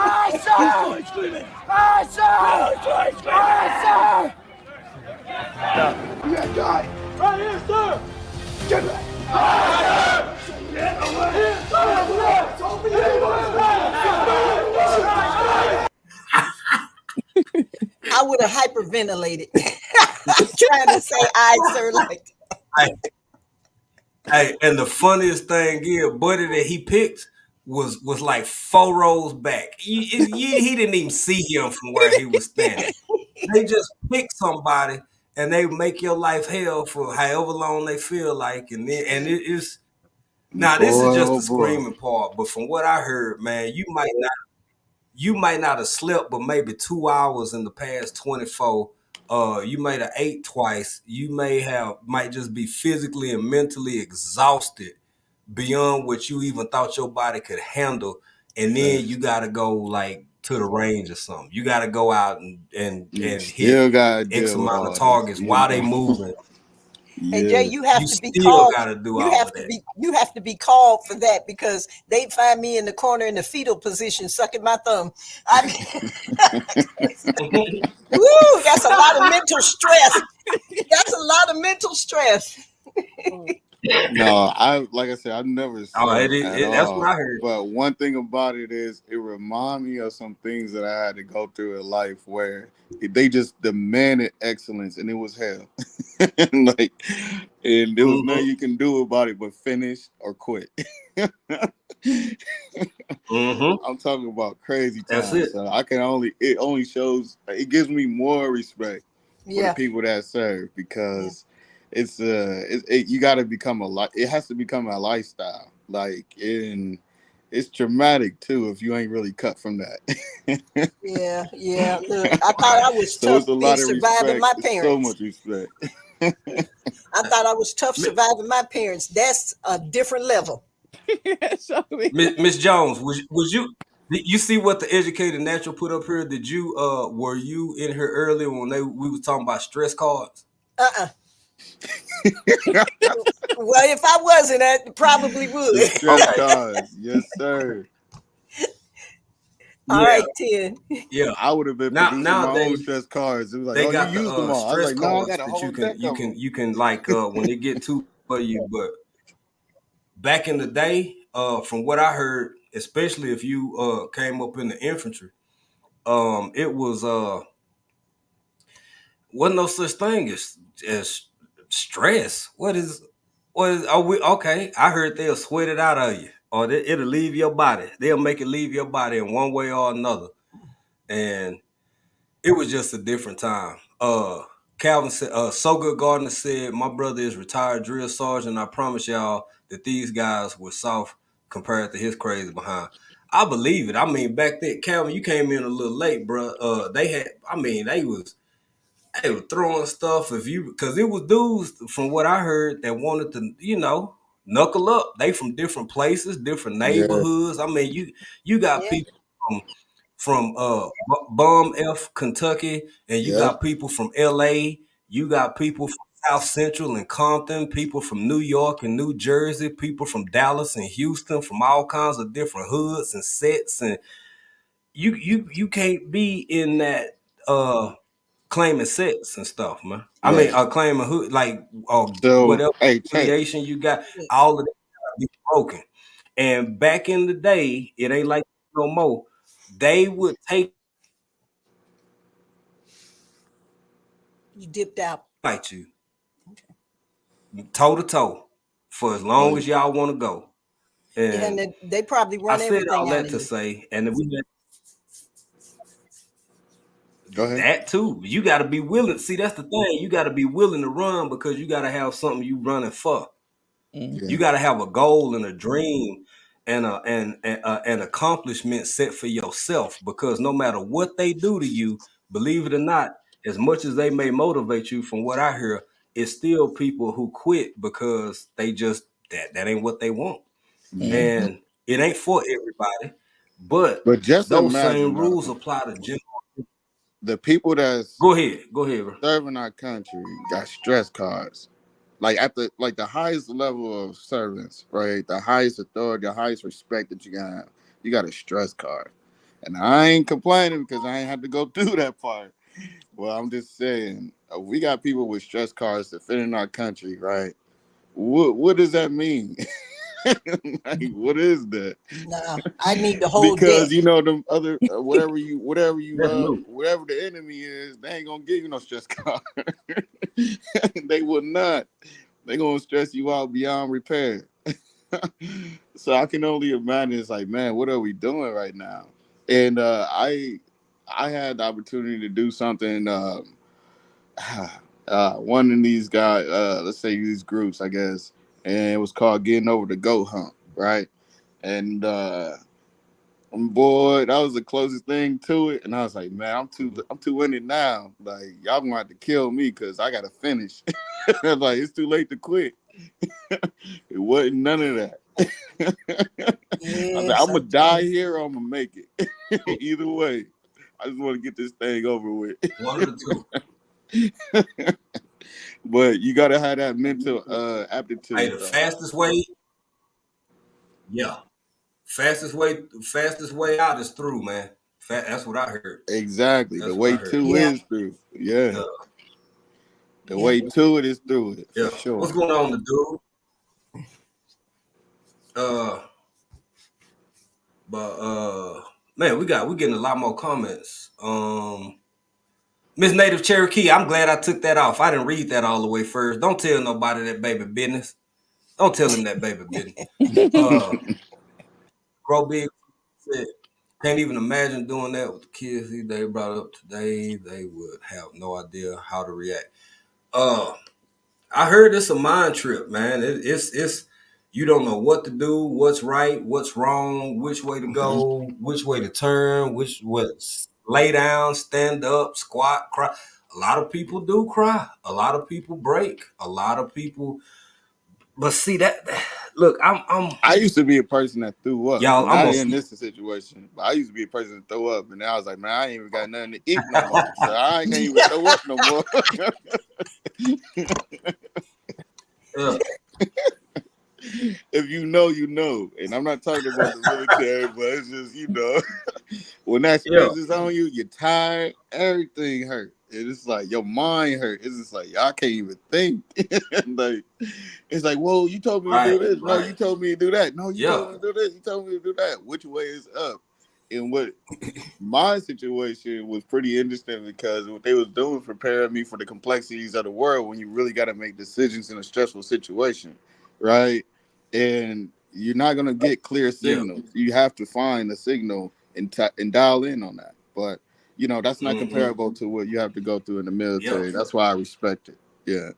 Aye, sir! Start screaming! Aye, sir! Start screaming! Aye, sir! Yeah, die! Right here, sir! Get back! Get I would have hyperventilated trying to say "I, sir," like that. Hey, and the funniest thing is, buddy that he picked was like 4 rows back. He didn't even see him from where he was standing. They just pick somebody and they make your life hell for however long they feel like, and it is. Now this is just the screaming part, but from what I heard, man, you might not have slept, but maybe 2 hours in the past 24. You might have ate twice. You might just be physically and mentally exhausted beyond what you even thought your body could handle. And then you got to go like to the range or something. You got to go out and hit X amount of targets while they moving. Hey Jay, you have to be still called. gotta do You all have of to that. be. You have to be called for that because they find me in the corner in the fetal position, sucking my thumb. I mean, woo, that's a lot of mental stress. That's a lot of mental stress. No, like I said, I've never Oh, saw it at that's what I all. heard. But one thing about it is, it reminded me of some things that I had to go through in life where they just demanded excellence, and it was hell. Like, and there was nothing you can do about it but finish or quit. I'm talking about crazy That's times. it. So it only shows, it gives me more respect for the Yeah. people that serve, because you got to become it has to become a lifestyle. Like, it's traumatic too if you ain't really cut from that. Yeah. Yeah. Look, I thought I was So tough it's a lot of surviving respect. my It's so parents. much respect. I thought I was tough surviving my parents. That's a different level. Miss Jones, was you see what the educated natural put up here? Did you were you in here earlier when we were talking about stress cards? Uh-uh. Well, if I wasn't, I probably would. The stress cards, yes, sir. All right, 10. Yeah, I would have been producing my own nowadays stress cards. It was like, they oh, got you used them the all. I was stress like, no, I cards got a that whole deck of them. you can like when they get too for you. But back in the day, from what I heard, especially if you came up in the infantry, it was wasn't no such thing as stress. What is are we okay? I heard they'll sweat it out of you, or it'll leave your body. They'll make it leave your body in one way or another. And it was just a different time. Calvin said, So Good Gardner said, my brother is retired drill sergeant. I promise y'all that these guys were soft compared to his crazy behind. I believe it. I mean, back then, Calvin, you came in a little late, bro. They were throwing stuff because it was dudes from what I heard that wanted to, knuckle up. They from different places, different Yeah. neighborhoods. I mean, you got people from Bum F, Kentucky, and you got people from LA, you got people from South Central and Compton, people from New York and New Jersey, people from Dallas and Houston, from all kinds of different hoods and sets. And you can't be in that claiming sets and stuff, man. I mean, claiming hood, like So, whatever hey, affiliation you got, all of that gotta be broken. And back in the day, it ain't like no more. They would take You dipped out. fight you toe to toe for as long as y'all want to go. And And they probably I run said everything all out that of to you. say, and then go ahead. that too. You got to be willing. See, that's the thing. You got to be willing to run because you got to have something you running for. You got to have a goal and a dream and an accomplishment set for yourself. Because no matter what they do to you, believe it or not, as much as they may motivate you, from what I hear, it's still people who quit because they just that ain't what they want, and it ain't for everybody. But just those imagine, same rules apply to general. the people that's Go ahead, bro. serving our country got stress cards. Like at the highest level of servants, right? The highest authority, the highest respect that you got a stress card. And I ain't complaining because I ain't had to go through that part. Well, I'm just saying, we got people with stress cards defending our country, right? What does that mean? Like, what is that? Nah, I need the whole Because deck. them other whatever the enemy is, they ain't gonna give you no stress card. They will not. They gonna stress you out beyond repair. So I can only imagine. It's like, man, what are we doing right now? And I had the opportunity to do something. One of these guys, let's say these groups, I guess, and it was called Getting Over the Goat Hump, right? And boy, that was the closest thing to it. And I was like, man, I'm too in it now. Like, y'all gonna have to kill me because I gotta finish. Like, it's too late to quit. It wasn't none of that. I'm gonna die here or I'm gonna make it. Either way, I just want to get this thing over with. One of the two. But you gotta have that mental aptitude. Hey, the fastest way. Yeah. Fastest way out is through, man. That's what I heard. Exactly. That's the way to is through. Yeah. The way to it is through it, for sure. What's going on, the dude? Man, we getting a lot more comments. Miss Native Cherokee, I'm glad I took that off. I didn't read that all the way first. Don't tell nobody that baby business. Don't tell him that baby business. Grow Big said, can't even imagine doing that with the kids they brought up today. They would have no idea how to react. I heard it's a mind trip, man. It's you don't know what to do, what's right, what's wrong, which way to go, which way to turn, lay down, stand up, squat, cry. A lot of people do cry. A lot of people break. A lot of people. But see that. Look, I used to be a person that threw up. Y'all, not in this situation, but I used to be a person that throw up, and I was like, man, I ain't even got nothing to eat no more, so I ain't gonna even throw up no more. If you know, you know, and I'm not talking about the military, but it's just when that stress is on you, you're tired, everything hurt. It's like your mind hurt. It's just like y'all can't even think. Like it's like, whoa, you told me to do this. No, you told me to do that. No, you told me to do this. You told me to do that. Which way is up? And what my situation was pretty interesting because what they was doing was preparing me for the complexities of the world when you really got to make decisions in a stressful situation, right? And you're not gonna get clear signals. You have to find a signal and dial in on that. But that's not comparable to what you have to go through in the military. That's why I respect it. Yeah.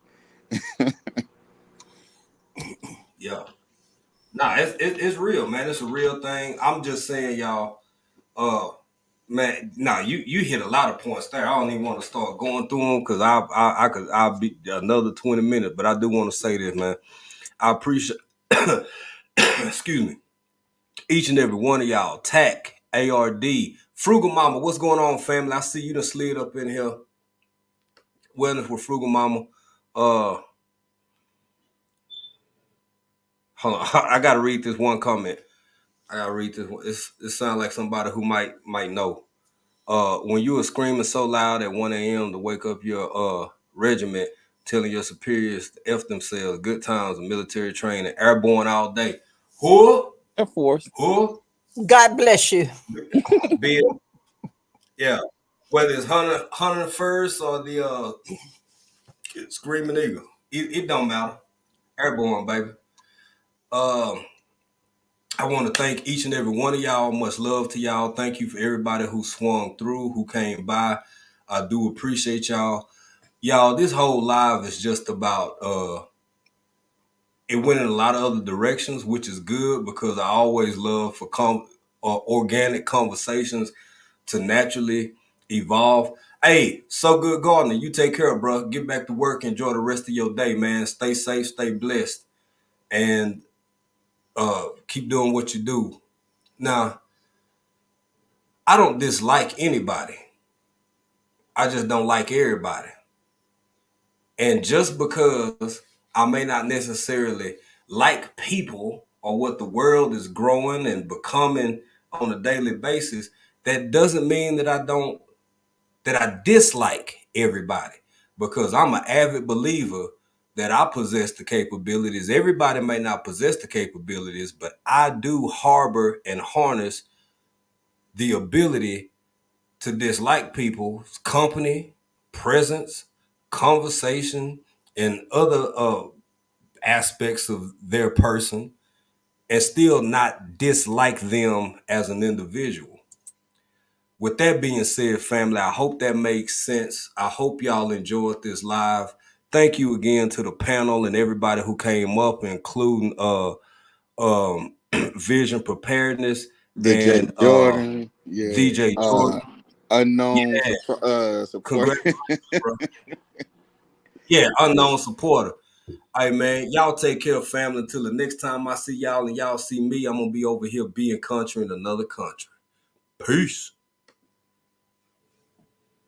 Yeah. Nah, it's real, man. It's a real thing. I'm just saying, y'all. Man, you hit a lot of points there. I don't even want to start going through them because I'll be another 20 minutes. But I do want to say this, man. I appreciate, excuse me, each and every one of y'all. TAC, ARD, Frugal Mama. What's going on, family? I see you done slid up in here. Wellness with Frugal Mama. Hold on. I gotta read this one comment. I gotta read this one. It sounds like somebody who might know. When you were screaming so loud at 1 a.m. to wake up your regiment, telling your superiors to F themselves, good times, military training, airborne all day. Who? Air Force. Who? God bless you. Yeah. Whether it's Hunter First or the Screaming Eagle, it don't matter. Airborne, baby. I want to thank each and every one of y'all. Much love to y'all. Thank you for everybody who swung through, who came by. I do appreciate y'all. Y'all, this whole live is just about, it went in a lot of other directions, which is good because I always love for organic conversations to naturally evolve. Hey, So Good Gardner, you take care, bro. Get back to work. Enjoy the rest of your day, man. Stay safe, stay blessed, and keep doing what you do. Now, I don't dislike anybody. I just don't like everybody. And just because I may not necessarily like people or what the world is growing and becoming on a daily basis, that doesn't mean that I dislike everybody, because I'm an avid believer that I possess the capabilities. Everybody may not possess the capabilities, but I do harbor and harness the ability to dislike people's company, presence, conversation, and other aspects of their person, and still not dislike them as an individual. With that being said, family, I hope that makes sense. I hope y'all enjoyed this live. Thank you again to the panel and everybody who came up, including Vision Preparedness DJ and Jordan, DJ Jordan. Unknown support. Yeah, unknown supporter. Hey, man, y'all take care of family. Until the next time I see y'all and y'all see me, I'm going to be over here being country in another country. Peace.